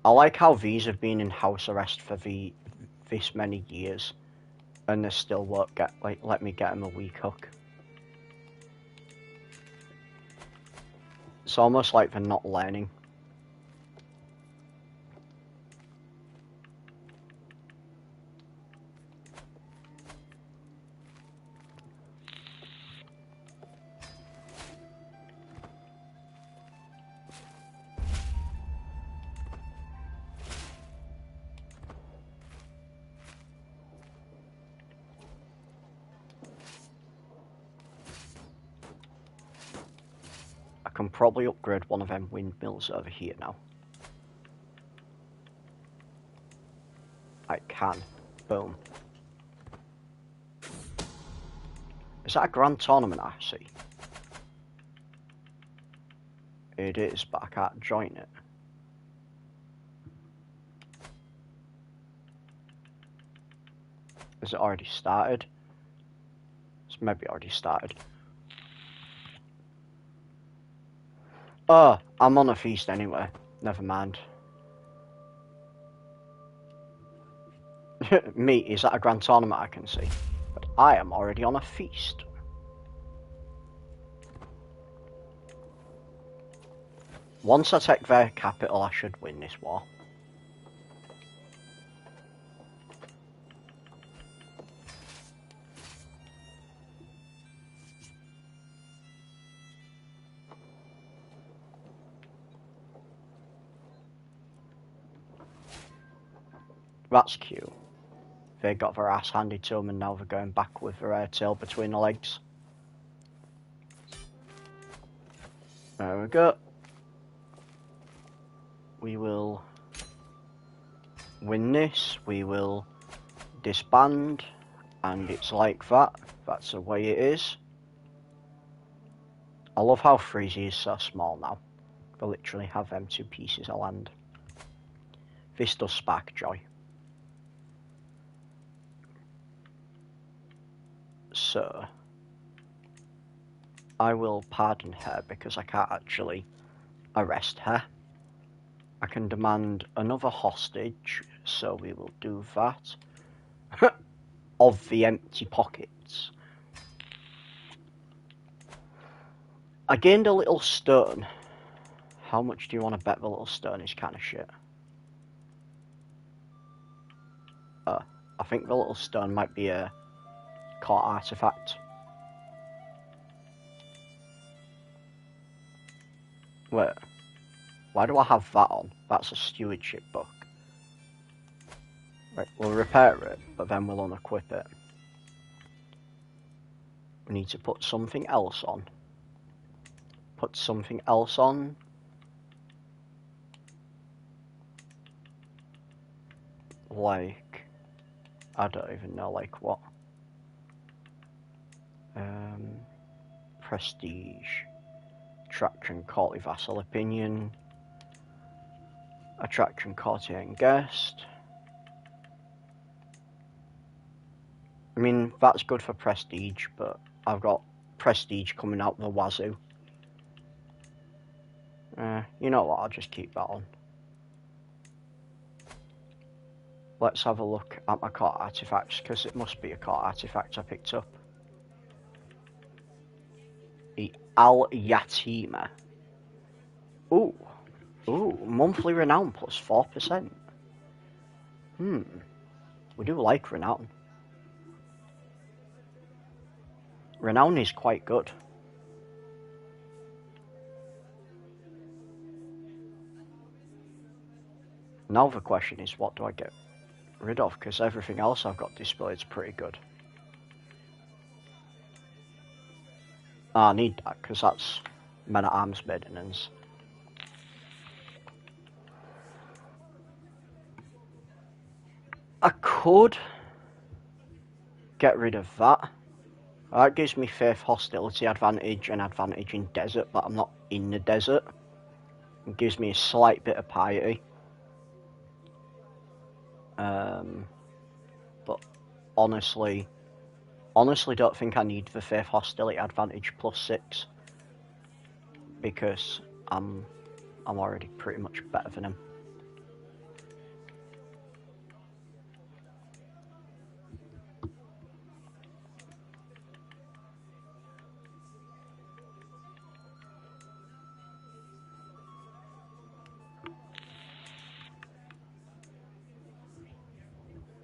I like how these have been in house arrest for this many years, and they still won't let me get them a weak hook. It's almost like they're not learning. I can probably upgrade one of them windmills over here now. I can. Boom. Is that a grand tournament I see? It is, but I can't join it. Has it already started? It's maybe already started. Oh, I'm on a feast anyway. Never mind. Me, is that a grand tournament I can see? But I am already on a feast. Once I take their capital, I should win this war. That's cute. They got their ass handed to them and now they're going back with their tail between the legs. There we go. We will win this. We will disband. And it's like that. That's the way it is. I love how Freezy is so small now. They literally have them 2 pieces of land. This does spark joy. So, I will pardon her because I can't actually arrest her. I can demand another hostage, so we will do that. Of the empty pockets. I gained a little stone. How much do you want to bet the little stone is kind of shit? I think the little stone might be a court artifact. Wait, why do I have that on? That's a stewardship book. Right, we'll repair it, but then we'll unequip it. We need to put something else on. Put something else on. Like, I don't even know, like what? Prestige. Attraction, courtly vassal opinion. Attraction, courtier and guest. I mean, that's good for prestige, but I've got prestige coming out the wazoo. You know what, I'll just keep that on. Let's have a look at my court artifacts, because it must be a court artifact I picked up. The Al-Yatima. Ooh. Ooh, monthly renown plus 4%. We do like renown. Renown is quite good. Now the question is, what do I get rid of? Because everything else I've got displayed is pretty good. I need that, because that's men-at-arms maintenance. I could get rid of that. That gives me faith hostility advantage and advantage in desert, but I'm not in the desert. It gives me a slight bit of piety. But honestly don't think I need the faith hostility advantage plus 6, because I'm already pretty much better than him.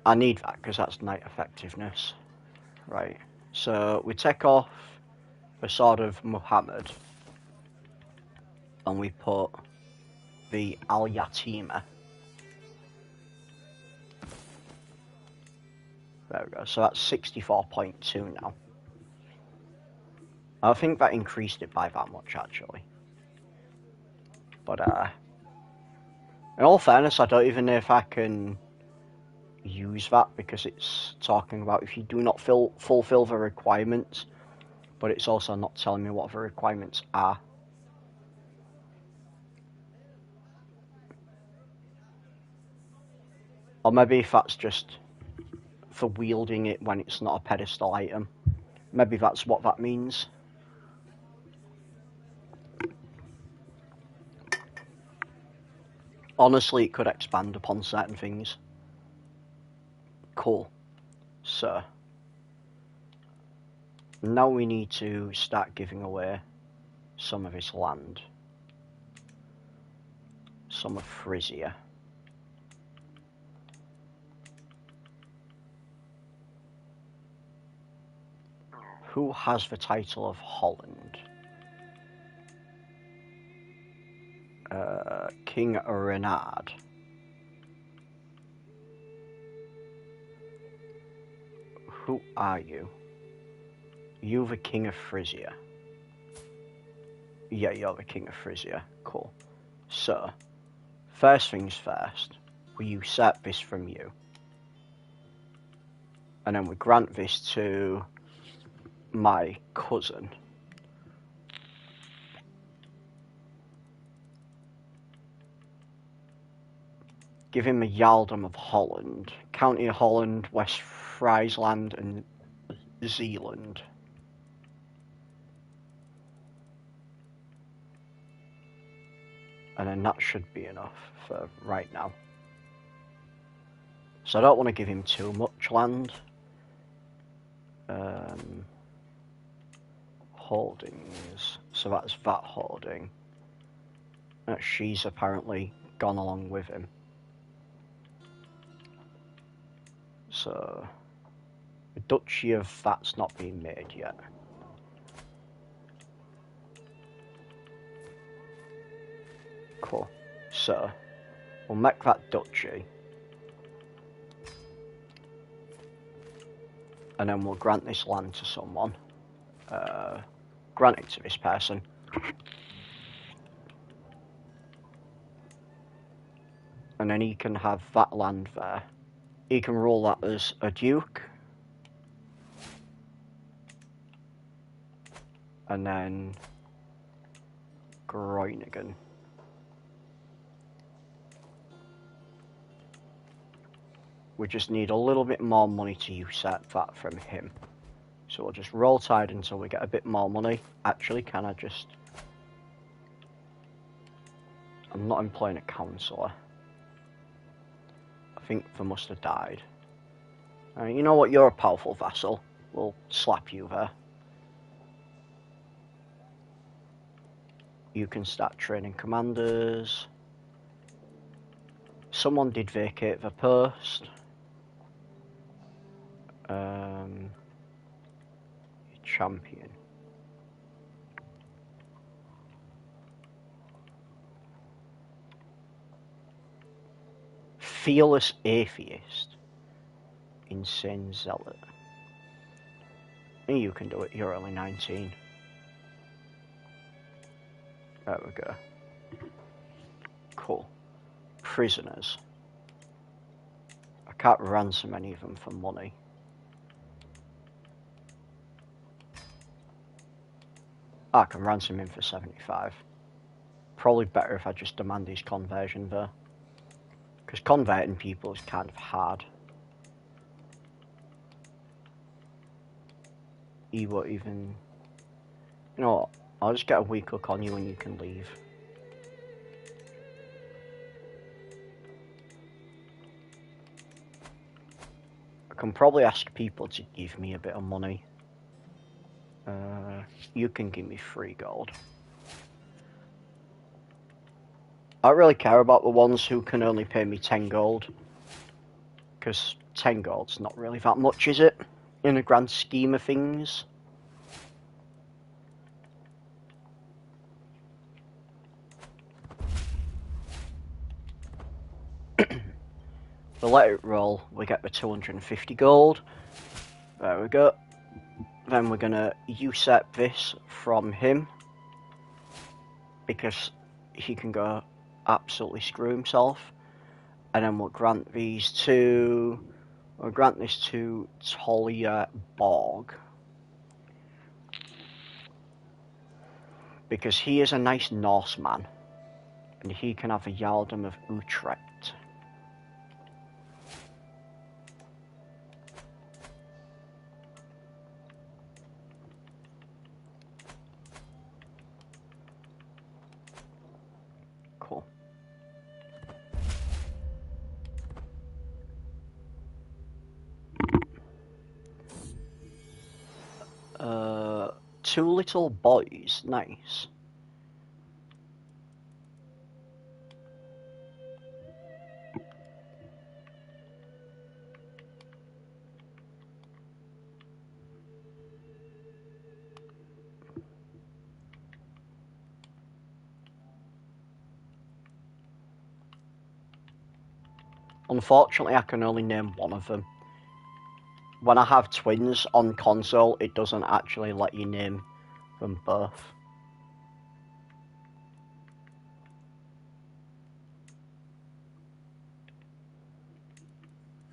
I need that because that's knight effectiveness. Right, so we take off the Sword of Muhammad and we put the Al-Yatima. There we go, so that's 64.2 now. I think that increased it by that much actually. But in all fairness, I don't even know if I can use that, because it's talking about if you do not fulfill the requirements, but it's also not telling me what the requirements are. Or maybe if that's just for wielding it when it's not a pedestal item. Maybe that's what that means. Honestly, it could expand upon certain things. Cool. So now we need to start giving away some of his land. Some of Frisia. Who has the title of Holland? King Renard. Who are you? You the King of Frisia. Yeah, you're the King of Frisia. Cool. So, first things first, we usurp this from you. And then we grant this to my cousin. Give him a Jarldom of Holland, County of Holland, West Friesland, and Zealand. And then that should be enough for right now. So I don't want to give him too much land. Holdings. So that's that holding. She's apparently gone along with him. So the Duchy of that's not been made yet. Cool. So we'll make that Duchy. And then we'll grant this land to someone. Grant it to this person. And then he can have that land there. He can rule that as a duke. And then Groningen. We just need a little bit more money to usurp that from him. So we'll just roll tide until we get a bit more money. Actually, can I just... I'm not employing a councillor. I think they must have died. You know what, you're a powerful vassal. We'll slap you there. You can start training commanders. Someone did vacate the post. Champion. Fearless Atheist. Insane Zealot. You can do it, you're only 19. There we go. Cool. Prisoners. I can't ransom any of them for money. I can ransom him for 75. Probably better if I just demand his conversion though. Because converting people is kind of hard. He won't even... You know what? I'll just get a weak hook on you and you can leave. I can probably ask people to give me a bit of money. You can give me 3 gold. I don't really care about the ones who can only pay me 10 gold. Because 10 gold's not really that much, is it? In the grand scheme of things. We'll let it roll. We get the 250 gold. There we go. Then we're going to usurp this from him. Because he can go absolutely screw himself. And then we'll grant these to... We'll grant this to Talia Borg. Because he is a nice Norseman. And he can have a Jarldom of Utrecht. Cool. 2 little boys, nice. Unfortunately, I can only name one of them. When I have twins on console, it doesn't actually let you name them both.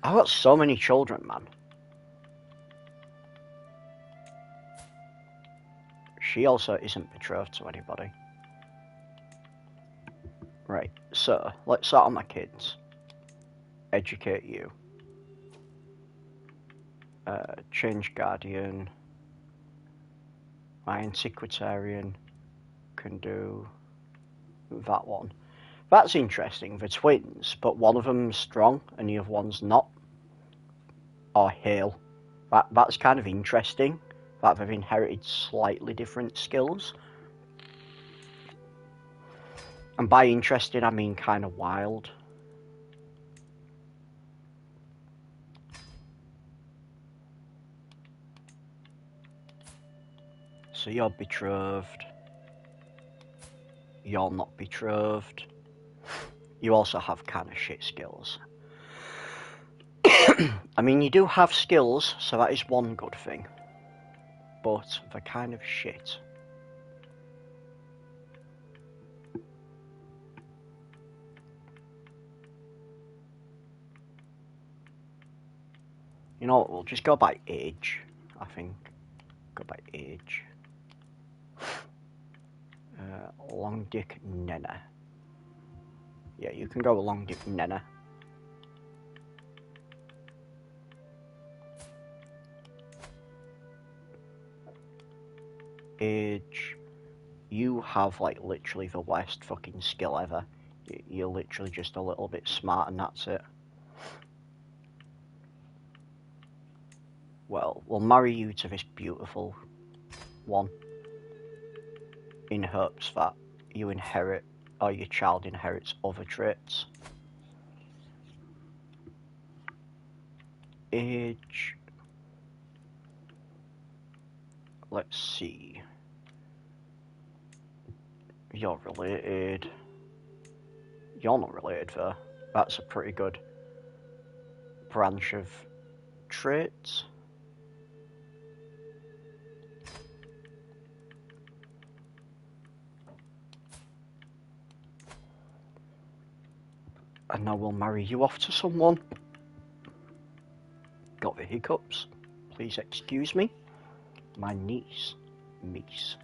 I've got so many children, man. She also isn't betrothed to anybody. Right, so, let's start on my kids. Educate you. Change Guardian. My Antiquitarian can do that one. That's interesting, the twins, but one of them's strong and the other one's not. Or hale. That's kind of interesting, that they've inherited slightly different skills. And by interesting, I mean kind of wild. So you're betrothed. You're not betrothed. You also have kind of shit skills. I mean, you do have skills, so that is one good thing. But they're kind of shit. You know what, we'll just go by age, I think. Go by age. Long Dick Nena. Yeah, you can go with Long Dick Nena. Age. You have, like, literally the worst fucking skill ever. You're literally just a little bit smart and that's it. Well, we'll marry you to this beautiful one. In hopes that you inherit, or your child inherits other traits. Age. Let's see. You're related. You're not related though. That's a pretty good branch of traits. And now we'll marry you off to someone. Got the hiccups. Please excuse me. My niece. Meese.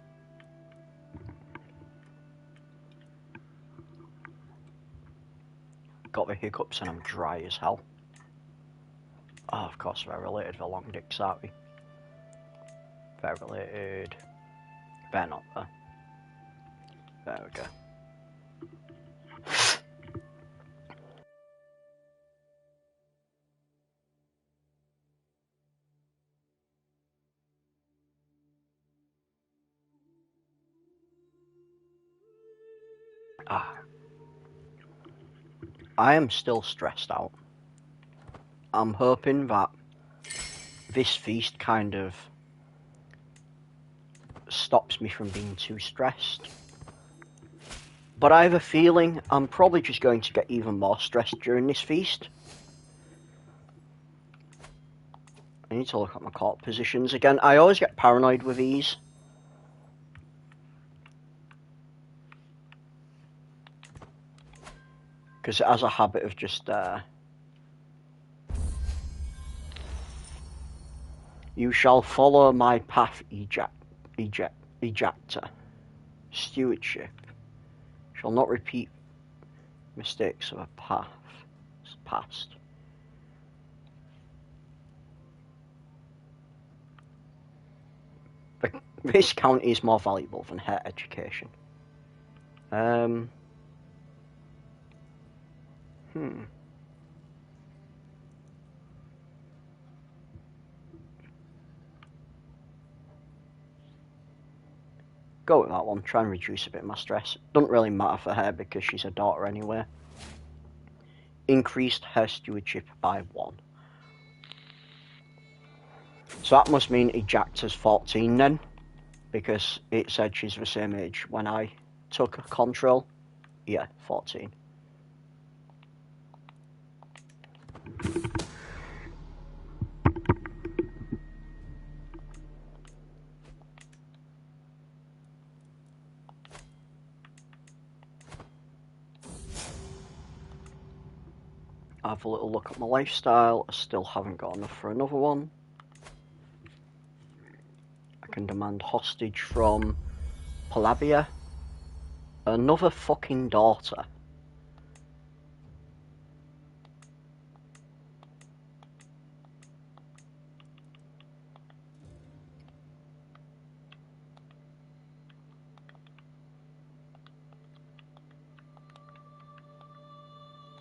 Got the hiccups and I'm dry as hell. Oh, of course they're related. They're long dicks, aren't we? They're related. They're not there. There we go. I am still stressed out. I'm hoping that this feast kind of stops me from being too stressed. But I have a feeling I'm probably just going to get even more stressed during this feast. I need to look at my court positions again. I always get paranoid with these. Because it has a habit of just... You shall follow my path, ejector. Stewardship. Shall not repeat mistakes of a path past. This county is more valuable than her education. Go with that one. Try and reduce a bit of my stress. Doesn't really matter for her because she's a daughter anyway. Increased her stewardship by 1. So that must mean ejector's 14 then, because it said she's the same age when I took control. Yeah, 14. Have a little look at my lifestyle. I still haven't got enough for another one. I can demand hostage from Palavia. Another fucking daughter.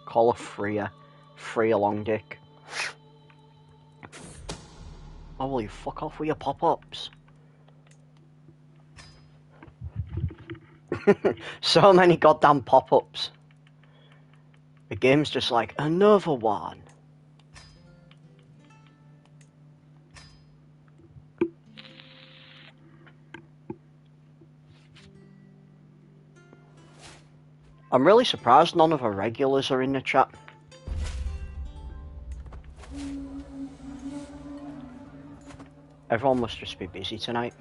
Call her Freya. Freya long dick. Oh, will you fuck off with your pop-ups? So many goddamn pop-ups. The game's just like, another one. I'm really surprised none of our regulars are in the chat. Everyone must just be busy tonight.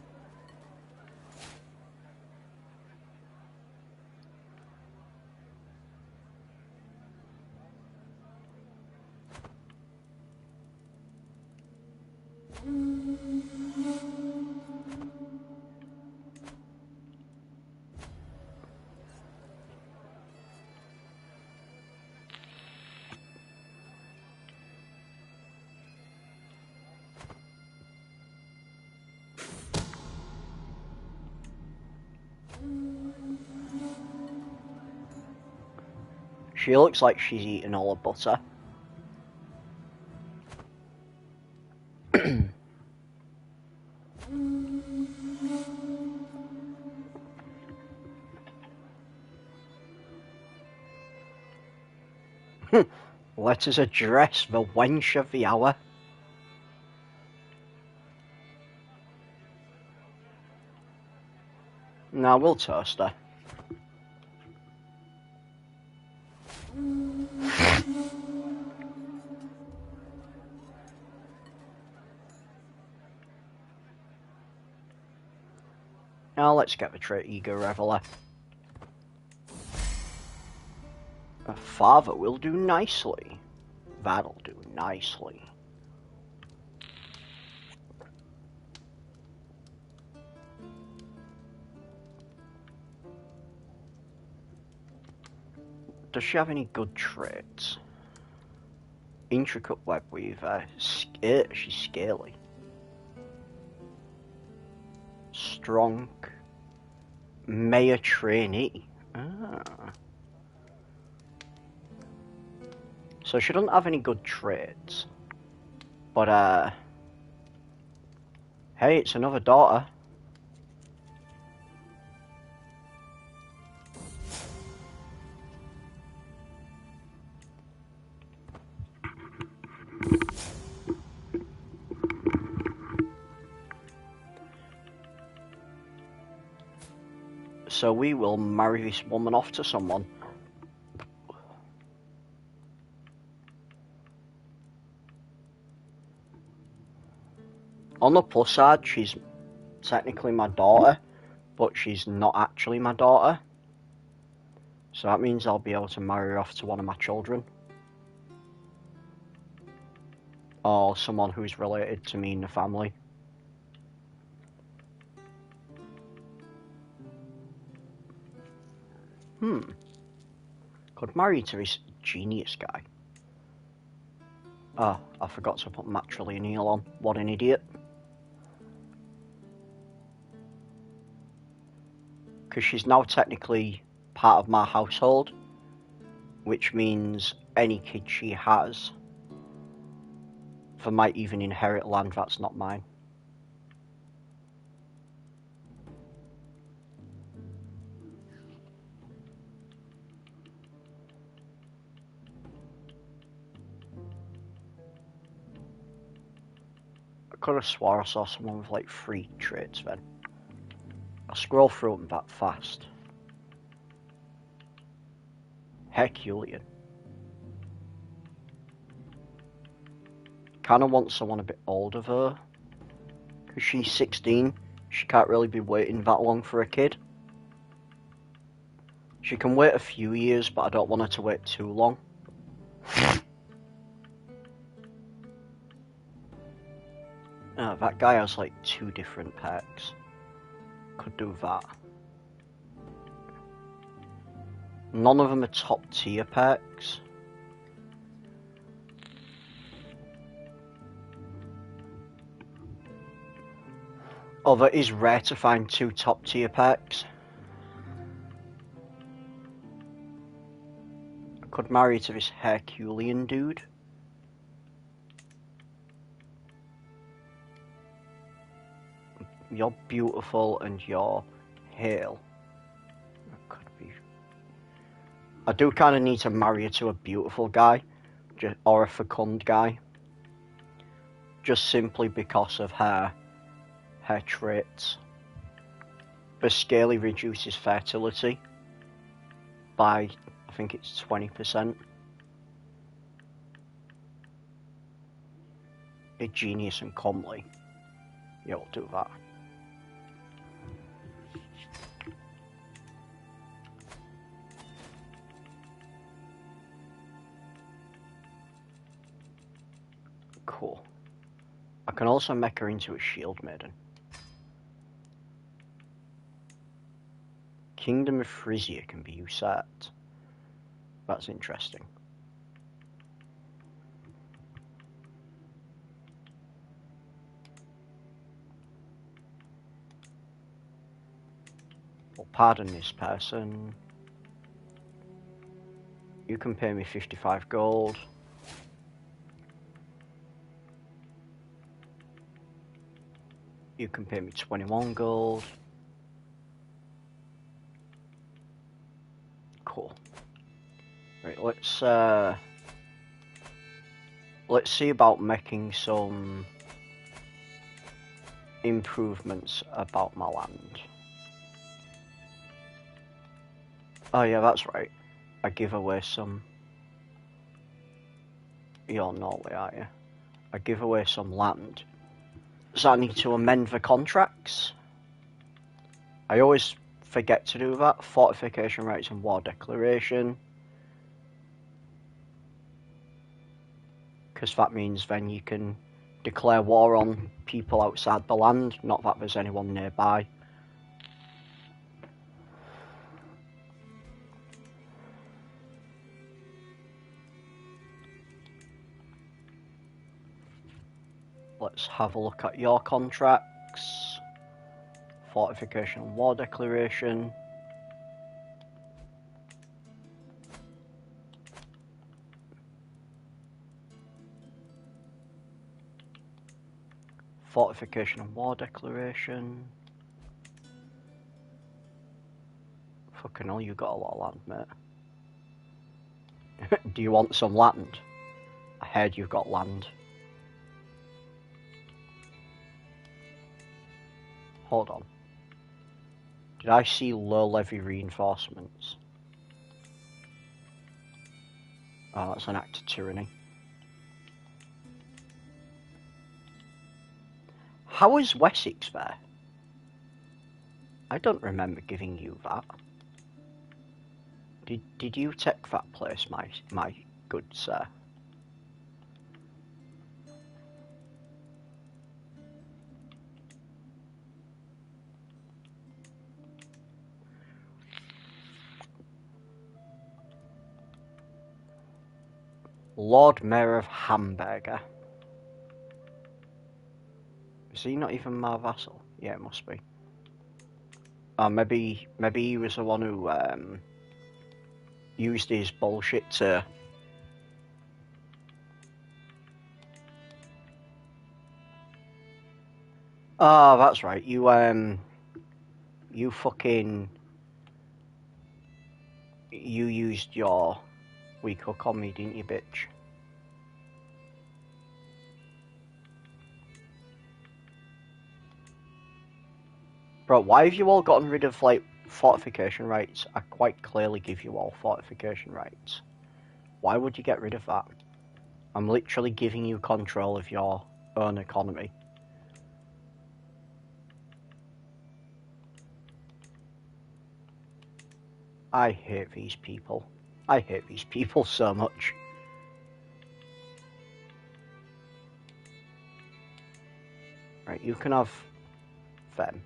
She looks like she's eating all her butter. Let us address the wench of the hour. Now we'll toast her. Now let's get the trait eager reveler. A father will do nicely. That'll do nicely. Does she have any good traits? Intricate web weaver. She's scaly. Strong. Mayor trainee. So she doesn't have any good traits. But, hey, it's another daughter. So we will marry this woman off to someone. On the plus side, she's technically my daughter, but she's not actually my daughter. So that means I'll be able to marry her off to one of my children. Or someone who's related to me in the family. Could marry to this genius guy. Oh, I forgot to put matrilineal on. What an idiot. Because she's now technically part of my household, which means any kid she has might even inherit land that's not mine. I could have swore I saw someone with like 3 traits then. I scroll through them that fast. Herculean. Kinda want someone a bit older though. Because she's 16, she can't really be waiting that long for a kid. She can wait a few years, but I don't want her to wait too long. That guy has like 2 different perks. Could do that. None of them are top tier perks. Although it is rare to find 2 top tier perks. I could marry to this Herculean dude. You're beautiful and you're hale. That could be. I do kind of need to marry her to a beautiful guy, or a fecund guy, just simply because of her traits. The scaly reduces fertility by, I think it's 20%. A genius and comely. Yeah, we'll do that. Cool. I can also make her into a shield maiden. Kingdom of Frisia can be usurped. That's interesting. Well, pardon this person. You can pay me 55 gold. You can pay me 21 gold. Cool. Right, let's let's see about making some improvements about my land. Oh yeah, that's right. I give away some... You're Norway, aren't you? I give away some land. So I need to amend the contracts. I always forget to do that. Fortification rights and war declaration. Because that means then you can declare war on people outside the land, not that there's anyone nearby. Let's have a look at your contracts. Fortification and war declaration. Fortification and war declaration. Fucking hell, you got a lot of land, mate. Do you want some land? I heard you've got land. Hold on. Did I see low levy reinforcements? Oh, that's an act of tyranny. How is Wessex there? I don't remember giving you that. Did you take that place, my good sir? Lord Mayor of Hamburger. Is he not even my vassal? Yeah, it must be. Oh, maybe he was the one who used his bullshit to... Oh, that's right. You fucking... You used your weak hook on me, didn't you, bitch? Bro, why have you all gotten rid of, like, fortification rights? I quite clearly give you all fortification rights. Why would you get rid of that? I'm literally giving you control of your own economy. I hate these people. I hate these people so much. Right, you can have them.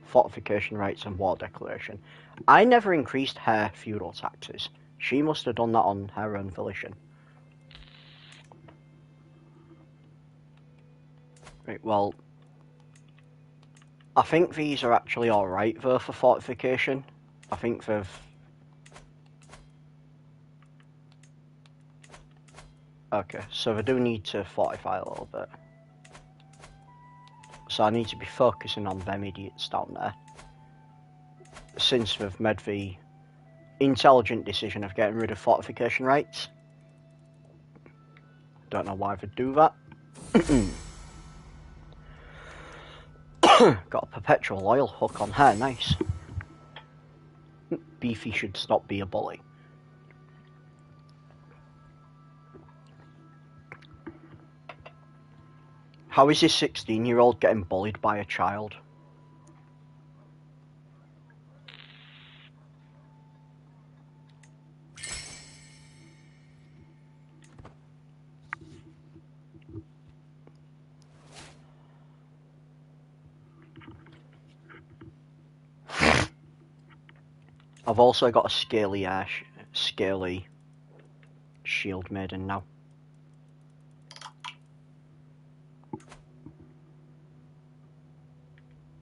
Fortification rights and war declaration. I never increased her feudal taxes. She must have done that on her own volition. Right, well... I think these are actually alright though for fortification. I think they've... Okay, so they do need to fortify a little bit. So I need to be focusing on them idiots down there. Since they've made the intelligent decision of getting rid of fortification rights. Don't know why they'd do that. Got a perpetual oil hook on her, nice. Beefy should stop being a bully. How is this 16-year-old getting bullied by a child? I've also got a scaly shield maiden now.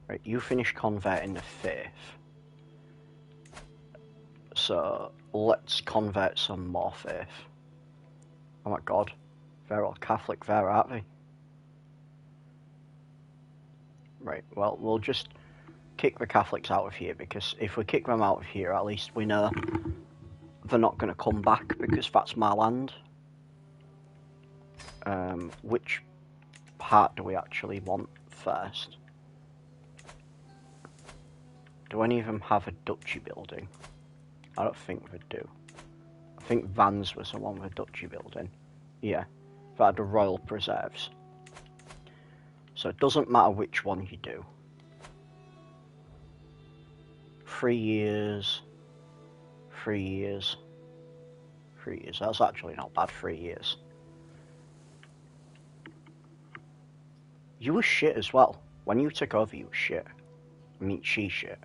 Right, you finish converting the faith. So let's convert some more faith. Oh my god, they're all Catholic there, aren't they? Right, well, we'll just kick the Catholics out of here, because if we kick them out of here, at least we know they're not going to come back, because that's my land. Which part do we actually want first? Do any of them have a duchy building? I don't think they do. I think Van's was the one with a duchy building. Yeah, that had the royal preserves. So it doesn't matter which one you do. 3 years, 3 years, 3 years. That's actually not bad, 3 years. You were shit as well. When you took over, you were shit. I mean, she shit.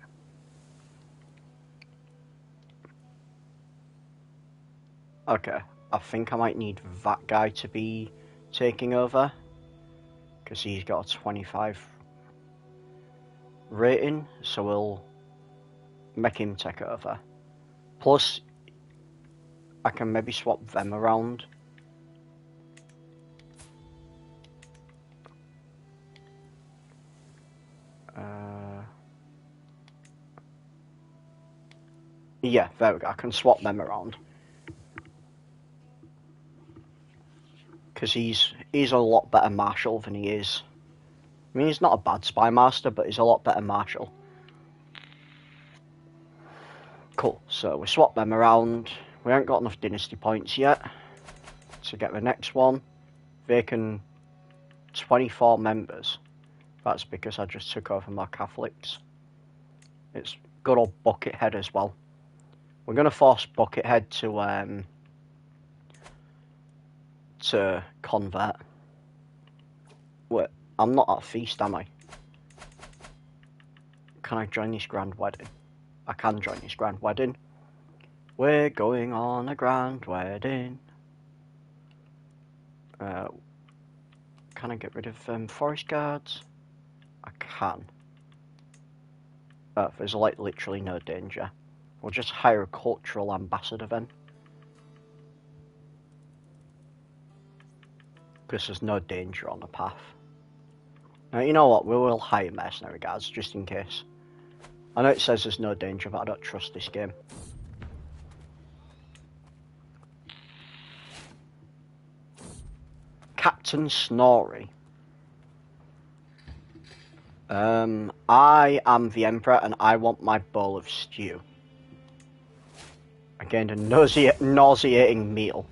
Okay, I think I might need that guy to be taking over. Because he's got a 25 rating, so we'll make him take over. Plus, I can maybe swap them around. Yeah, there we go. I can swap them around. Because he's a lot better marshal than he is. I mean, he's not a bad spy master, but he's a lot better marshal. Cool, so we swap them around. We haven't got enough dynasty points yet to get the next one. Vacant 24 members. That's because I just took over more Catholics. It's good old Buckethead as well. We're going to force Buckethead to convert. Wait, I'm not at a feast, am I? Can I join this grand wedding? I can join this grand wedding. We're going on a grand wedding. Can I get rid of forest guards? I can. There's like literally no danger. We'll just hire a cultural ambassador then. Because there's no danger on the path. Now, you know what? We will hire mercenary guards just in case. I know it says there's no danger, but I don't trust this game. Captain Snorri. I am the Emperor and I want my bowl of stew. I gained a nauseating meal.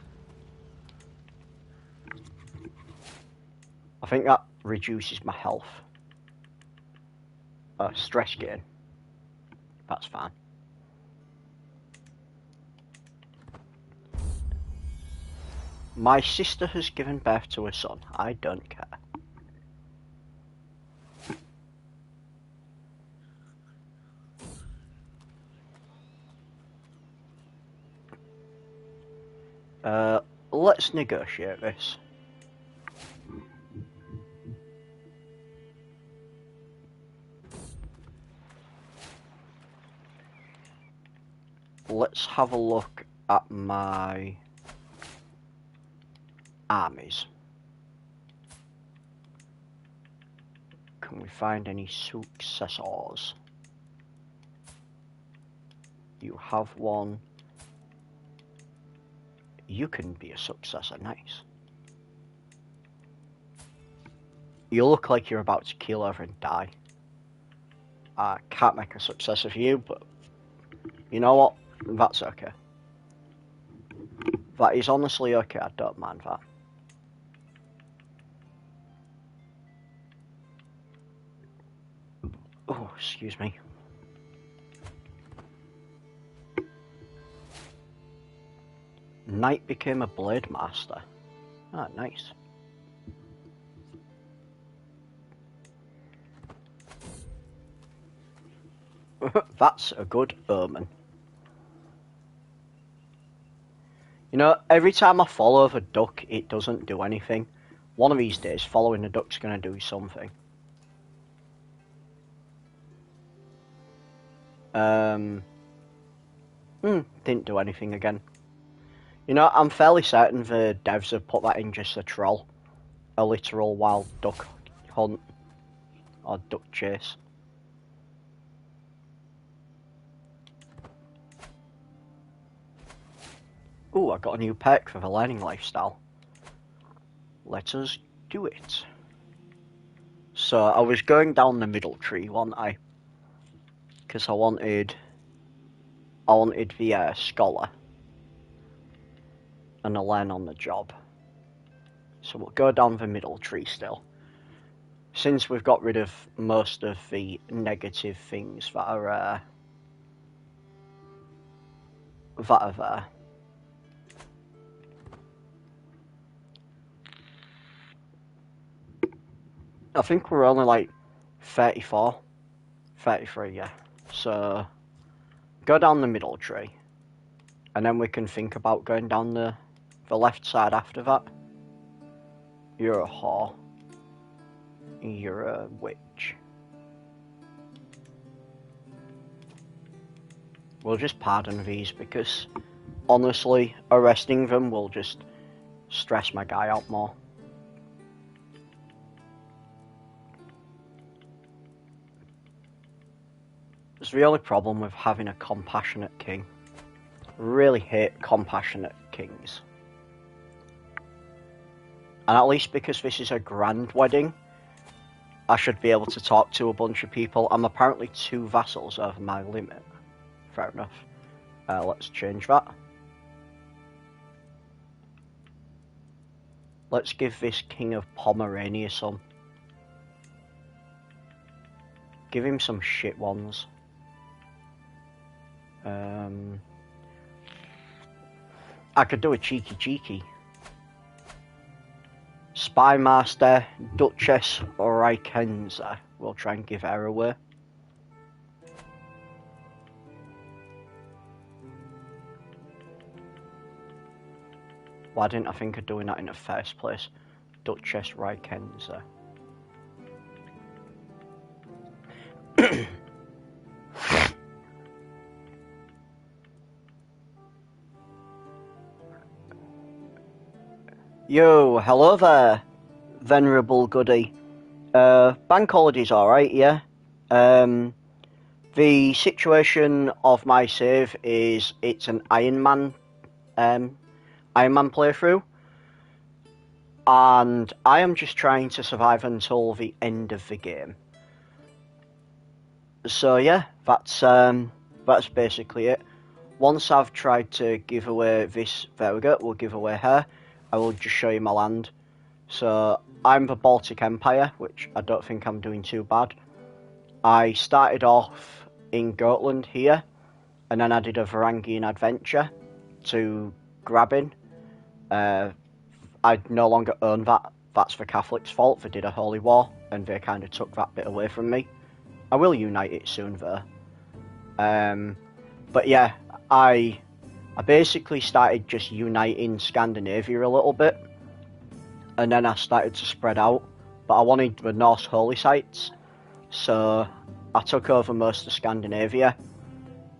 I think that reduces my health. Stress gain. That's fine. My sister has given birth to a son. I don't care. Let's negotiate this. Let's have a look at my armies. Can we find any successors? You have one. You can be a successor, nice. You look like you're about to keel over and die. I can't make a successor for you, but you know what? That's okay. That is honestly okay, I don't mind that. Oh, excuse me. Knight became a blade master. Ah, nice. That's a good omen. You know, every time I follow the duck, it doesn't do anything. One of these days, following the duck's gonna do something. Didn't do anything again. You know, I'm fairly certain the devs have put that in just a troll. A literal wild duck hunt. Or duck chase. Ooh, I got a new perk for the learning lifestyle. let us do it. So I was going down the middle tree, wasn't I? Because I wanted the scholar and a learn on the job. So we'll go down the middle tree still. Since we've got rid of most of the negative things that are there. I think we're only like 34, 33, yeah. So go down the middle tree, and then we can think about going down the left side after that. You're a whore. You're a witch. We'll just pardon these because, honestly, arresting them will just stress my guy out more. It's the only problem with having a compassionate king. Really hate compassionate kings. And at least because this is a grand wedding, I should be able to talk to a bunch of people. I'm apparently 2 vassals over my limit. Fair enough. Let's change that. Let's give this King of Pomerania some. Give him some shit ones. I could do a cheeky. Spy Master, Duchess Rikenza. We'll try and give her away. Why didn't I think of doing that in the first place? Duchess Rikenza. Yo, hello there, venerable goody. Bank holiday's alright, yeah? The situation of my save is it's an Ironman playthrough, and I am just trying to survive until the end of the game. So yeah, that's basically it. Once I've tried to give away this, there we go, we'll give away her. I will just show you my land. So I'm the Baltic Empire, which I don't think I'm doing too bad. I started off in Gotland here, and then I did a Varangian adventure to Grabbin. I no longer own that. That's the Catholics' fault. They did a holy war, and they kind of took that bit away from me. I will unite it soon, though. But yeah, I basically started just uniting Scandinavia a little bit, and then I started to spread out, but I wanted the Norse holy sites, so I took over most of Scandinavia,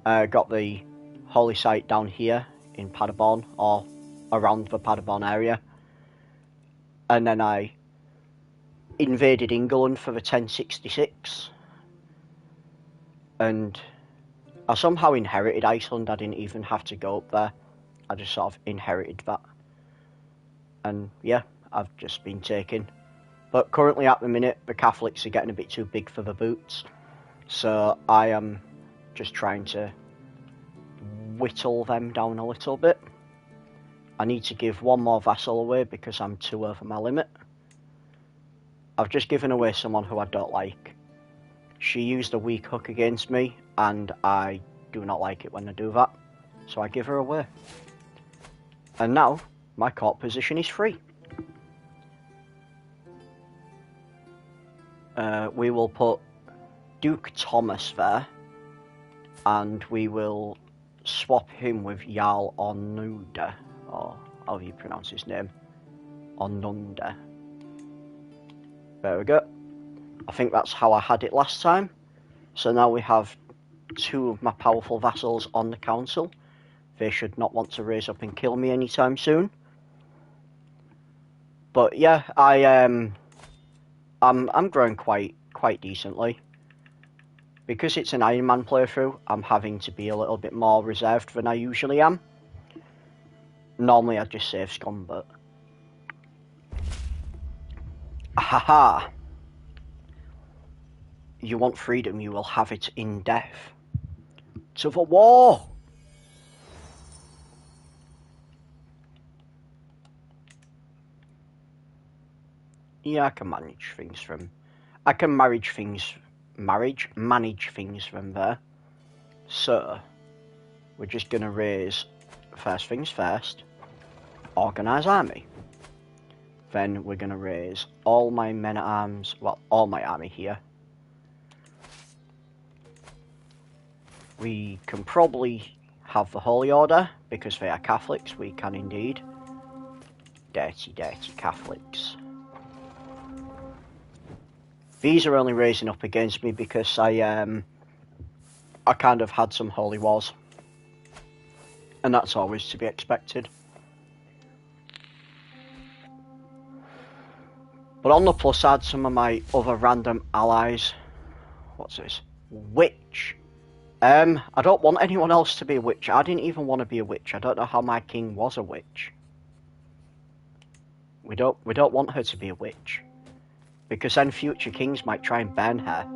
got the holy site down here in Paderborn, or around the Paderborn area, and then I invaded England for the 1066, and I somehow inherited Iceland. I didn't even have to go up there. I just sort of inherited that. And yeah, I've just been taken. But currently at the minute, the Catholics are getting a bit too big for the boots. So I am just trying to whittle them down a little bit. I need to give 1 more vassal away because I'm 2 over my limit. I've just given away someone who I don't like. She used a weak hook against me, and I do not like it when I do that, so I give her away. And now, my court position is free. We will put Duke Thomas there, and we will swap him with Jarl Ornuda, or however you pronounce his name, Ornunda. There we go. I think that's how I had it last time. So now we have 2 of my powerful vassals on the council. They should not want to raise up and kill me anytime soon. But yeah, I'm growing quite decently. Because it's an Ironman playthrough, I'm having to be a little bit more reserved than I usually am. Normally I just save scum, but Haha! You want freedom, you will have it in death. To the war! Yeah, I can manage things from... I can manage things from there. So, we're just going to raise, first things first, organise army. Then we're going to raise all my men-at-arms, well, all my army here. We can probably have the Holy Order, because they are Catholics, we can indeed. Dirty, dirty Catholics. These are only raising up against me because I kind of had some holy wars. And that's always to be expected. But on the plus side, some of my other random allies... What's this? Witch. I don't want anyone else to be a witch. I didn't even want to be a witch. I don't know how my king was a witch. We don't want her to be a witch. Because then future kings might try and ban her.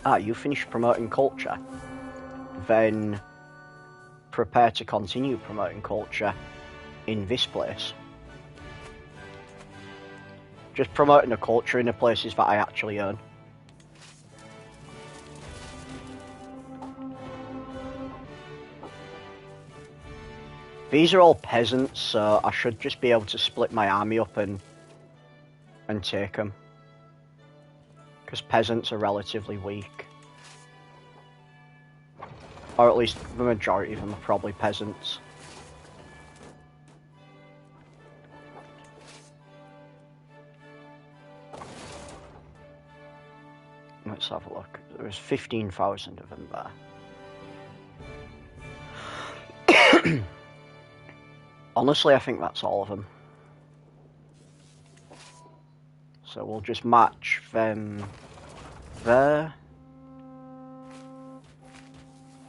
Ah, you finished promoting culture. Then prepare to continue promoting culture in this place. Just promoting the culture in the places that I actually own. These are all peasants, so I should just be able to split my army up and take them. Because peasants are relatively weak. Or at least the majority of them are probably peasants. Let's have a look. There's 15,000 of them there. Honestly, I think that's all of them. So we'll just match them there.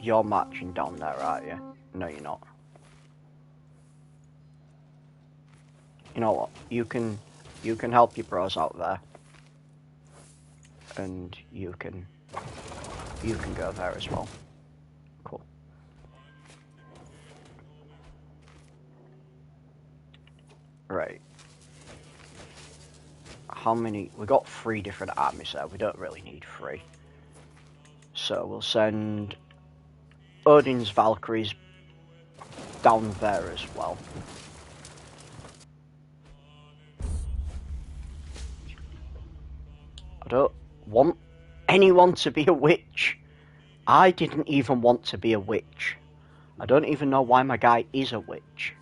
You're matching down there, aren't you? No, you're not. You know what? You can help your bros out there. And you can go there as well. Cool. Right. How many? We got 3 different armies there. We don't really need 3. So we'll send Odin's Valkyries down there as well. I don't want anyone to be a witch. I didn't even want to be a witch. I don't even know why my guy is a witch.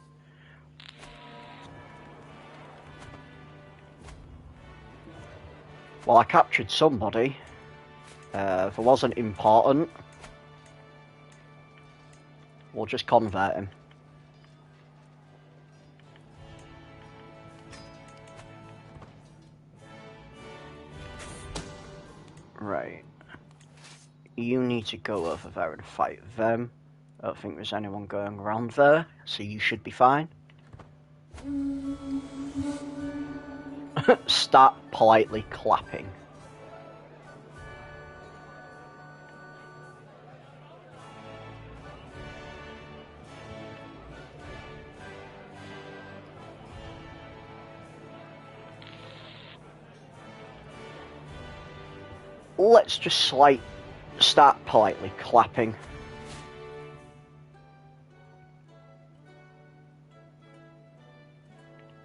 Well, I captured somebody. If it wasn't important, we'll just convert him. Right. You need to go over there and fight them. I don't think there's anyone going around there, so you should be fine. Start politely clapping. Let's just start politely clapping.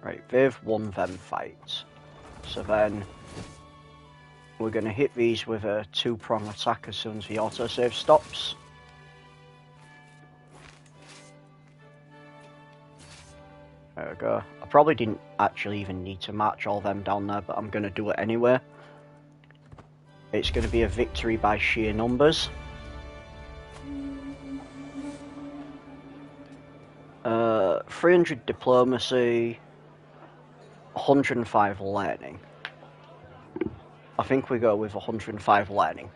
Right, they've won them fights. So then we're going to hit these with a 2-prong attack as soon as the autosave stops. There we go. I probably didn't actually even need to march all them down there, but I'm going to do it anyway. It's going to be a victory by sheer numbers. 300 diplomacy, 105 learning. I think we go with 105 learning.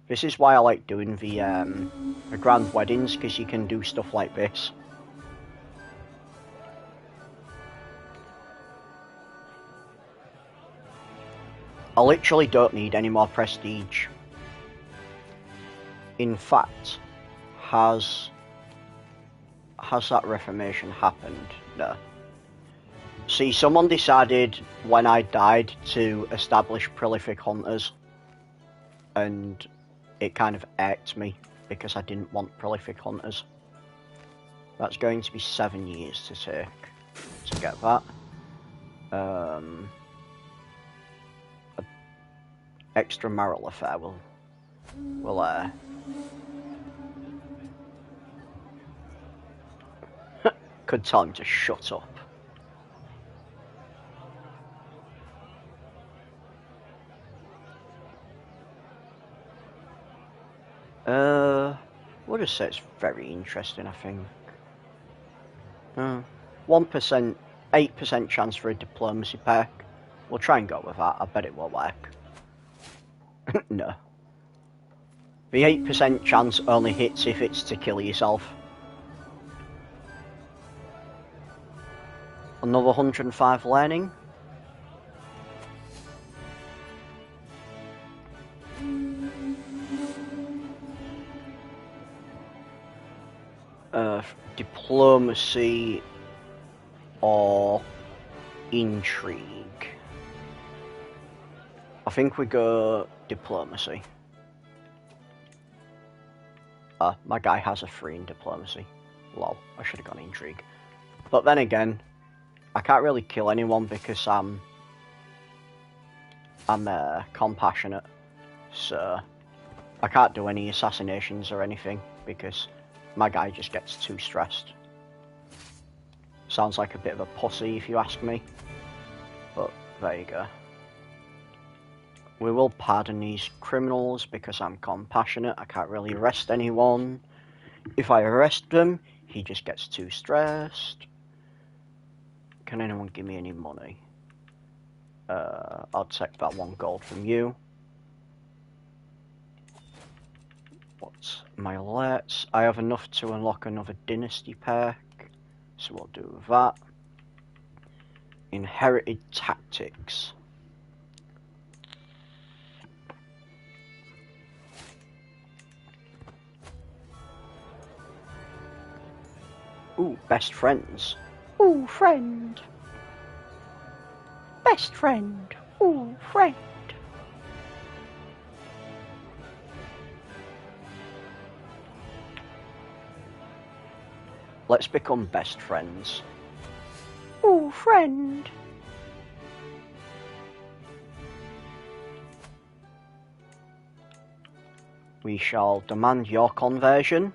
This is why I like doing the grand weddings, because you can do stuff like this. I literally don't need any more prestige. In fact, has that reformation happened? No. See, someone decided when I died to establish prolific hunters, and it kind of irked me because I didn't want prolific hunters. That's going to be 7 years to take to get that. Extramarital affair will could tell him to shut up. We'll just say it's very interesting, I think. 1%, 8% chance for a diplomacy perk. We'll try and go with that. I bet it will work. No. The 8% chance only hits if it's to kill yourself. Another 105 learning. Diplomacy or intrigue. I think we go diplomacy. My guy has a 3 in diplomacy. Lol, I should have gone intrigue. But then again, I can't really kill anyone because I'm compassionate, so I can't do any assassinations or anything because my guy just gets too stressed. Sounds like a bit of a pussy if you ask me, but there you go. We will pardon these criminals because I'm compassionate. I can't really arrest anyone. If I arrest them, he just gets too stressed. Can anyone give me any money? I'll take that 1 gold from you. What's my alerts? I have enough to unlock another dynasty perk, so we'll do that. Inherited tactics. Ooh, best friends. Ooh, friend. Best friend. Ooh, friend. Let's become best friends. Ooh, friend. We shall demand your conversion.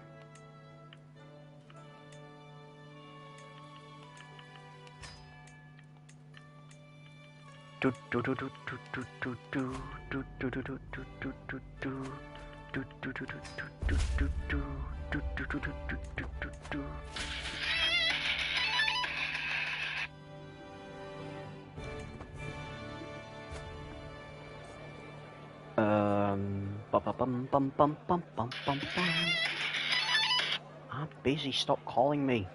I'm busy, stop calling me.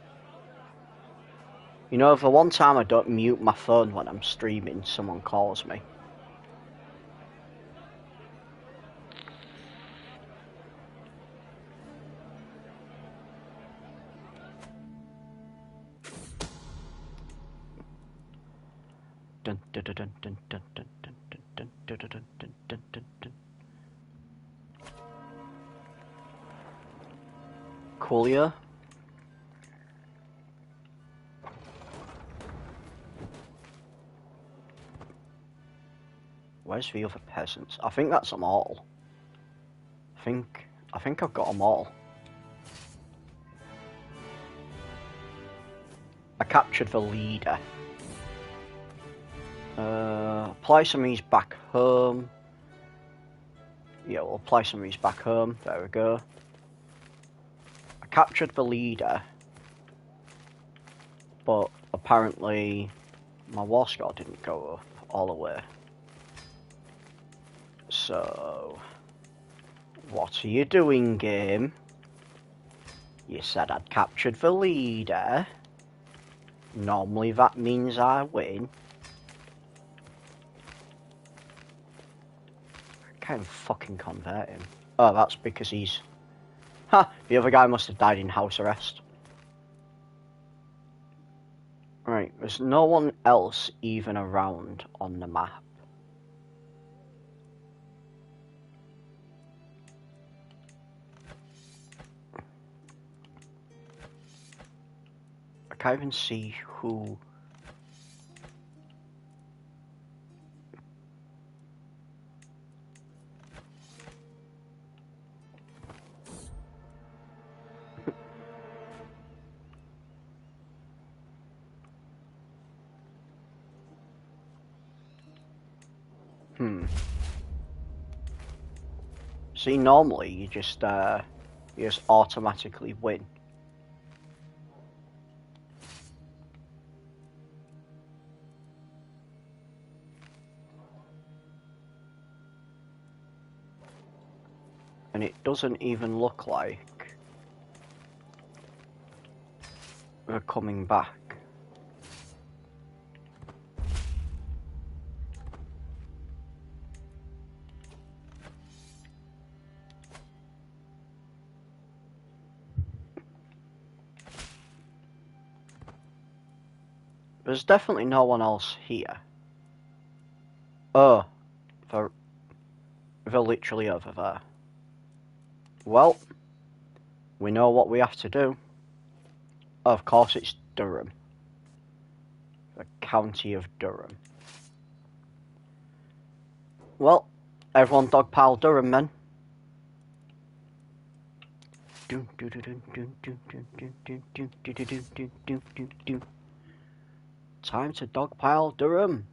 You know, for one time I don't mute my phone when I'm streaming, someone calls me. Dun dun dun dun dun dun dun dun dun dun dun dun dun dun dun. Coolio. Where's the other peasants? I think that's them all. I think I've got them all. I captured the leader. Apply some of these back home. Yeah, we'll apply some of these back home. There we go. I captured the leader, but apparently my war score didn't go up all the way. So, what are you doing, game? You said I'd captured the leader. Normally that means I win. can't fucking convert him. Oh, that's because he's... Ha! The other guy must have died in house arrest. Right, there's no one else even around on the map. I can't even see who... See, normally you just automatically win. And it doesn't even look like they're coming back. There's definitely no one else here. Oh, they're literally over there. Well, we know what we have to do. Oh, of course it's Durham. The county of Durham. Well, everyone dogpile Durham then. Time to dogpile Durham.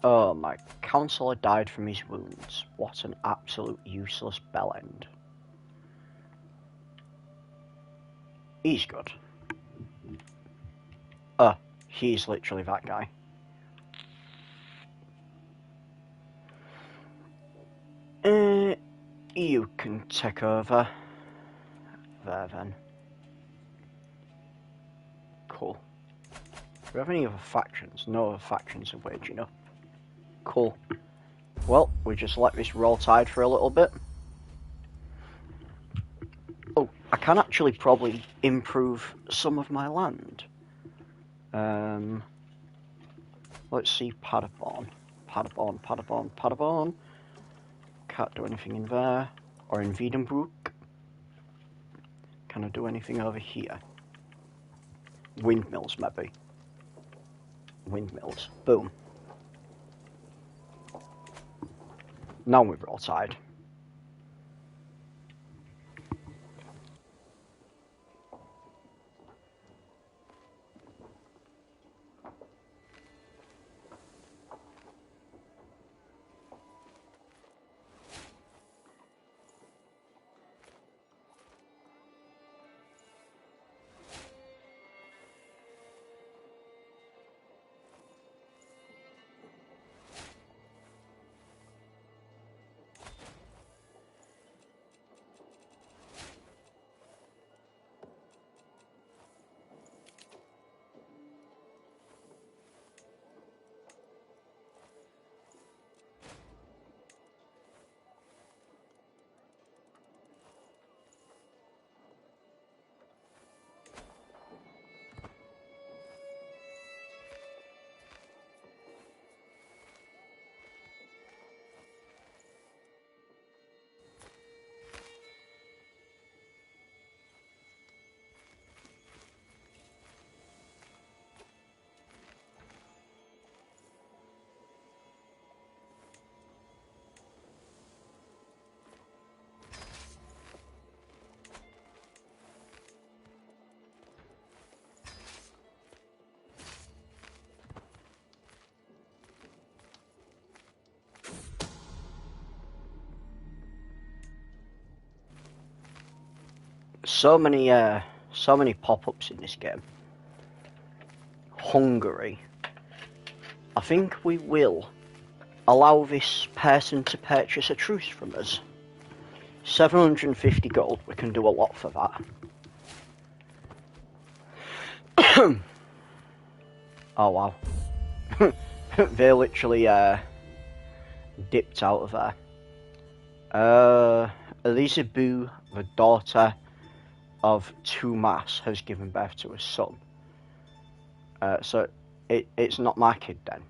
Oh, my councillor died from his wounds. What an absolute useless bellend. He's good. Oh, he's literally that guy. You can take over. There then. Cool. Do we have any other factions? No other factions are waging up. Cool. Well, we just let this roll tide for a little bit. Oh, I can actually probably improve some of my land. Let's see, Paderborn. Paderborn. Can't do anything in there. Or in Wiedenbrück. Can I do anything over here? Windmills, maybe. Windmills. Boom. Now we're all tied. So many pop-ups in this game. Hungary. I think we will allow this person to purchase a truce from us. 750 gold, we can do a lot for that. Oh wow. They literally dipped out of there. Elizabeth, the daughter of Tumas, has given birth to a son. So it's not my kid then.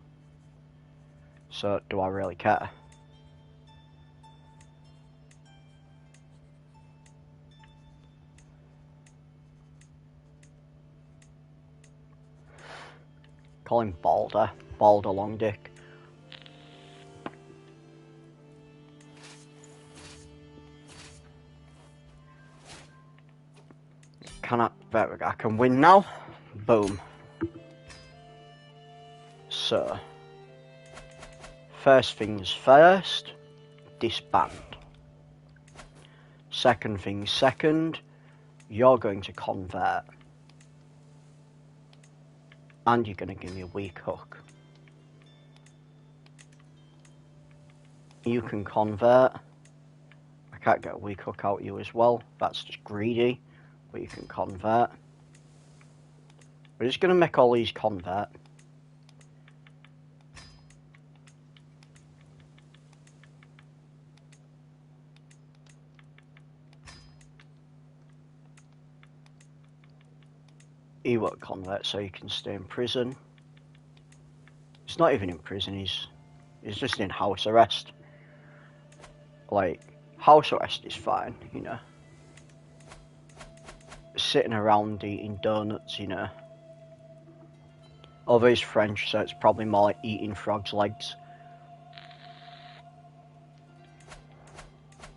So do I really care? Call him Balder. Balder Longdick. There we go. I can win now. Boom. So, first things first, disband. Second things second, you're going to convert. And you're going to give me a weak hook. You can convert. I can't get a weak hook out of you as well. That's just greedy. But you can convert. We're just going to make all these convert. He won't convert, so you can stay in prison. He's not even in prison, he's just in house arrest. Like, house arrest is fine, you know. Sitting around eating donuts, you know. Although he's French, so it's probably more like eating frogs' legs.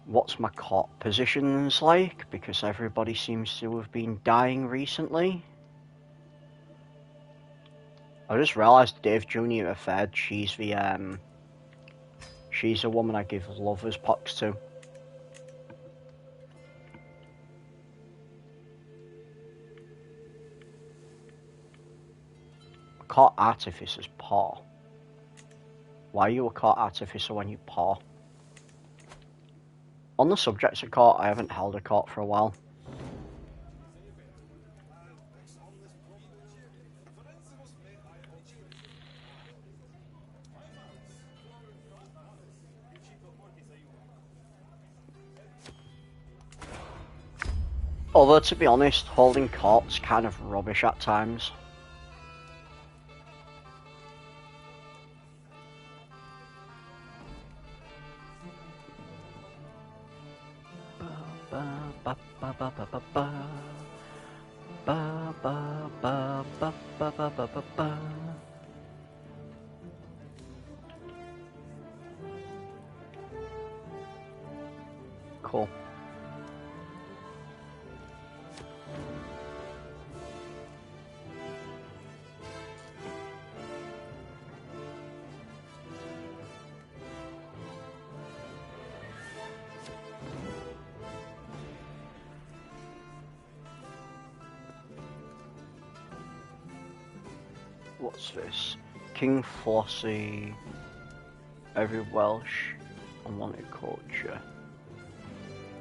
What's my court positions like? Because everybody seems to have been dying recently. I just realised Dave Jr. Affair, she's the woman I give lover's pox to. Court artificer's paw. Why are you a court artificer when you paw? On the subject of court, I haven't held a court for a while. Although, to be honest, holding court's kind of rubbish at times. Cool. What's this? King Flossie, every Welsh, unwanted culture.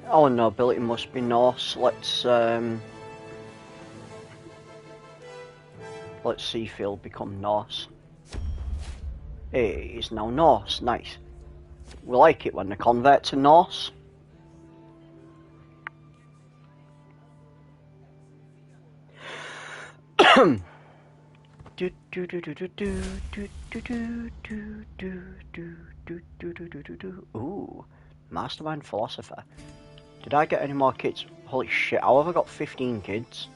Oh, nobility must be Norse. Let's Seafield become Norse. Hey, he's now Norse. Nice. We like it when they convert to Norse. Ooh, Mastermind Philosopher. Did I get any more kids? Holy shit, how have I got 15 kids?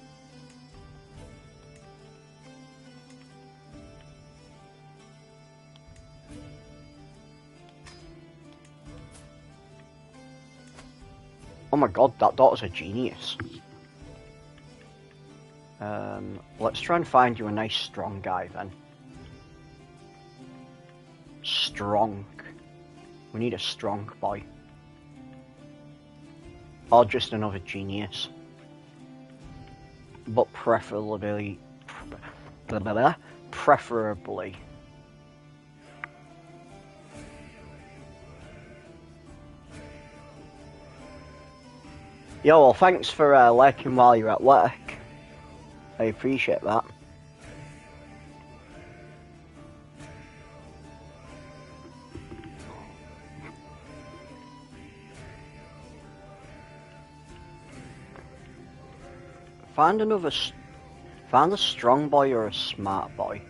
Oh my god, that daughter's a genius. Let's try and find you a nice strong guy then. Strong. We need a strong boy. Or just another genius. But preferably... Preferably. Yo, well, thanks for lurking while you're at work. I appreciate that. Find another... Find a strong boy or a smart boy.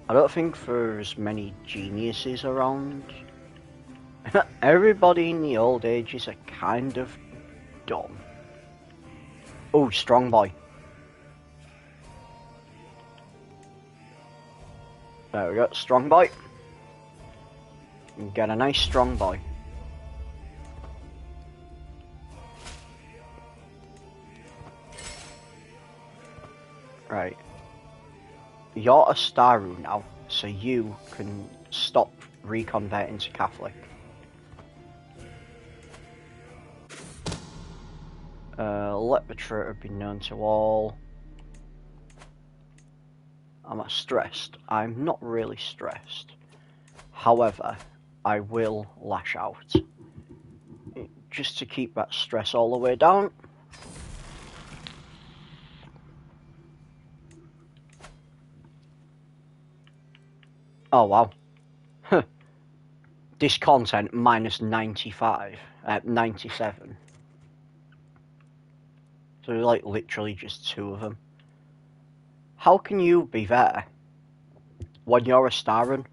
I don't think there's many geniuses around. Everybody in the old ages are kind of dumb. Oh, strong boy. There we go, strong boy. Get a nice strong boy. Right. You're a Staru now, so you can stop reconverting to Catholic. Let the traitor be known to all. I'm stressed. I'm not really stressed. However, I will lash out. Just to keep that stress all the way down. Oh wow. Discontent minus 95. 97. So like literally just 2 of them. How can you be there when you're a Starun?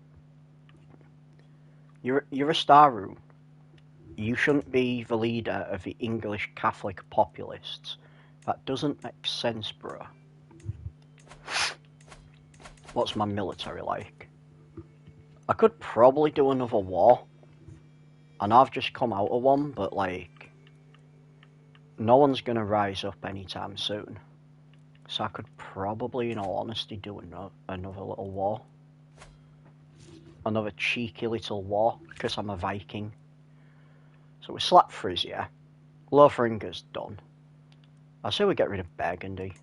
You're a Starun. You shouldn't be the leader of the English Catholic populists. That doesn't make sense, bro. What's my military like? I could probably do another war. And I've just come out of one, but like... No one's gonna rise up anytime soon. So I could probably, in all honesty, do another little war. Another cheeky little war, because I'm a Viking. So we slap Frisia. Lothringer's done. I say we get rid of Burgundy.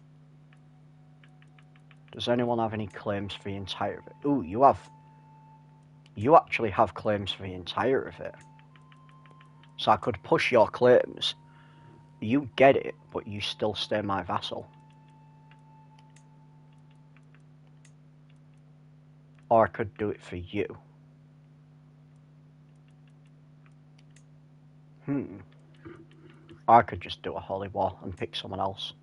Does anyone have any claims for the entire of it? Ooh, you have... You actually have claims for the entire of it. So I could push your claims. You get it, but you still stay my vassal. Or I could do it for you. Or I could just do a holy war and pick someone else.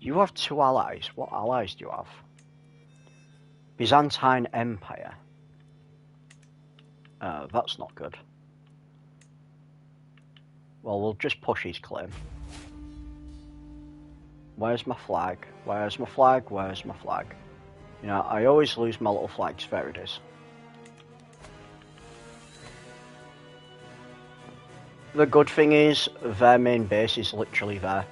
You have 2 allies. What allies do you have? Byzantine Empire. That's not good. Well, we'll just push his claim. Where's my flag? Where's my flag? Where's my flag? You know, I always lose my little flags. There it is. The good thing is, their main base is literally there.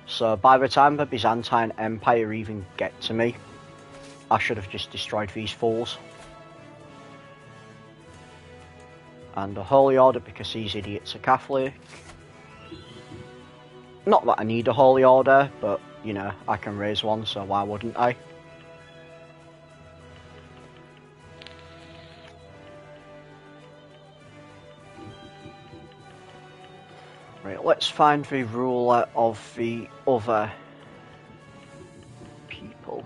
So by the time the Byzantine Empire even get to me, I should have just destroyed these fools. And the Holy Order, because these idiots are Catholic. Not that I need a Holy Order, but, you know, I can raise one, so why wouldn't I? Right, let's find the ruler of the other people.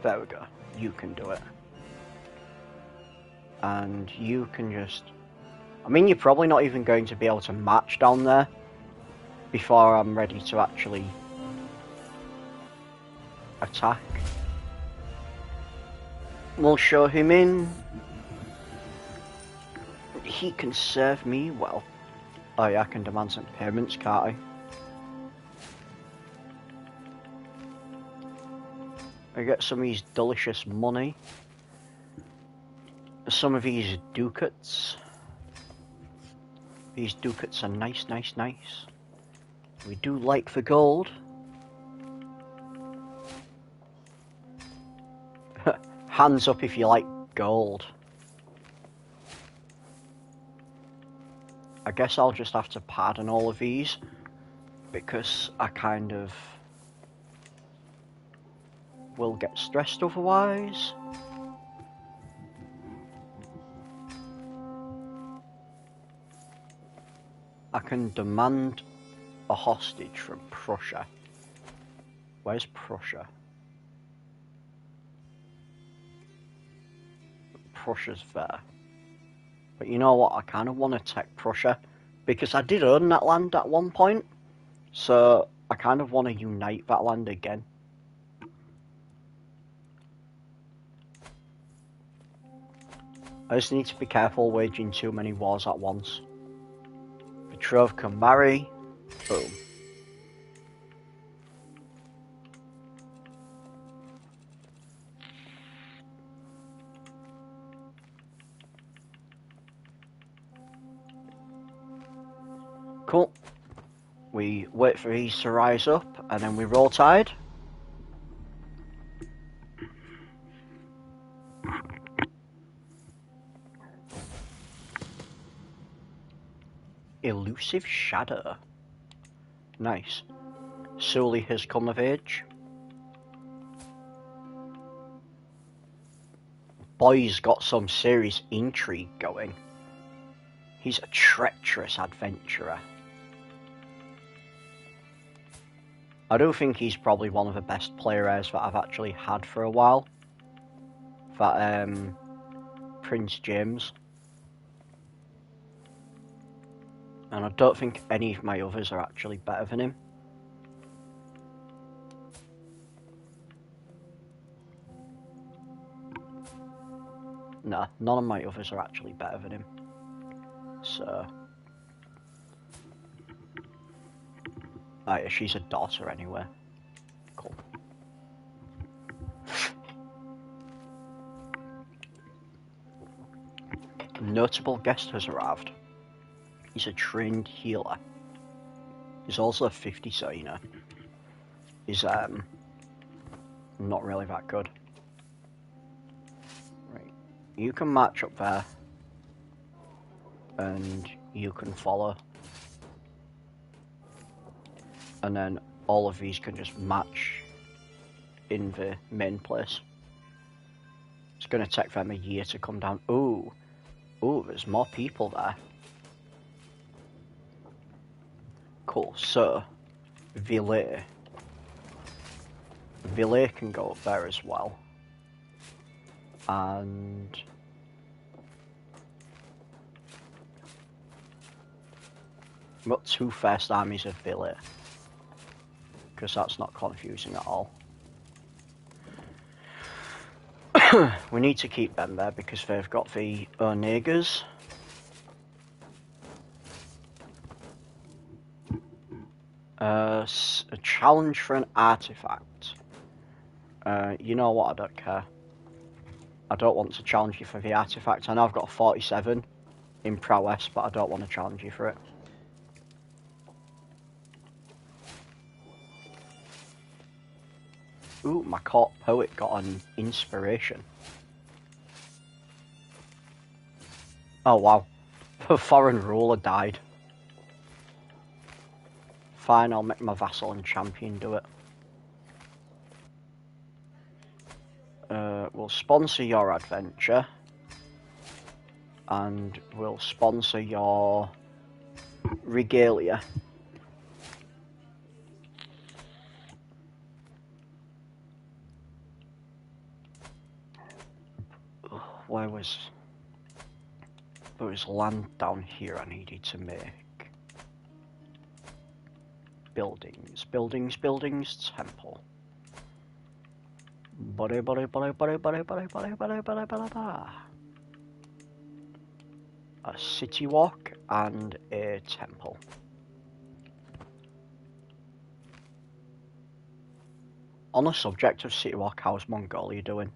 There we go. You can do it. And you can just... I mean, you're probably not even going to be able to march down there before I'm ready to actually attack. We'll show him in. He can serve me well. Oh yeah, I can demand some payments, can't I? I get some of these delicious money. Some of these ducats. These ducats are nice, nice, nice. We do like the gold. Hands up if you like gold. I guess I'll just have to pardon all of these, because I kind of will get stressed otherwise. I can demand a hostage from Prussia. Where's Prussia? Prussia's there. But you know what? I kind of want to take Prussia, because I did own that land at one point. So I kind of want to unite that land again. I just need to be careful waging too many wars at once. Betrothed can marry. Boom. Cool. We wait for these to rise up, and then we roll tide. Elusive shadow. Nice. Sully has come of age. Boy's got some serious intrigue going. He's a treacherous adventurer. I do think he's probably one of the best players that I've actually had for a while. That, Prince James. And I don't think any of my others are actually better than him. Nah, none of my others are actually better than him. So... Oh yeah, she's a daughter anyway. Cool. Notable guest has arrived. He's a trained healer. He's also a 50, so you know. He's not really that good. Right. You can march up there. And you can follow. And then all of these can just match in the main place. It's going to take them a year to come down. Ooh, there's more people there. Cool, so Villet can go up there as well. And we've got two first armies of Villet. Because that's not confusing at all. We need to keep them there because they've got the Onegas. A challenge for an artifact. You know what, I don't care. I don't want to challenge you for the artifact. I know I've got a 47 in prowess, but I don't want to challenge you for it. Ooh, my court poet got an inspiration. Oh wow, the foreign ruler died. Fine, I'll make my vassal and champion do it. We'll sponsor your adventure. And we'll sponsor your regalia. There was land down here I needed to make. Buildings, temple. A city walk and a temple. On the subject of city walk, how's Mongolia doing?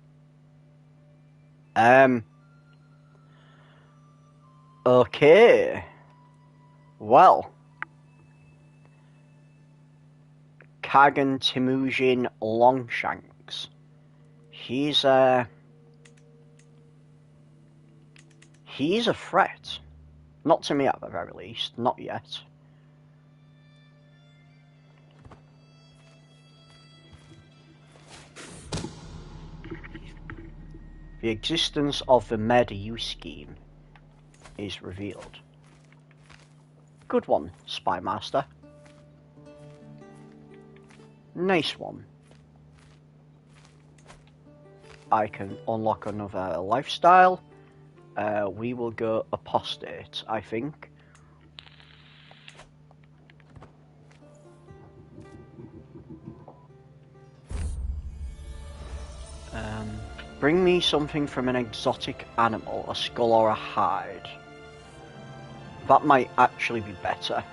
Okay. Well. Kagan Temujin Longshanks. He's a threat. Not to me at the very least, not yet. The existence of the Mediu scheme is revealed. Good one, Spy Master. Nice one. I can unlock another lifestyle, we will go apostate, I think. Bring me something from an exotic animal, a skull or a hide. That might actually be better.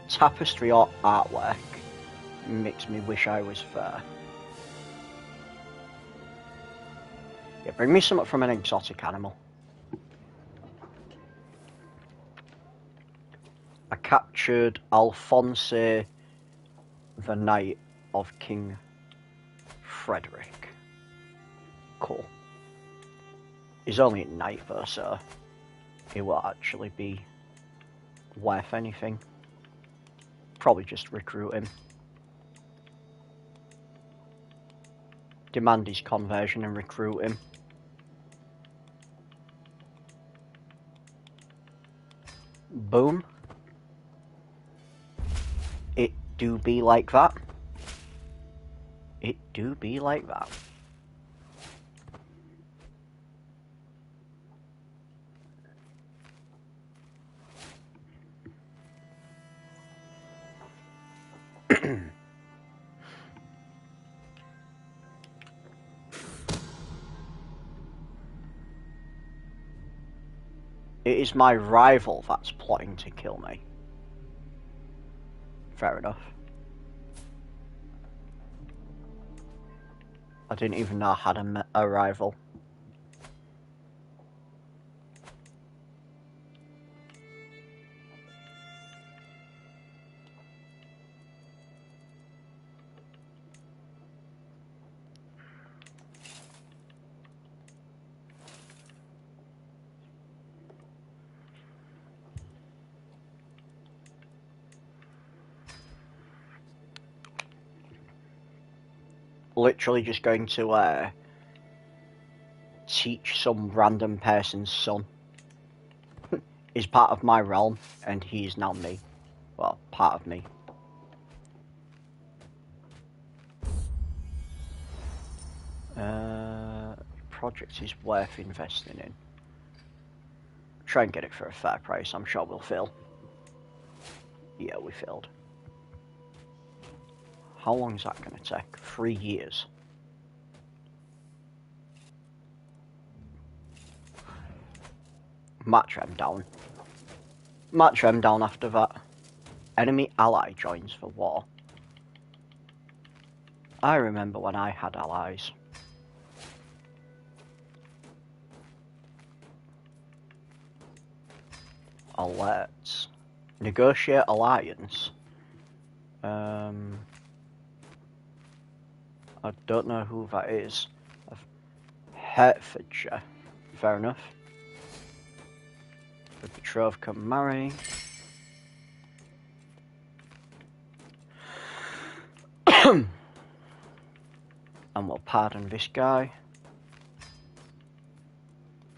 Tapestry or artwork makes me wish I was there. Yeah, bring me something from an exotic animal. I captured Alphonse, the Knight of King Frederick. Cool. He's only a knight though, so he won't actually be worth anything. Probably just recruit him. Demand his conversion and recruit him. Boom. It do be like that. It do be like that. It is my rival that's plotting to kill me. Fair enough. I didn't even know I had a rival. Literally just going to teach some random person's son. He's part of my realm, and he's now me. Well, part of me. Project is worth investing in. Try and get it for a fair price. I'm sure we'll fail. Yeah, we failed. How long is that going to take? 3 years. Match them down. Match them down after that. Enemy ally joins for war. I remember when I had allies. Alerts. Negotiate alliance. I don't know who that is. Hertfordshire. Fair enough. The betrothed can marry. And we'll pardon this guy.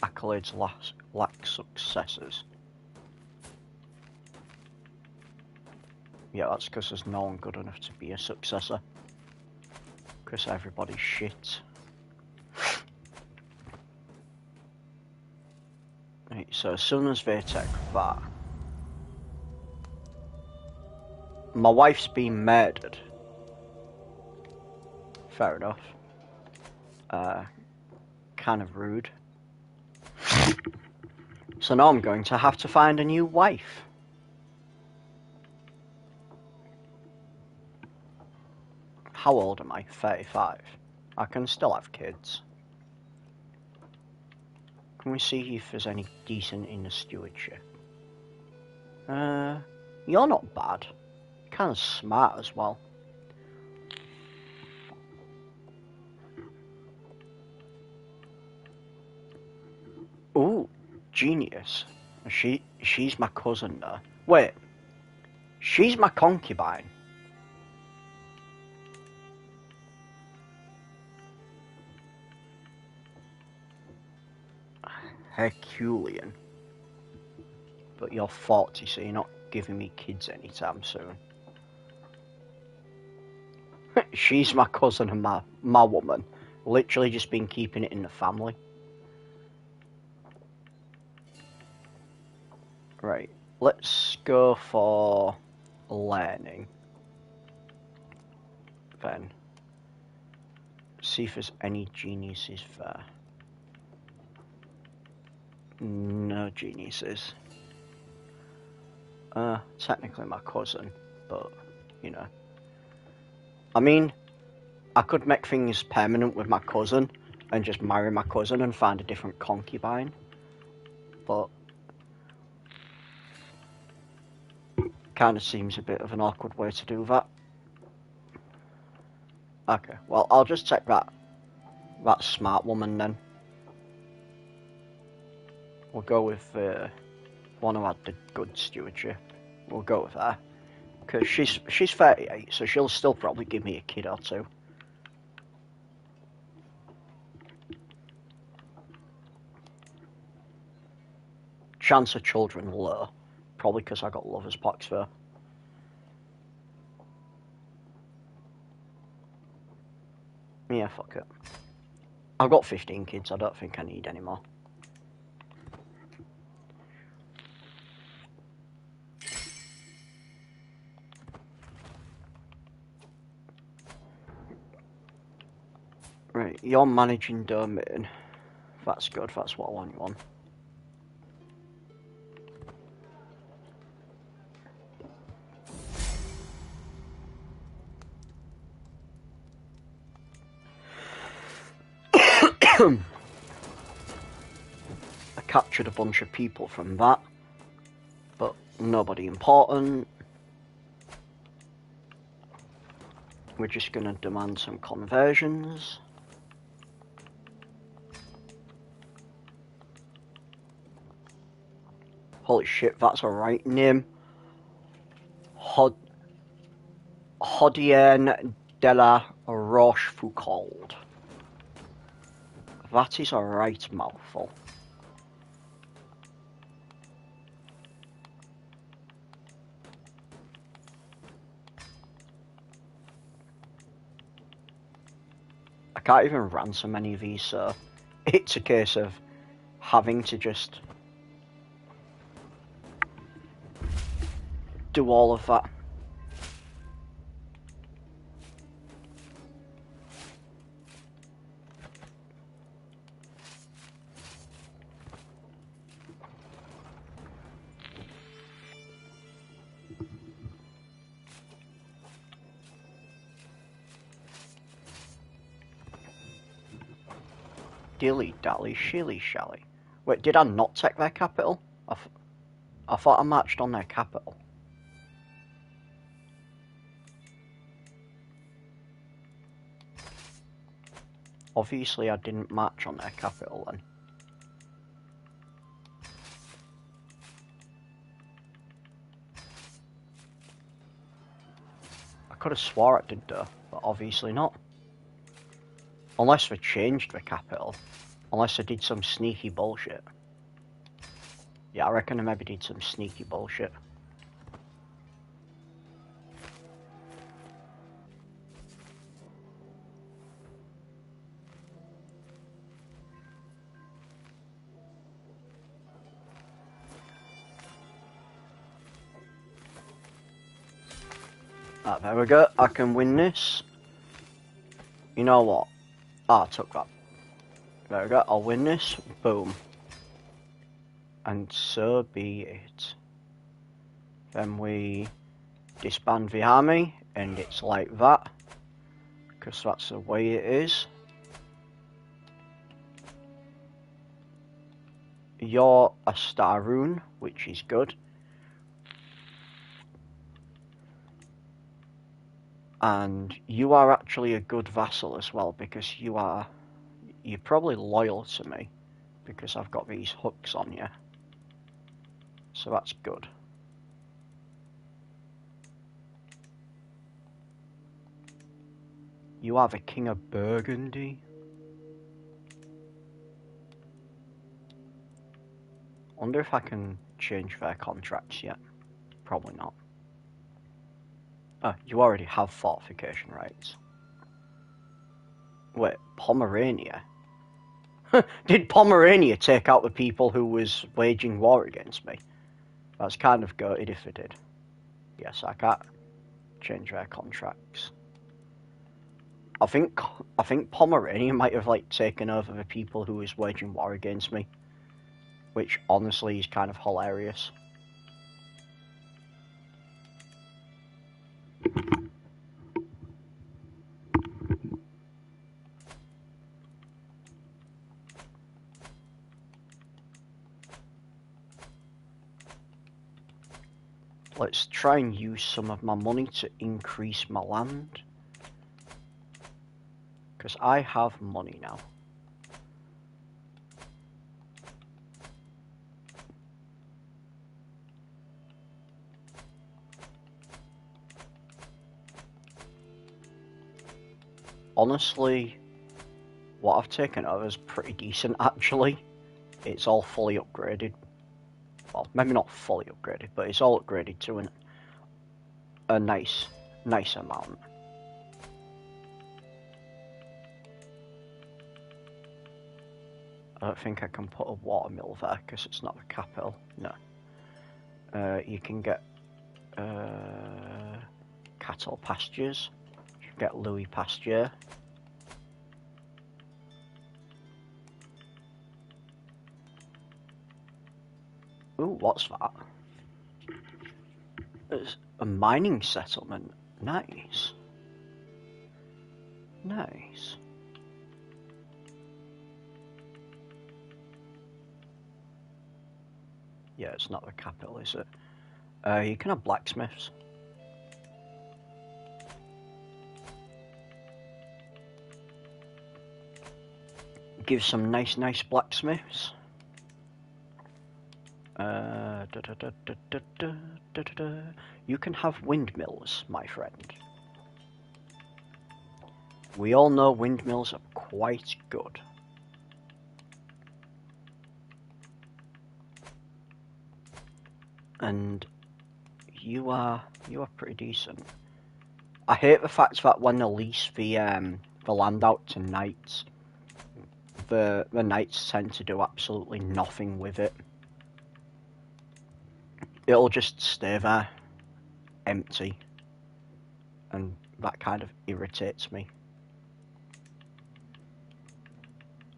Accolades lack successors. Yeah, that's because there's no one good enough to be a successor. Because everybody's shit. Right, so as soon as they take that... My wife's been murdered. Fair enough. Kind of rude. So now I'm going to have to find a new wife. How old am I? 35. I can still have kids. Can we see if there's any decent in the stewardship? You're not bad. Kind of smart as well. Ooh, genius. She's my cousin though. Wait, she's my concubine. Herculean. But you're 40, so you're not giving me kids anytime soon. She's my cousin and my woman. Literally just been keeping it in the family. let's go for learning. Then see if there's any geniuses there. No geniuses. Technically my cousin, but you know. I mean, I could make things permanent with my cousin and just marry my cousin and find a different concubine, but kind of seems a bit of an awkward way to do that. Okay, well, I'll just take that smart woman then. We'll go with one who had the good stewardship. We'll go with her. Because she's 38, so she'll still probably give me a kid or two. Chance of children low. Probably because I got lover's pox there. Yeah, fuck it. I've got 15 kids, I don't think I need any more. Right, you're managing domain. That's good, that's what I want you on. I captured a bunch of people from that, but nobody important. We're just gonna demand some conversions. Holy shit, that's a right name. Hodien de la Rochefoucauld. That is a right mouthful. I can't even ransom any of these, so it's a case of having to just do all of that. Dilly-dally, shilly-shally. Wait, did I not take their capital? I thought I marched on their capital. Obviously I didn't march on their capital then. I could have swore I did though, but obviously not. Unless they changed the capital. Unless I did some sneaky bullshit. Yeah, I reckon I maybe did some sneaky bullshit. Ah, there we go. I can win this. You know what? Ah, I took that. There we go. I'll win this. Boom. And so be it. Then we disband the army, and it's like that. Because that's the way it is. You're a star rune, which is good. And you are actually a good vassal as well, because you're probably loyal to me, because I've got these hooks on you. So that's good. You are the King of Burgundy. Wonder if I can change their contracts yet. Probably not. Oh, you already have fortification rights. Wait, Pomerania? Did Pomerania take out the people who was waging war against me? That's kind of gutted if it did. Yes, I can't change their contracts. I think Pomerania might have like taken over the people who was waging war against me, which honestly is kind of hilarious. Let's try and use some of my money to increase my land, because I have money now. Honestly, what I've taken over is pretty decent actually. It's all fully upgraded. Well, maybe not fully upgraded, but it's all upgraded to a nice amount. I don't think I can put a watermill there because it's not the capital. No. You can get cattle pastures. You can get Louis pasture. Ooh, what's that? It's a mining settlement. Nice. Nice. Yeah, it's not the capital, is it? You can have blacksmiths. Give some nice blacksmiths. You can have windmills, my friend. We all know windmills are quite good. And you are pretty decent. I hate the fact that when they lease the land out to knights, the knights tend to do absolutely nothing with it. It'll just stay there, empty, and that kind of irritates me.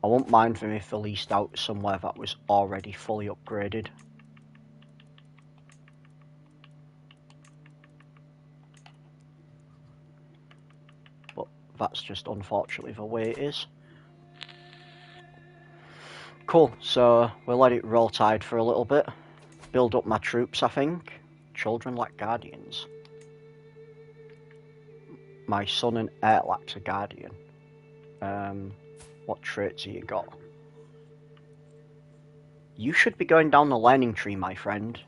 I won't mind them if they leased out somewhere that was already fully upgraded. But that's just unfortunately the way it is. Cool, so we'll let it roll tide for a little bit. Build up my troops, I think. Children like guardians. My son and heir lacks a guardian. What traits have you got? You should be going down the learning tree, my friend.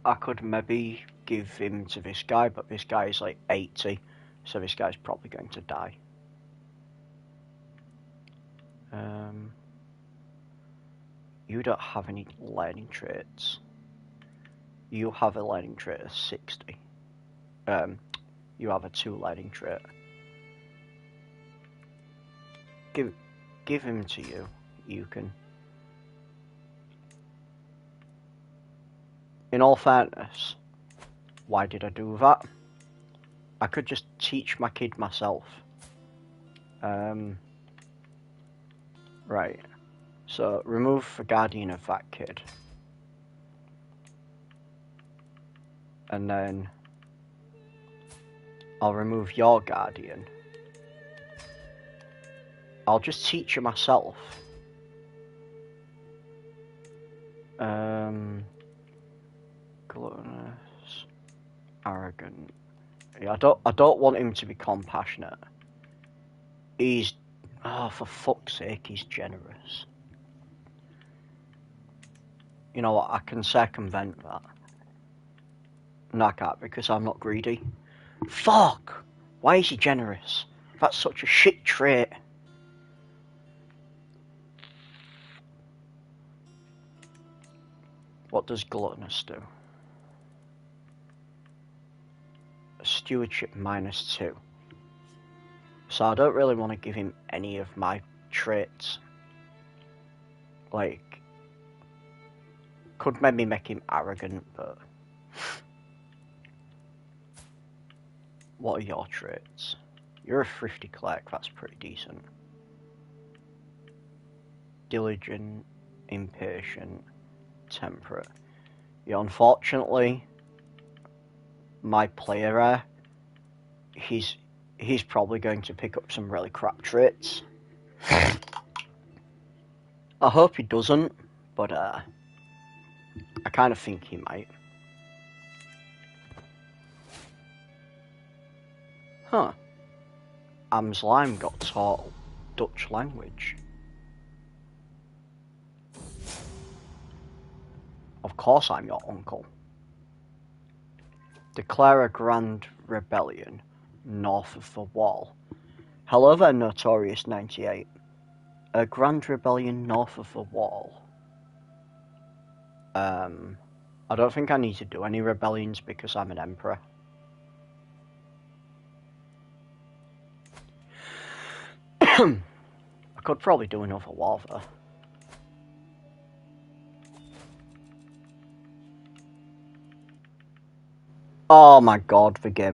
I could maybe give him to this guy, but this guy is like 80, so this guy's probably going to die. You don't have any learning traits. You have a learning trait of 60. You have a 2 learning trait. Give him to you. You can. In all fairness, why did I do that? I could just teach my kid myself. Right. So remove the guardian of that kid. And then I'll remove your guardian. I'll just teach you myself. Gluttonous, arrogant. Yeah, I don't want him to be compassionate. He's, oh, for fuck's sake, he's generous. You know what? I can circumvent that. No, I can't because I'm not greedy. Fuck! Why is he generous? That's such a shit trait. What does gluttonous do? Stewardship -2. So I don't really want to give him any of my traits. Like, could maybe make him arrogant, but... What are your traits? You're a thrifty clerk, that's pretty decent. Diligent, impatient, temperate. Yeah, unfortunately, my player, he's probably going to pick up some really crap traits. I hope he doesn't, but I kind of think he might. Huh. Amslime got taught Dutch language. Of course I'm your uncle. Declare a grand rebellion north of the wall. Hello there, Notorious 98. A grand rebellion north of the wall. I don't think I need to do any rebellions because I'm an emperor. I could probably do another war though. Oh my god, the game